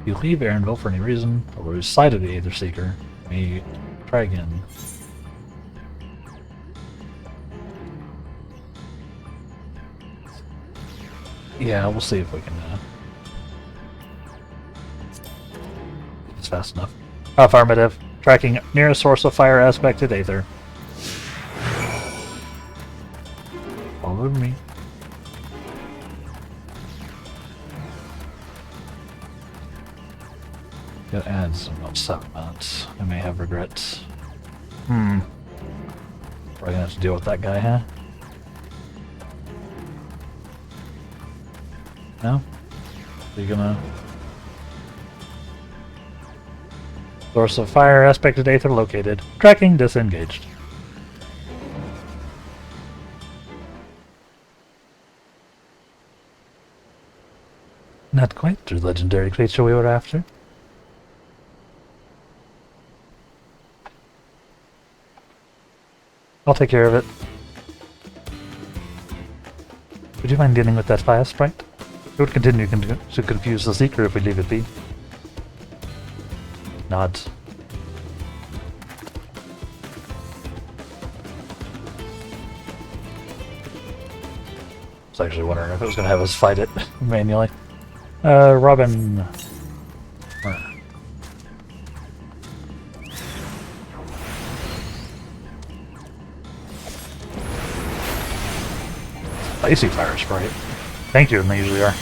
If you leave Aaronville for any reason, or lose sight of the Aether Seeker, you may try again. Yeah, we'll see if we can it's fast enough. Affirmative. Tracking nearest source of fire aspected Aether. Follow me. Gotta add some about 7 minutes. I may have regrets. Probably gonna have to deal with that guy, huh? No? Are you gonna... Source of fire aspected Aether located. Tracking disengaged. Not quite the legendary creature we were after. I'll take care of it. Would you mind dealing with that fire sprite? It would continue to confuse the Seeker if we leave it be. Nods. I was actually wondering if it was going to have us fight it manually. Robin. Icy fire sprite. Thank you, and they usually are.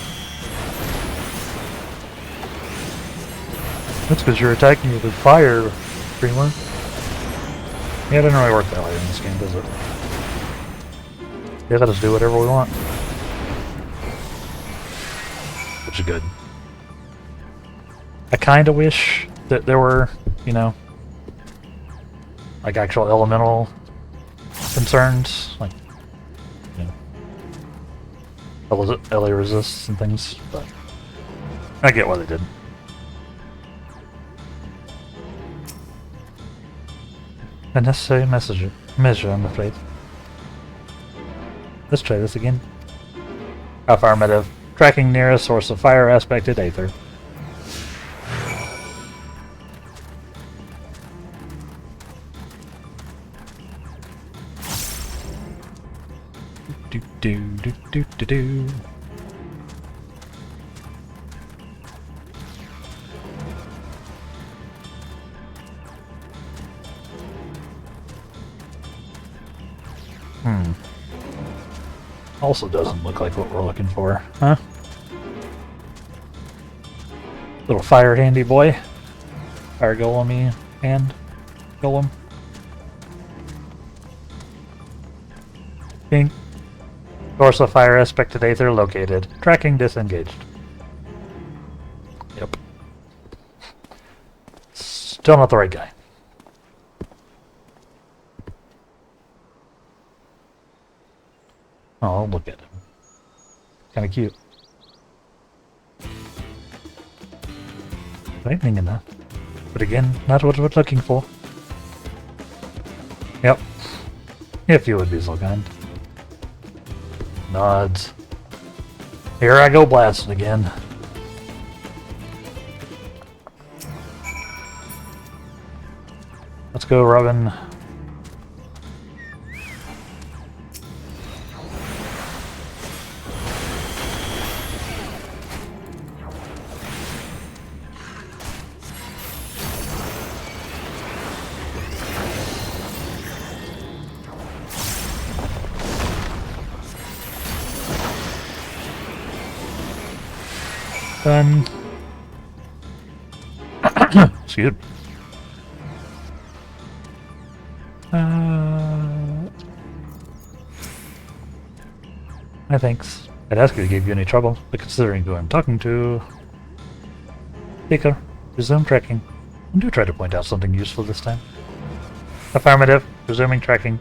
That's because you're attacking with fire, Dreamer. Yeah, it doesn't really work that way in this game, does it? They let us do whatever we want. Which is good. I kinda wish that there were, you know, like actual elemental concerns, like, you know, LA resists and things, but I get why they did. A necessary measure, I'm afraid. Let's try this again. Affirmative. Tracking nearest source of fire aspected Aether. Do do do do do do. Also doesn't look like what we're looking for, huh? Little fire handy boy. Fire golem-y hand. Golem. Pink. Source of fire aspected Aether located. Tracking disengaged. Yep. Still not the right guy. Oh, look at him. Kinda cute. Lightning enough. But again, not what we're looking for. Yep. If you would be so kind. Nods. Here I go blasting again. Let's go, Robin. Done. Excuse me. No thanks. I'd ask you to give you any trouble, but considering who I'm talking to... Baker, resume tracking. And do try to point out something useful this time. Affirmative. Resuming tracking.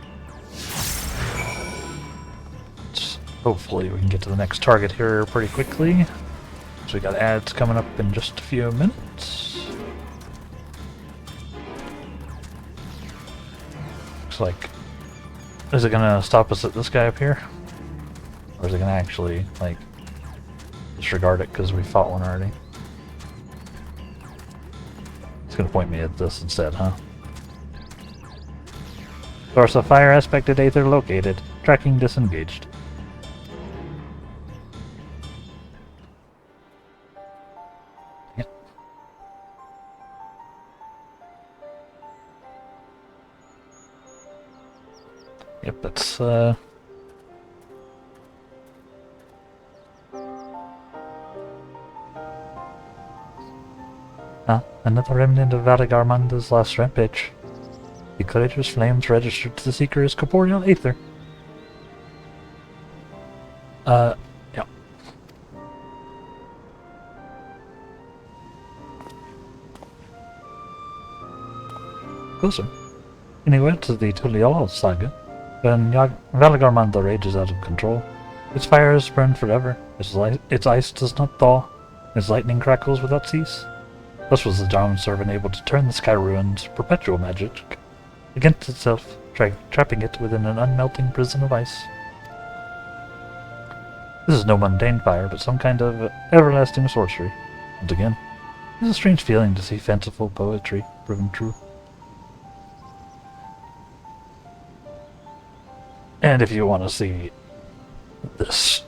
Hopefully we can get to the next target here pretty quickly. So we got ads coming up in just a few minutes. Looks like... Is it gonna stop us at this guy up here? Or is it gonna actually, like, disregard it because we fought one already? It's gonna point me at this instead, huh? Source of fire aspected Aether located. Tracking disengaged. Yep. Yep, that's another remnant of Valigarmanda's last rampage. The courageous flames registered to the Seeker as corporeal Aether. Yeah. Closer. Anyway, to the Tuliol saga. When Valigarmanda rages out of control, its fires burn forever, its ice does not thaw, its lightning crackles without cease. Thus was the Dawn Servant able to turn the Sky Ruin's perpetual magic against itself, trapping it within an unmelting prison of ice. This is no mundane fire, but some kind of everlasting sorcery. And again, it's a strange feeling to see fanciful poetry proven true. And if you want to see this,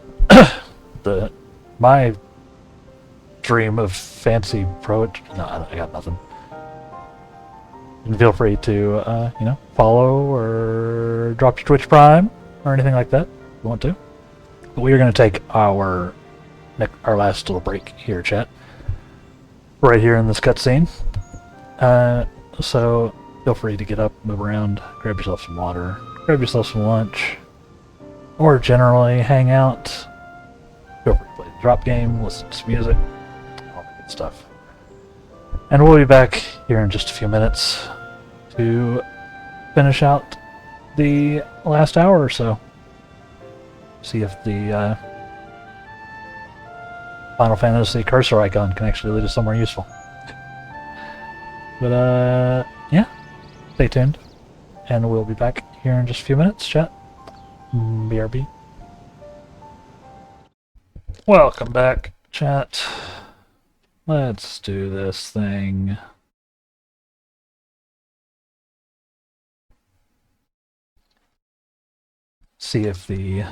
my dream of fancy poetry, no, I got nothing. And feel free to, follow or drop your Twitch Prime or anything like that if you want to. But we are going to take our last little break here, chat. Right here in this cutscene. So feel free to get up, move around, grab yourself some water, grab yourself some lunch, or generally hang out. Feel free to play the drop game, listen to some music, all that good stuff. And we'll be back here in just a few minutes to finish out the last hour or so. See if the Final Fantasy cursor icon can actually lead us somewhere useful. But yeah, stay tuned. And we'll be back here in just a few minutes, chat. BRB. Welcome back, chat. Let's do this thing. See if the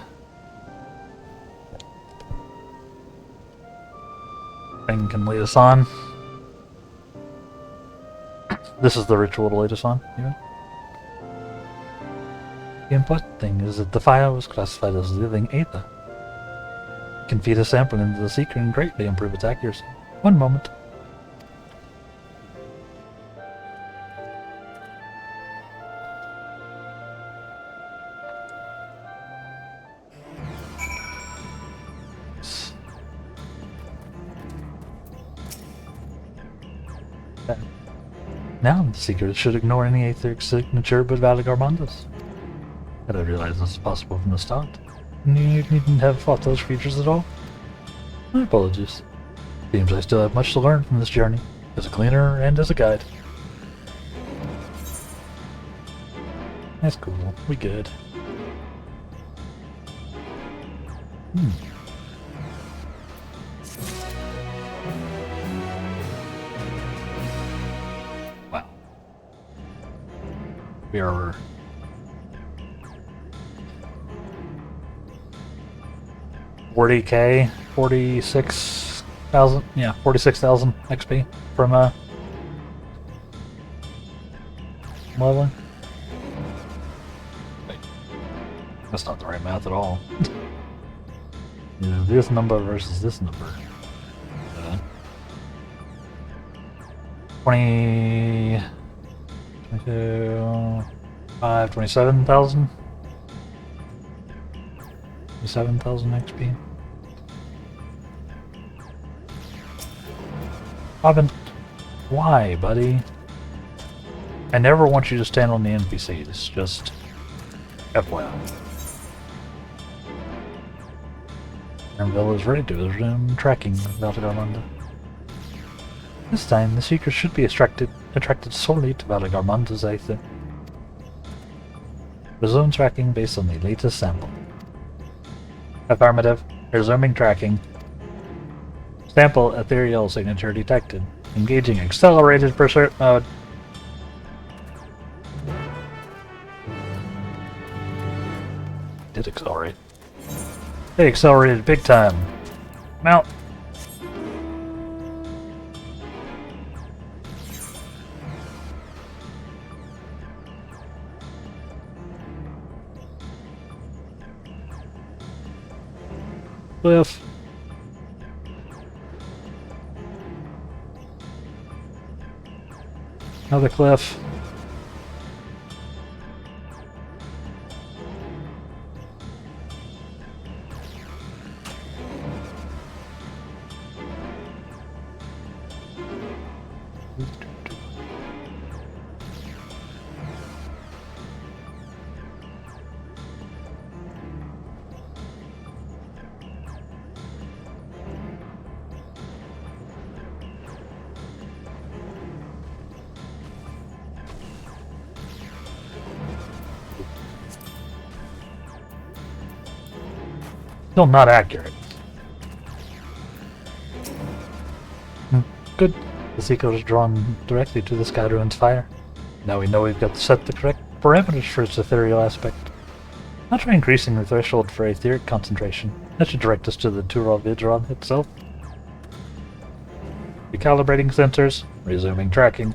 thing can lead us on. This is the ritual to lead us on, yeah. The important thing is that the fire was classified as living Aether. You can feed a sample into the Seeker and greatly improve its accuracy. One moment. Now the Seeker should ignore any Aetheric signature but Valigarmanda's. But I realize this is possible from the start. You needn't have fought those creatures at all. My apologies. Seems I still have much to learn from this journey, as a cleaner and as a guide. That's cool. We good. Wow. We are... $40K, 46,000, yeah, 46,000 XP from leveling. Wait, that's not the right math at all. Yeah, this number versus this number. 20, 22, 27,000. 7,000 XP. Robin, why, buddy? I never want you to stand on the NPCs, just FYI. Anvil is ready to resume tracking Valdegarmanda. This time, the seekers should be attracted solely to Valdegarmanda's Aether. Resume tracking based on the latest sample. Affirmative. Resuming tracking. Sample ethereal signature detected. Engaging accelerated pursuit mode. Did accelerate. They accelerated big time. Mount. Cliff. Another cliff. Still not accurate. Good. The seeker was drawn directly to the Sky Ruin's fire. Now we know we've got to set the correct parameters for its ethereal aspect. I'll try increasing the threshold for etheric concentration. That should direct us to the Tural Vidron itself. Recalibrating sensors. Resuming tracking.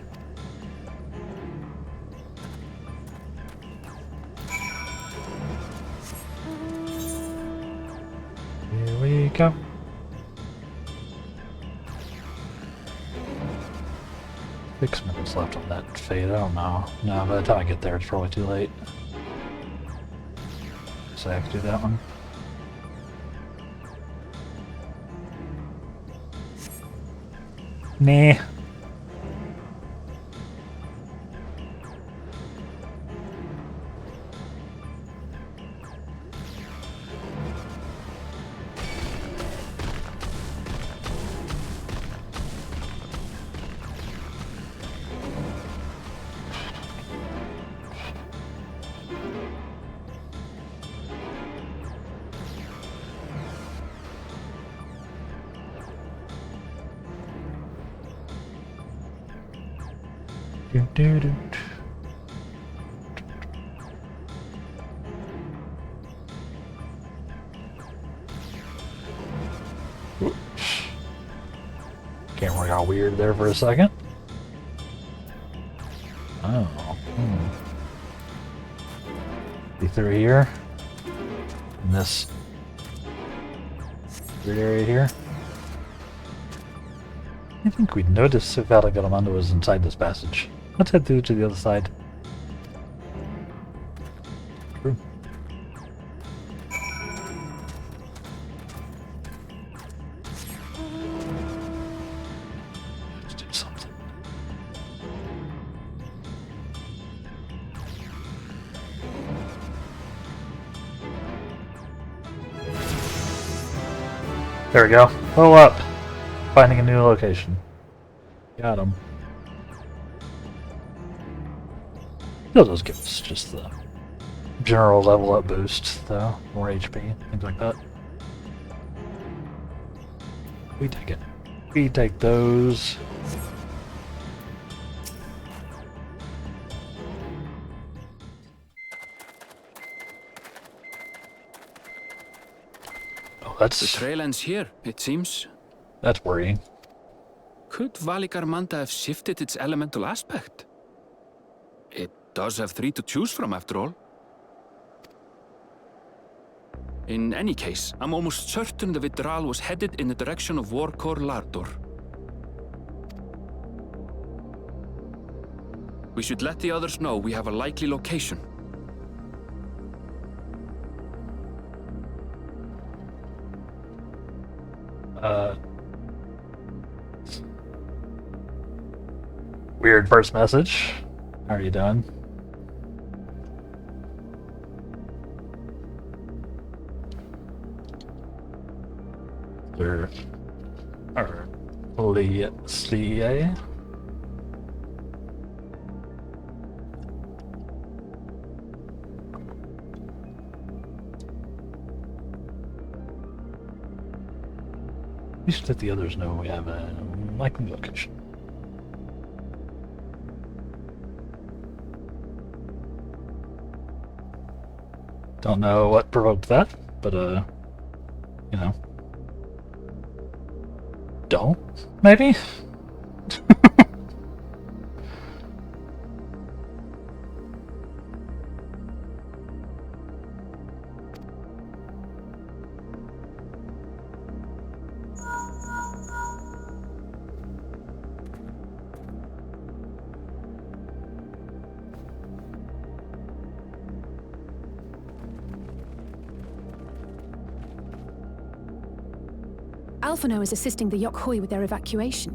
Here we go. Six minutes left on that fade. I don't know. No, by the time I get there, it's probably too late. So I have to do that one. Nah. Camera got weird there for a second. Oh. Be through here. In this weird area here. I think we'd notice if Valdegarmanda was inside this passage. Let's head through to the other side. True. Let's do something. There we go. Pull up. Finding a new location. Got him. Still does give us just the general level up boost, though. More HP, things like that. We take it. We take those. Oh, that's... The trail ends here, it seems. That's worrying. Could Valigarmanda have shifted its elemental aspect? It does have 3 to choose from, after all. In any case, I'm almost certain the Vidral was headed in the direction of Warkor Lardor. We should let the others know we have a likely location. Weird first message. How are you doing? There are CA. We should let the others know we have a likely location. Don't know what provoked that, but you know. Don't, maybe? Alphino is assisting the Yokhui with their evacuation.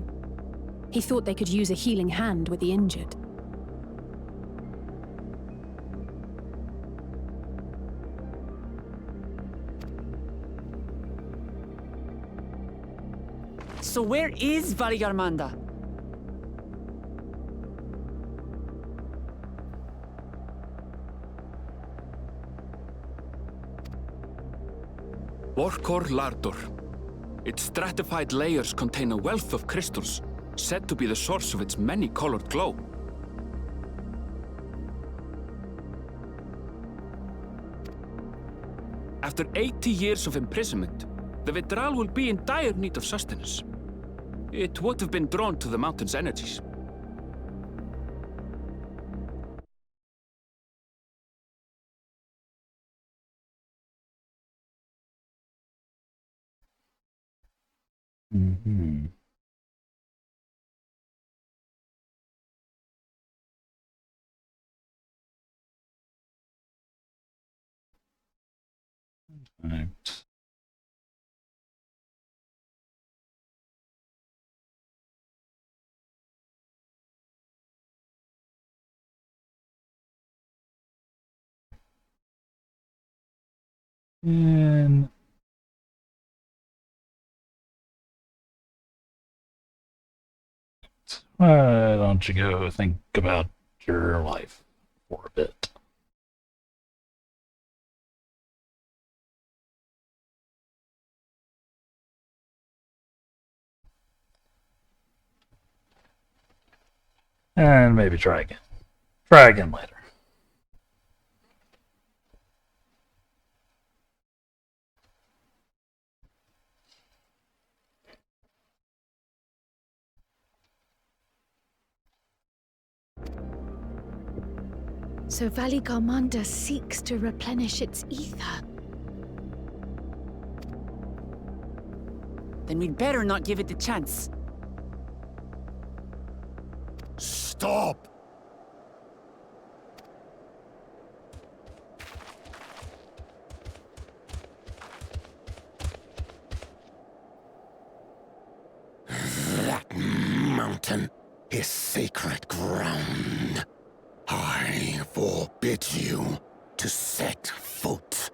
He thought they could use a healing hand with the injured. So where is Valigarmanda? Warkor Lardor. Its stratified layers contain a wealth of crystals, said to be the source of its many-colored glow. After 80 years of imprisonment, the Vidral will be in dire need of sustenance. It would have been drawn to the mountain's energies. Mm-hmm. Right. And why don't you go think about your life for a bit? And maybe try again. Try again later. So Valigarmanda seeks to replenish its ether. Then we'd better not give it the chance. Stop! That mountain is sacred ground. I forbid you to set foot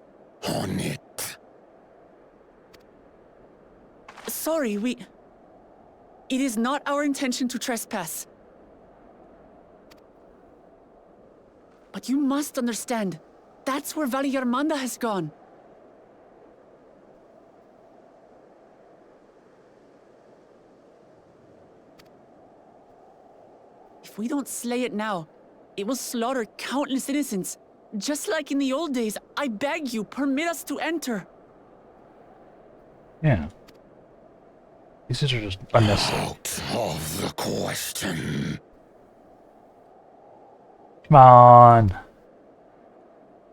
on it. Sorry, It is not our intention to trespass. But you must understand, that's where Valigarmanda has gone. If we don't slay it now, it will slaughter countless innocents. Just like in the old days, I beg you, permit us to enter. Yeah. These are just unnecessary. Out of the question. Come on.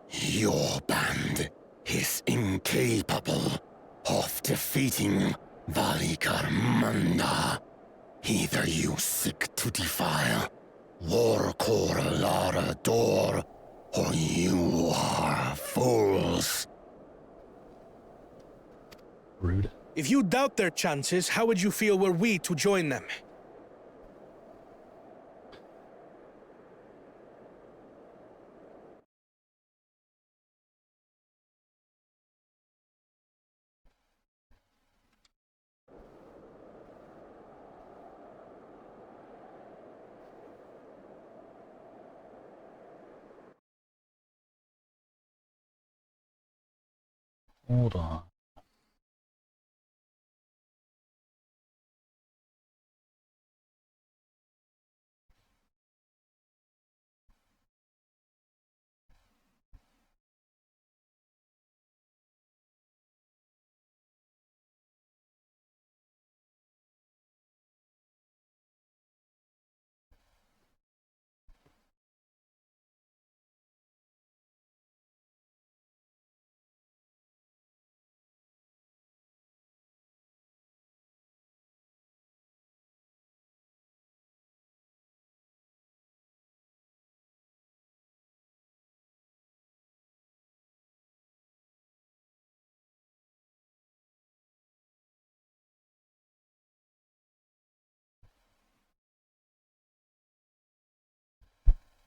Your band is incapable of defeating Valikarmanda. Either you seek to defile Warkor Lara Dor, or you are fools. Rude. If you doubt their chances, how would you feel were we to join them? Hold on.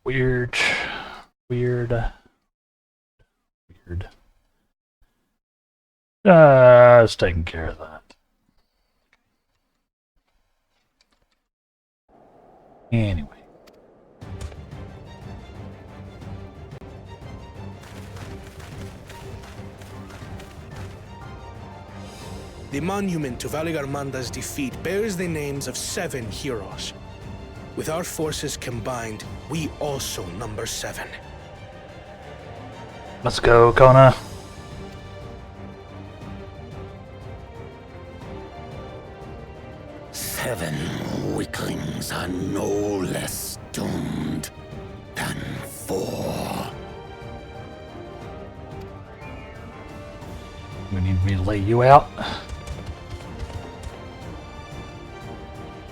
Weird. Weird. Weird. It's taking care of that. Anyway. The monument to Valigarmanda's defeat bears the names of 7 heroes. With our forces combined, we also number 7. Let's go, Kona. Seven weaklings are no less doomed than 4. You need me to lay you out?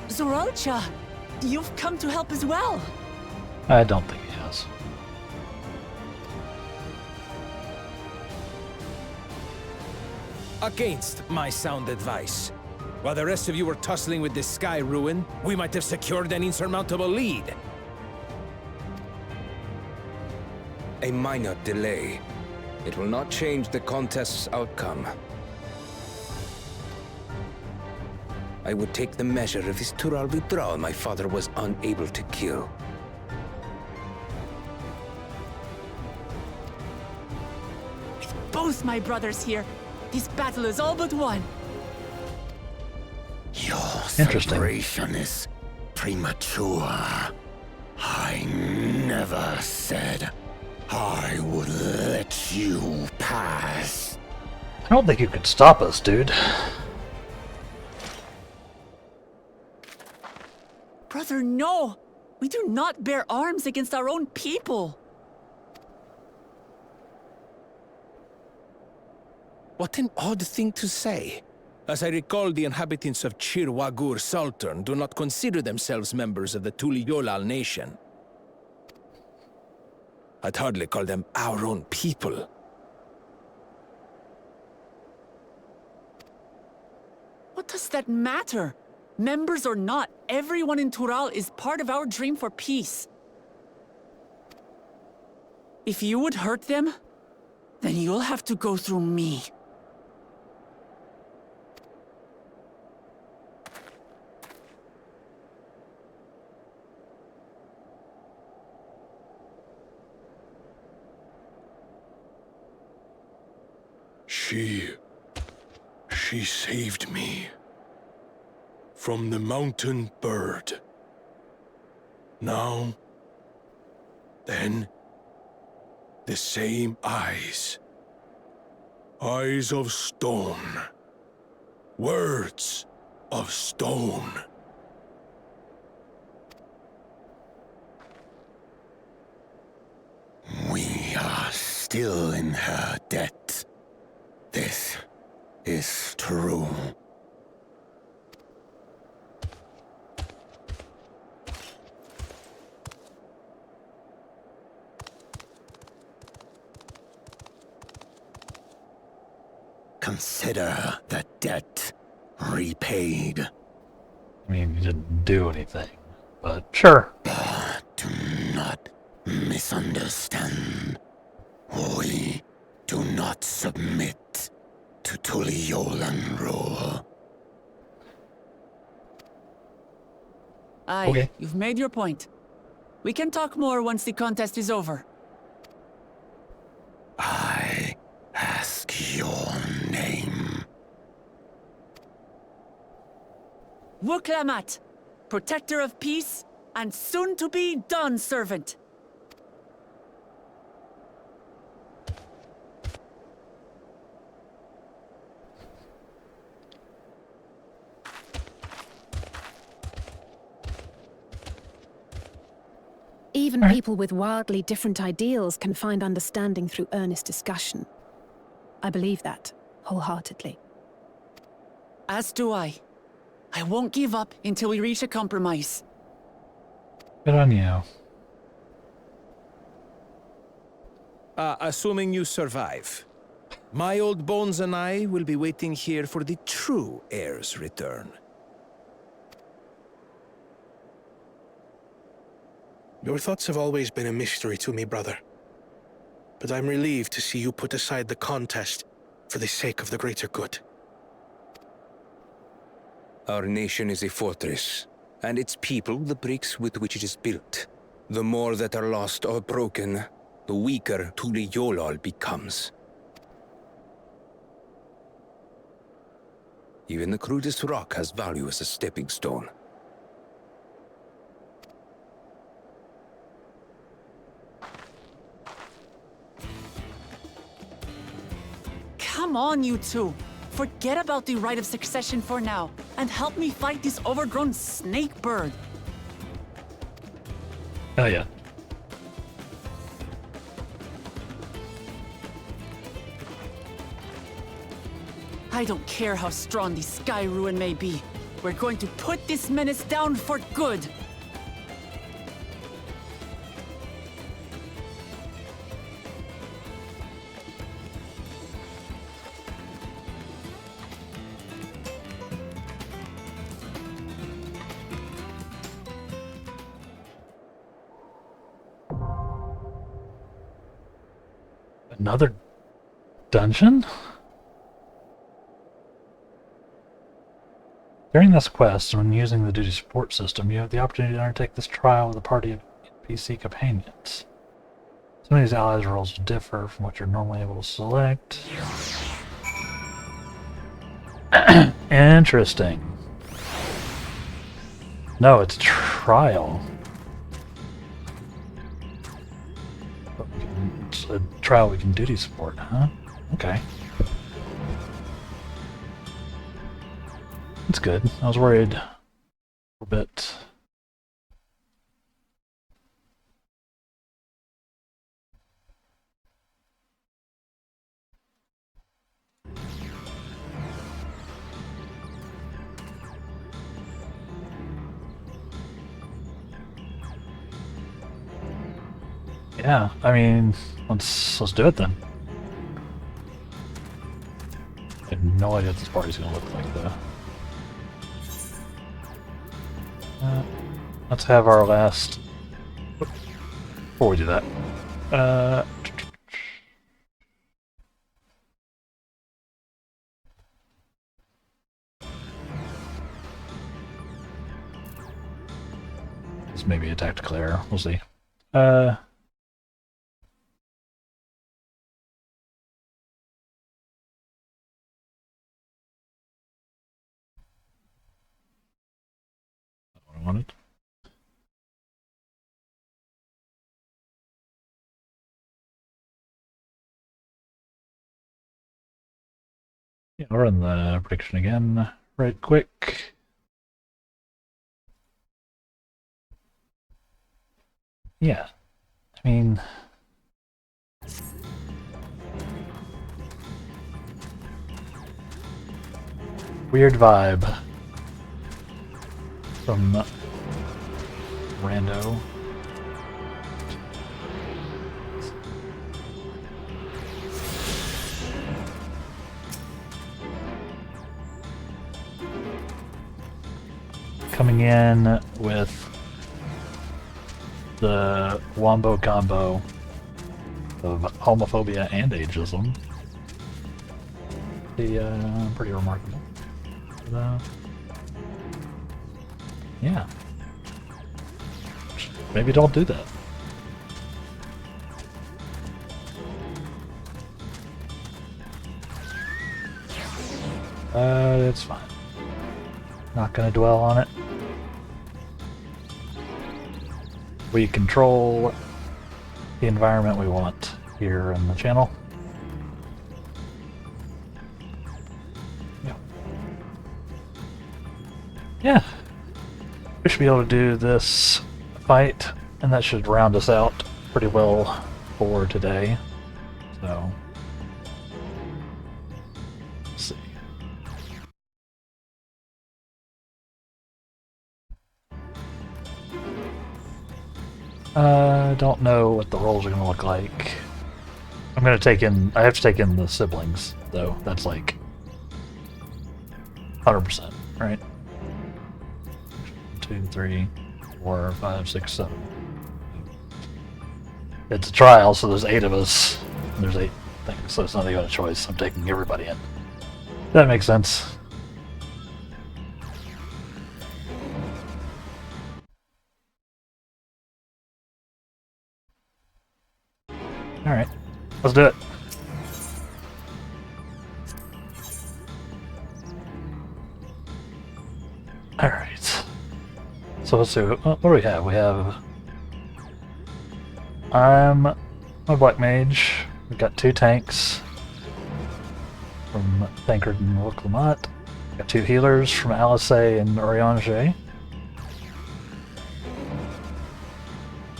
Zoralcha, you've come to help as well. I don't think he has. Against my sound advice. While the rest of you were tussling with this sky ruin, we might have secured an insurmountable lead. A minor delay. It will not change the contest's outcome. I would take the measure of his Tural withdrawal my father was unable to kill. With both my brothers here, this battle is all but won. Your separation is premature. I never said I would let you pass. I don't think you could stop us, dude. Brother, no! We do not bear arms against our own people! What an odd thing to say. As I recall, the inhabitants of Chirwagur Sultan do not consider themselves members of the Tuliyolal nation. I'd hardly call them our own people. What does that matter? Members or not, everyone in Tural is part of our dream for peace. If you would hurt them, then you'll have to go through me. She saved me from the mountain bird. Now, then, the same eyes. Eyes of stone. Words of stone. We are still in her debt. This is true. Consider the debt repaid. I mean, you didn't do anything, but sure. Do not misunderstand. We do not submit to Tuliolan rule. Aye, Okay. you've made your point. We can talk more once the contest is over. I ask your name. Wuklamat, protector of peace, and soon-to-be Dawn servant. Even people with wildly different ideals can find understanding through earnest discussion. I believe that, wholeheartedly. As do I. I won't give up until we reach a compromise. Good on you. Assuming you survive, my old bones and I will be waiting here for the true heir's return. Your thoughts have always been a mystery to me, brother. But I'm relieved to see you put aside the contest for the sake of the greater good. Our nation is a fortress, and its people the bricks with which it is built. The more that are lost or broken, the weaker Tuliyolal becomes. Even the crudest rock has value as a stepping stone. Come on, you two. Forget about the right of succession for now, and help me fight this overgrown snake bird. Oh yeah. I don't care how strong the Sky Ruin may be. We're going to put this menace down for good. Another dungeon? During this quest, when using the duty support system, you have the opportunity to undertake this trial with a party of NPC companions. Some of these allies' roles differ from what you're normally able to select. Interesting. No, it's trial. It's a trial we can duty support, huh? Okay. That's good. I was worried a bit. Yeah, I mean, let's do it then. I have no idea what this party's gonna look like though. Let's have our last. Before we do that, this may be a tactical error. We'll see. What I wanted. Yeah, I'll run the prediction again right quick. Yeah, I mean, weird vibe from Rando. Coming in with the wombo combo of homophobia and ageism. Pretty remarkable. But, yeah. Maybe don't do that. It's fine. Not gonna dwell on it. We control the environment we want here in the channel. Yeah. We should be able to do this fight, and that should round us out pretty well for today. So, let's see. I don't know what the roles are going to look like. I'm going to take in, I have to take in the siblings, though. That's like 100%, right? 2, 3, 4, 5, 6, 7. It's a trial, so there's 8 of us. And there's 8 things, so it's not even a choice. I'm taking everybody in. That makes sense. Alright, let's do it. Alright. So let's see, what do we have? We have... I'm a Black Mage. We've got 2 tanks from Thancred and Wilclamot. Got 2 healers from Alice and Oriange.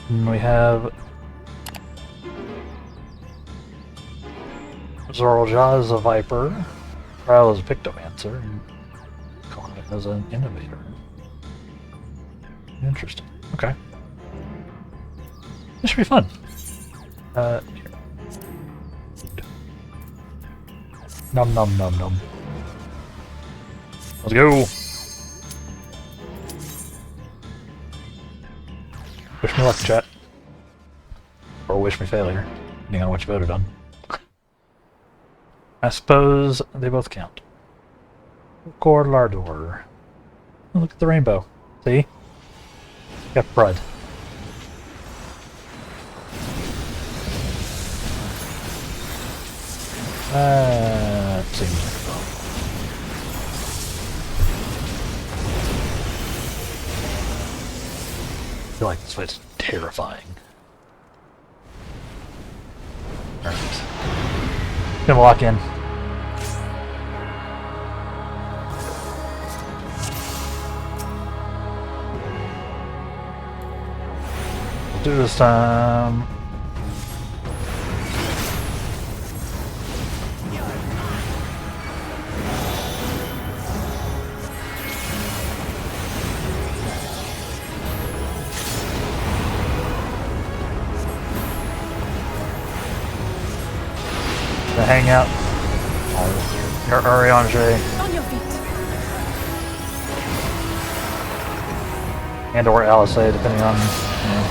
And we have Zorljaz as a Viper, Ryle as a Pictomancer, and Comet as an Innovator. Interesting. Okay. This should be fun. Here. Nom nom nom nom. Let's go! Wish me luck, chat. Or wish me failure, depending on what you voted on. I suppose they both count. Core Lardor. Oh, look at the rainbow. See? Got pride. Seems like a problem. I feel like this fight's terrifying. Alright. Gonna lock in. We'll do this time. To hang out. Your Oriange. On your feet. And or Alice, depending on, you know.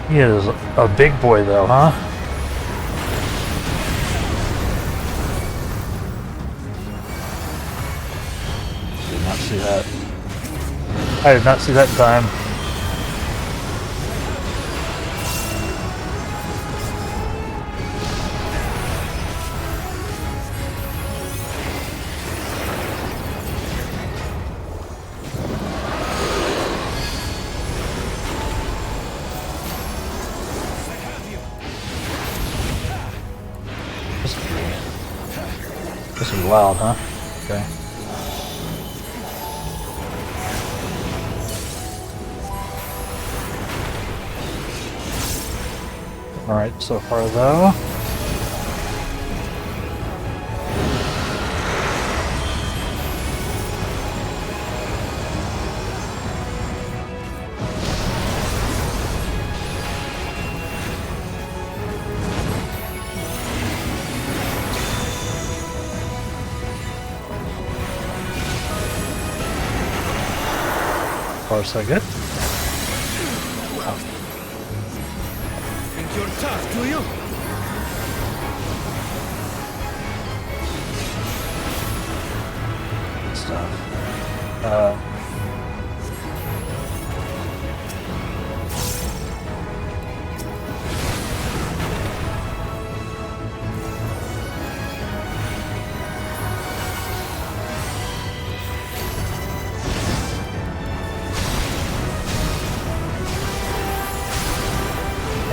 He is a big boy though, huh? Did not see that. I did not see that in time. So loud, huh? Okay. Alright, so far though. Far so good. Think you're tough, do you? Stuff.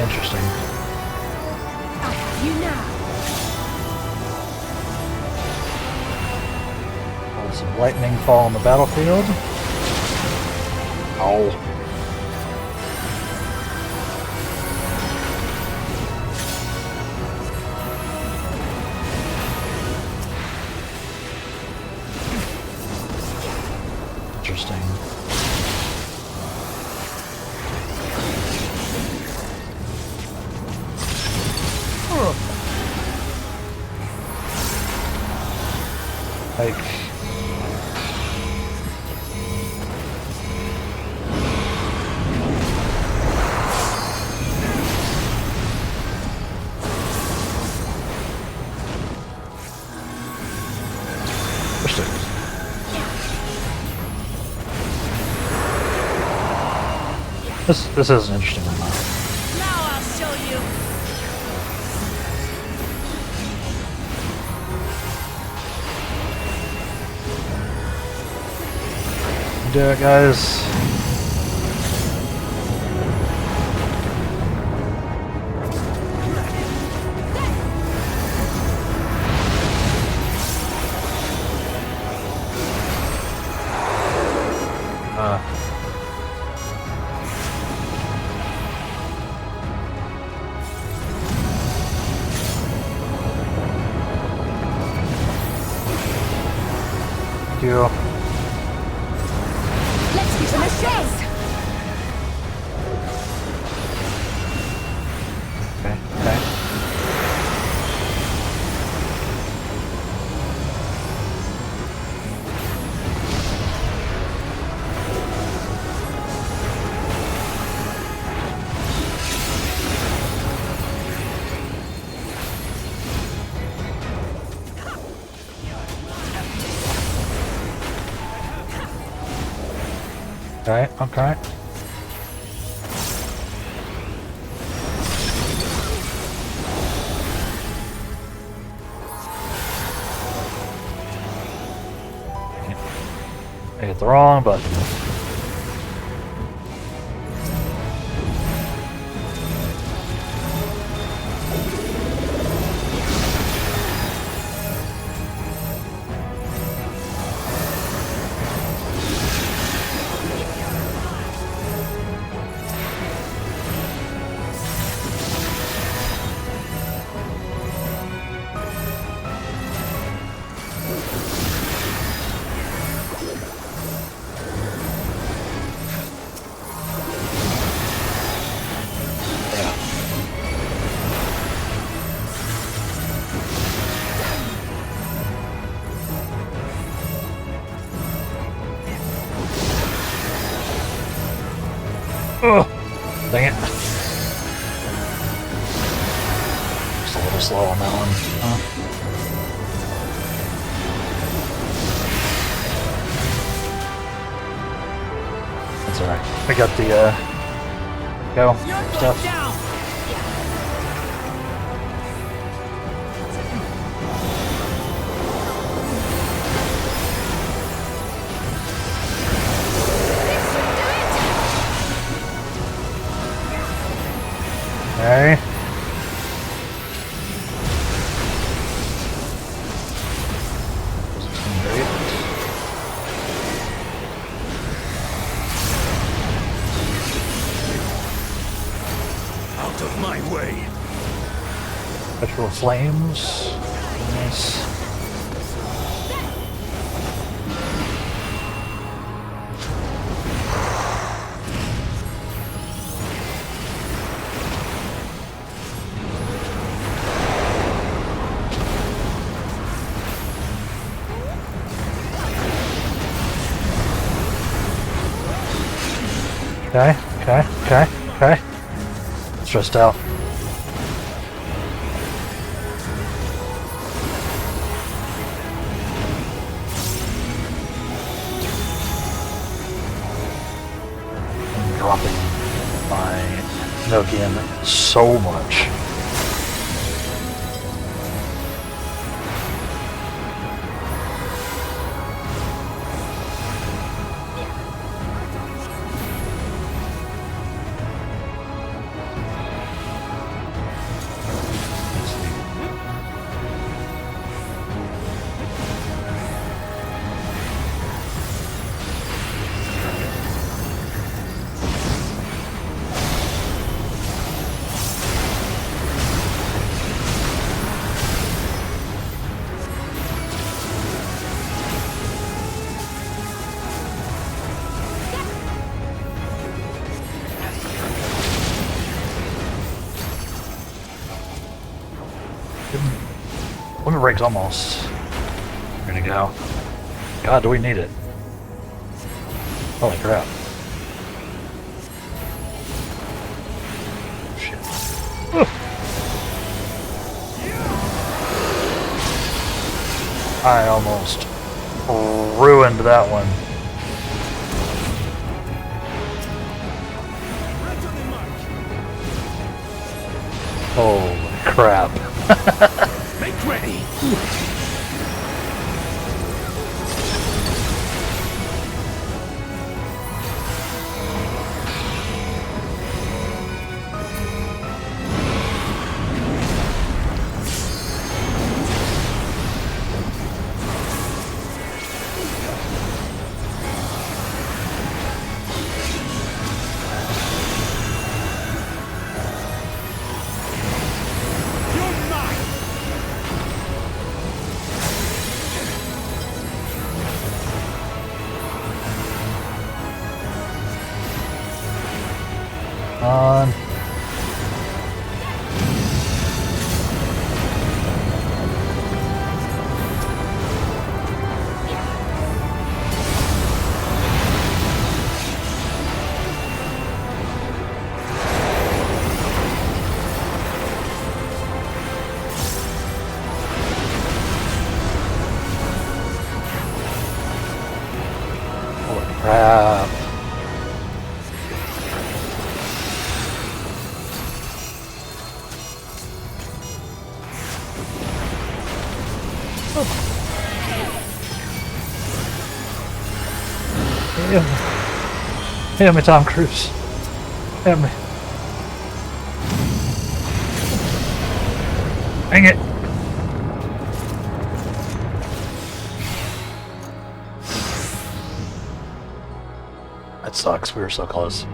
Interesting. I have you now. Some lightning fall on the battlefield. Ow. Interesting. Like, this is an interesting one. Now I'll show you. Do it, guys. Thank you. Let's give them a chase. Okay, okay. Okay, okay. I hit the wrong button. Oh, dang it. Just a little slow on that one. That's alright. I got the, go stuff. Okay. my way. Petrol flames. Nice. Okay. Stressed out. I'm dropping my Nokian so much. Limit break's almost ready to go. God, do we need it? Holy crap. Shit. I almost ruined that one. Holy crap. Make ready. On. Holy crap. Hit me, Tom Cruise. Hit me. Dang it. That sucks. We were so close.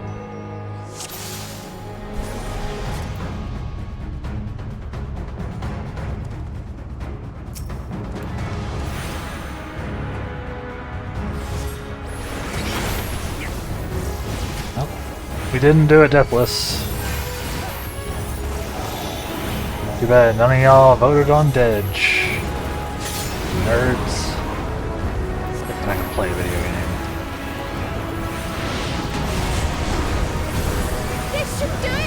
We didn't do it, Deathless. Too bad none of y'all voted on Dedge. Nerds. I can play a video game. This should do it!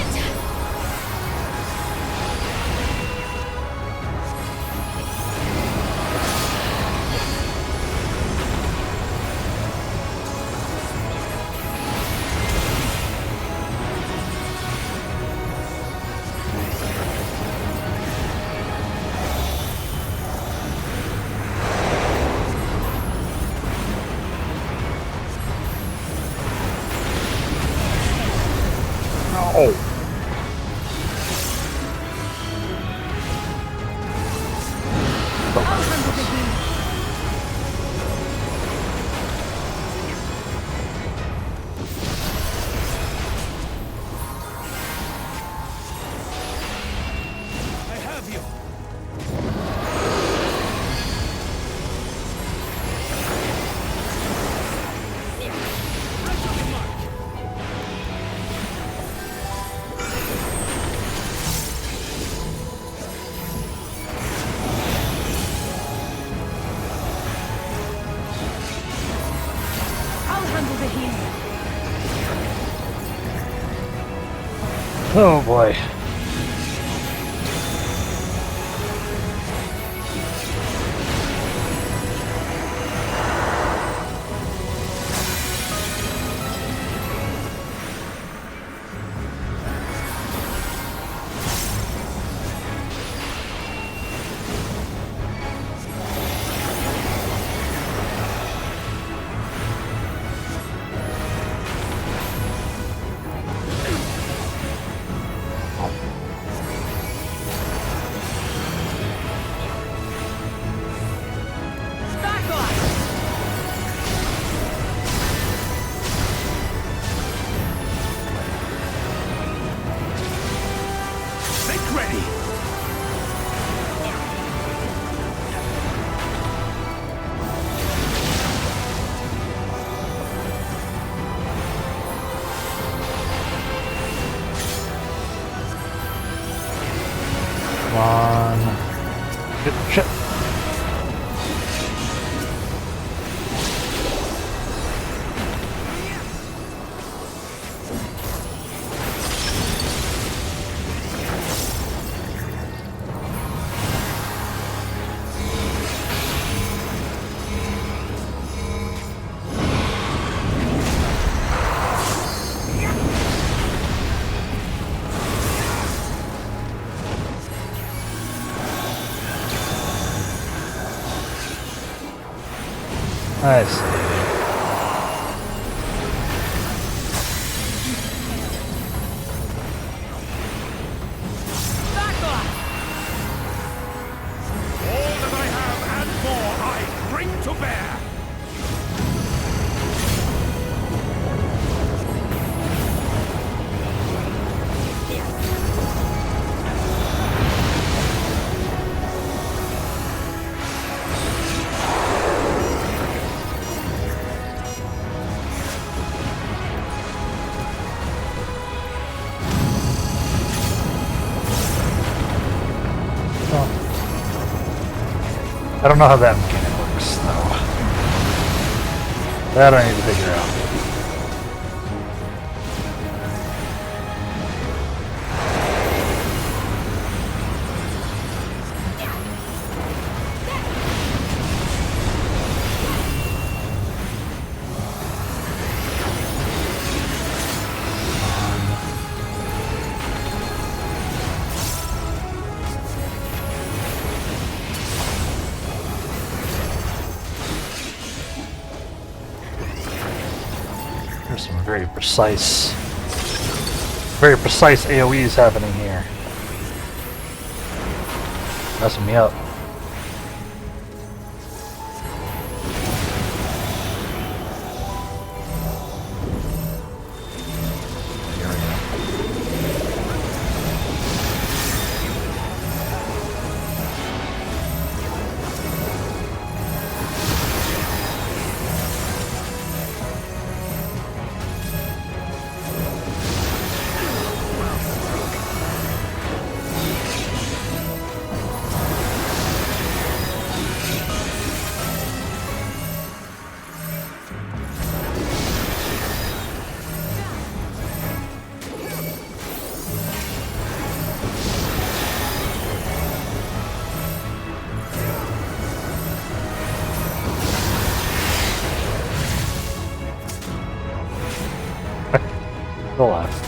Oh. Oh boy. Come on. Shit. Nice. I don't know how that mechanic works, though. That I need to figure out. There's some very precise AoEs happening here. Messing me up. Go left.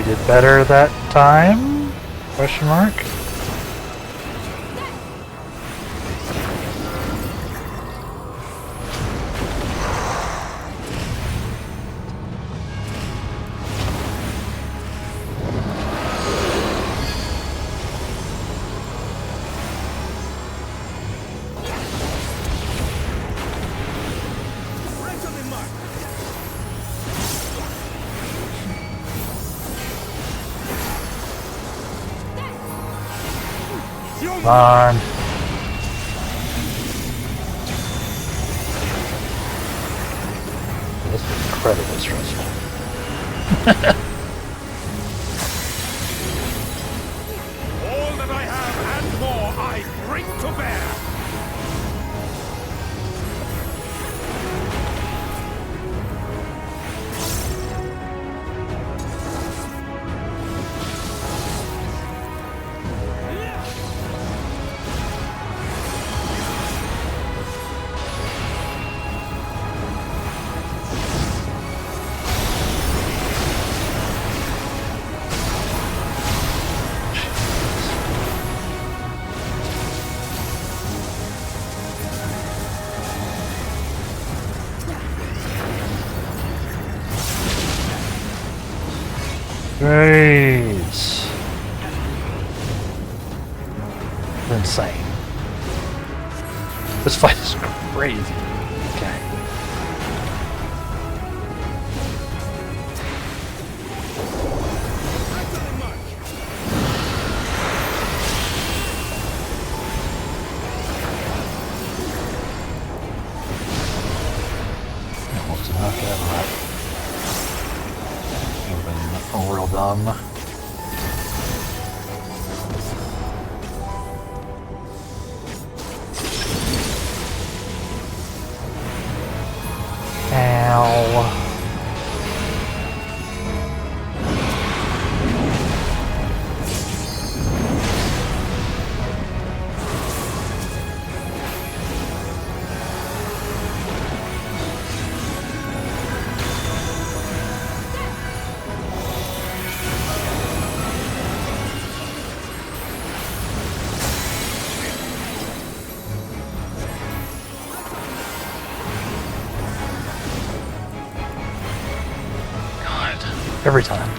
Did better that time? Question mark. Come on. This is incredibly stressful. All that I have and more I bring to bear. Great. Insane. This fight is crazy. Okay. Almost did not get that. Oh, real dumb. Ow. Every time.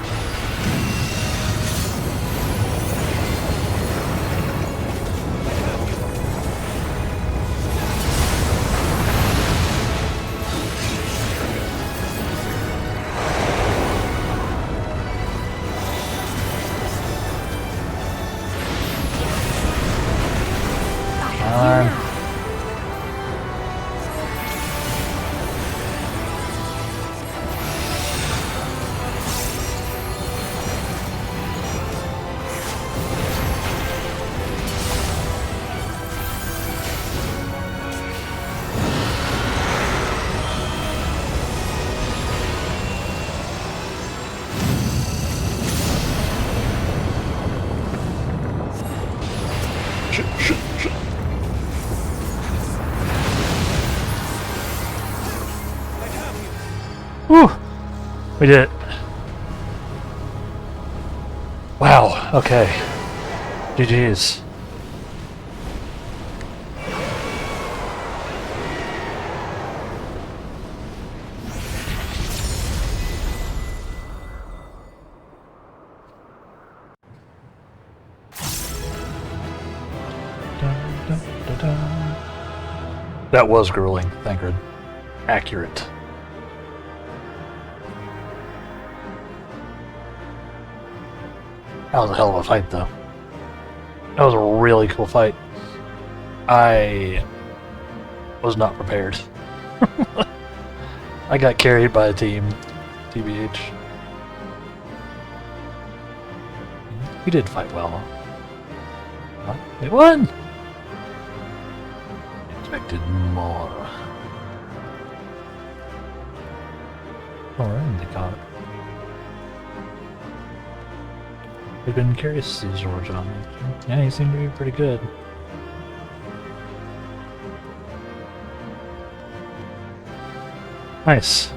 Whew! We did it. Wow, okay. GG's. That was grueling, Thancred. Accurate. That was a hell of a fight, though. That was a really cool fight. I was not prepared. I got carried by a team, TBH. We did fight well. Huh? We won! Expected more. Alright, they got it. We've been curious to see George on. Yeah, he seemed to be pretty good. Nice.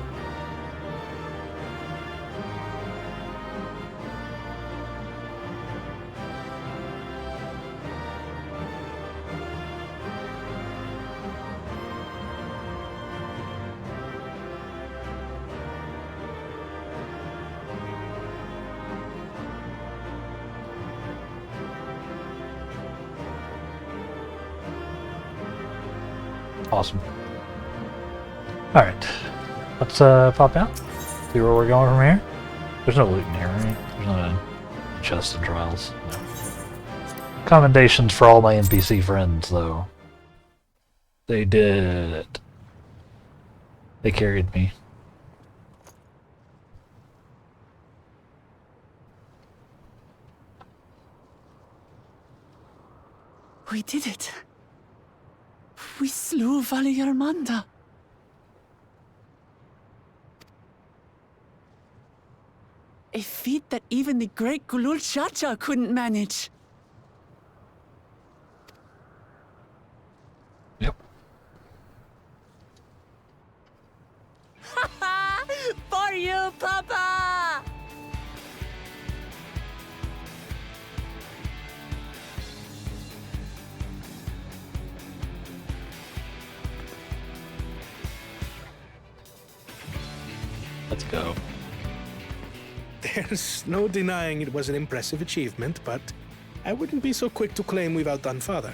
Awesome. Alright. Let's pop out. See where we're going from here. There's no loot in here, right? There's not a chest and trials. No. Commendations for all my NPC friends, though. They did it. They carried me. We did it. We slew Vali Yarmanda. A feat that even the great Gulul Chacha couldn't manage. Yep. For you, Papa! Let's go. There's no denying it was an impressive achievement, but I wouldn't be so quick to claim we've outdone Father.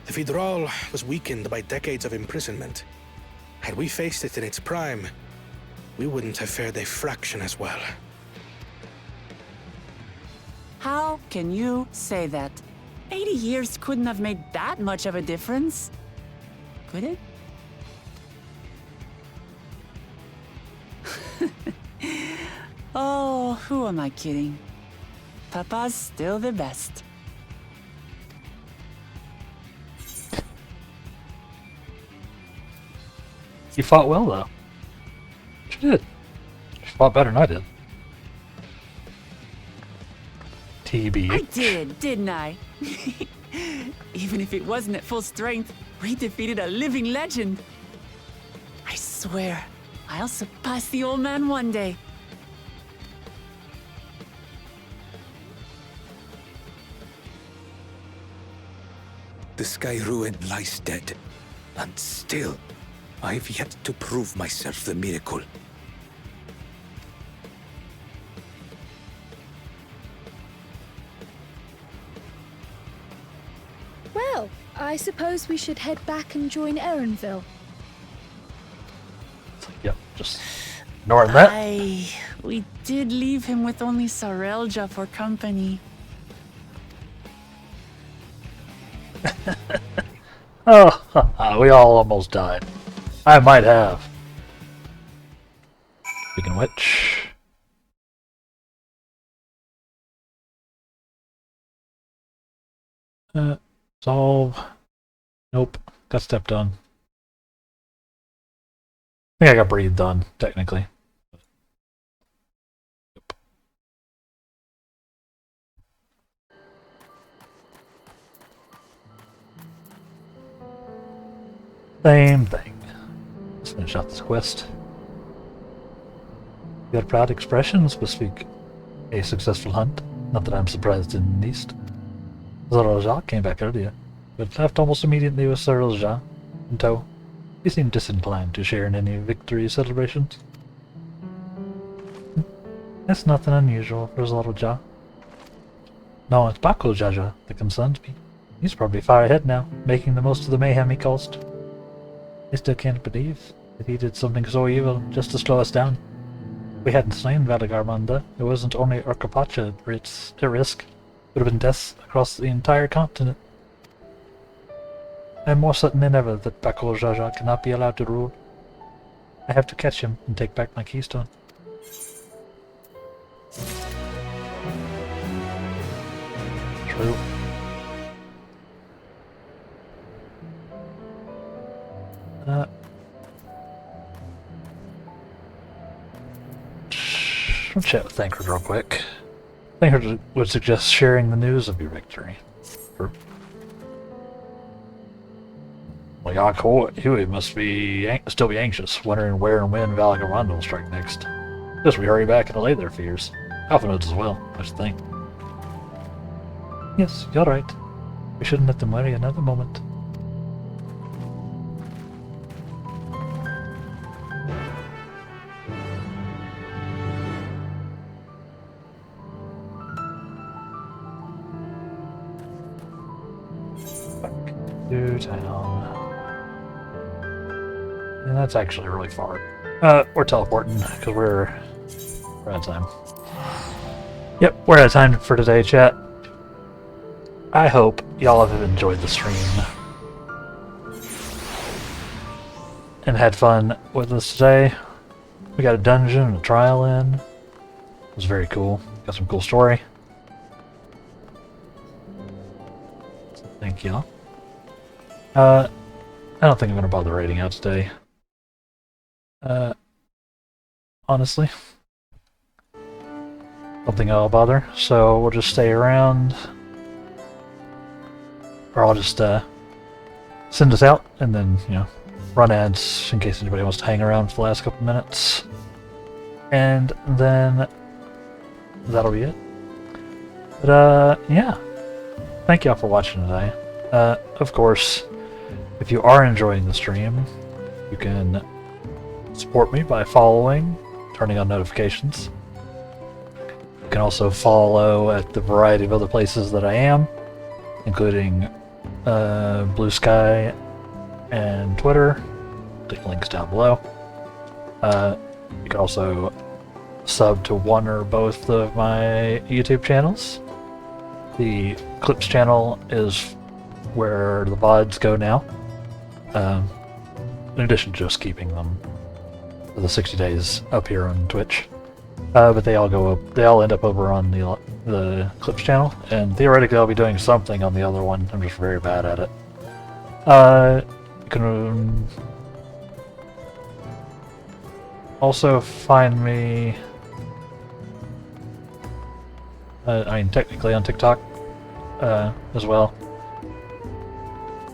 The Vidral was weakened by decades of imprisonment. Had we faced it in its prime, we wouldn't have fared a fraction as well. How can you say that? 80 years couldn't have made that much of a difference. Could it? Oh, who am I kidding? Papa's still the best. You fought well, though. She did. She fought better than I did. TB. I did, didn't I? Even if it wasn't at full strength, we defeated a living legend. I swear, I'll surpass the old man one day. The Sky Ruin lies dead, and still, I've yet to prove myself the miracle. Well, I suppose we should head back and join Erenville. Yep, just ignoring that. We did leave him with only Sarelja for company. Oh, we all almost died. I might have. Speaking of which... solve. Nope. Got step done. I think I got breathe done, technically. Yep. Same thing. Let's finish out this quest. You had proud expressions bespeak a successful hunt. Not that I'm surprised in the least. Sarelja came back earlier, but left almost immediately with Sarelja in tow. He seemed disinclined to share in any victory celebrations. That's nothing unusual for Sarelja. No, it's Bako Jaja that concerns me. He's probably far ahead now, making the most of the mayhem he caused. I still can't believe that he did something so evil just to slow us down. If we hadn't slain Valigarmanda, it wasn't only Urkapacha at risk. It would have been deaths across the entire continent. I am more certain than ever that Bako Jaja cannot be allowed to rule. I have to catch him and take back my keystone. True. I'll chat with Thancred real quick. Thancred would suggest sharing the news of your victory. Well, Huey must still be anxious, wondering where and when Valigarmanda will strike next. Guess we hurry back and allay their fears. Alpha knows as well, I should think. Yes, you're right. We shouldn't let them worry another moment. Back to town. And that's actually really far. We're teleporting because we're We're out of time. Yep, we're out of time for today, chat. I hope y'all have enjoyed the stream and had fun with us today. We got a dungeon and a trial in. It was very cool. Got some cool story. So thank y'all. I don't think I'm gonna bother raiding out today. Honestly. Don't think I'll bother, so we'll just stay around. Or I'll just send us out and then, you know, run ads in case anybody wants to hang around for the last couple minutes. And then that'll be it. But yeah. Thank y'all for watching today. Of course, if you are enjoying the stream, you can support me by following, turning on notifications. You can also follow at the variety of other places that I am, including Blue Sky and Twitter. Take links down below. You can also sub to one or both of my YouTube channels. The Clips channel is where the VODs go now, in addition to just keeping them for the 60 days up here on Twitch. But they all go up. They all end up over on the Clips channel, and theoretically I'll be doing something on the other one. I'm just very bad at it. You can also find me. I mean, technically on TikTok as well.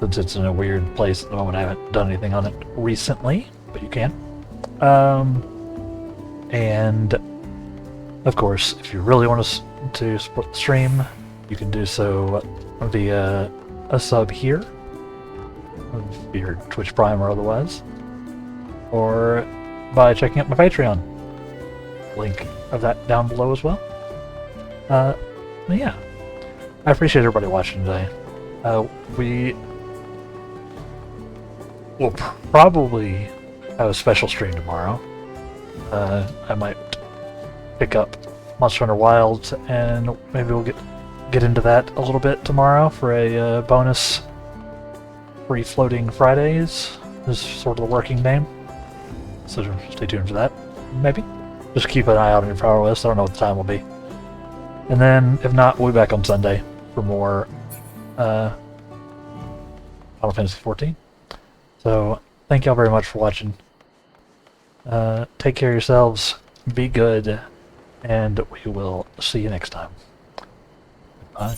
Since it's in a weird place at the moment, I haven't done anything on it recently, but you can. And of course, if you really want to support the stream, you can do so via a sub here, via your Twitch Prime or otherwise, or by checking out my Patreon. Link of that down below as well. Yeah, I appreciate everybody watching today. We will probably have a special stream tomorrow. I might pick up Monster Hunter Wilds, and maybe we'll get into that a little bit tomorrow for a bonus Free Floating Fridays is sort of the working name. So stay tuned for that, maybe. Just keep an eye out on your power list. I don't know what the time will be. And then, if not, we'll be back on Sunday for more Final Fantasy XIV. So, thank y'all very much for watching. Take care of yourselves, be good, and we will see you next time. Bye.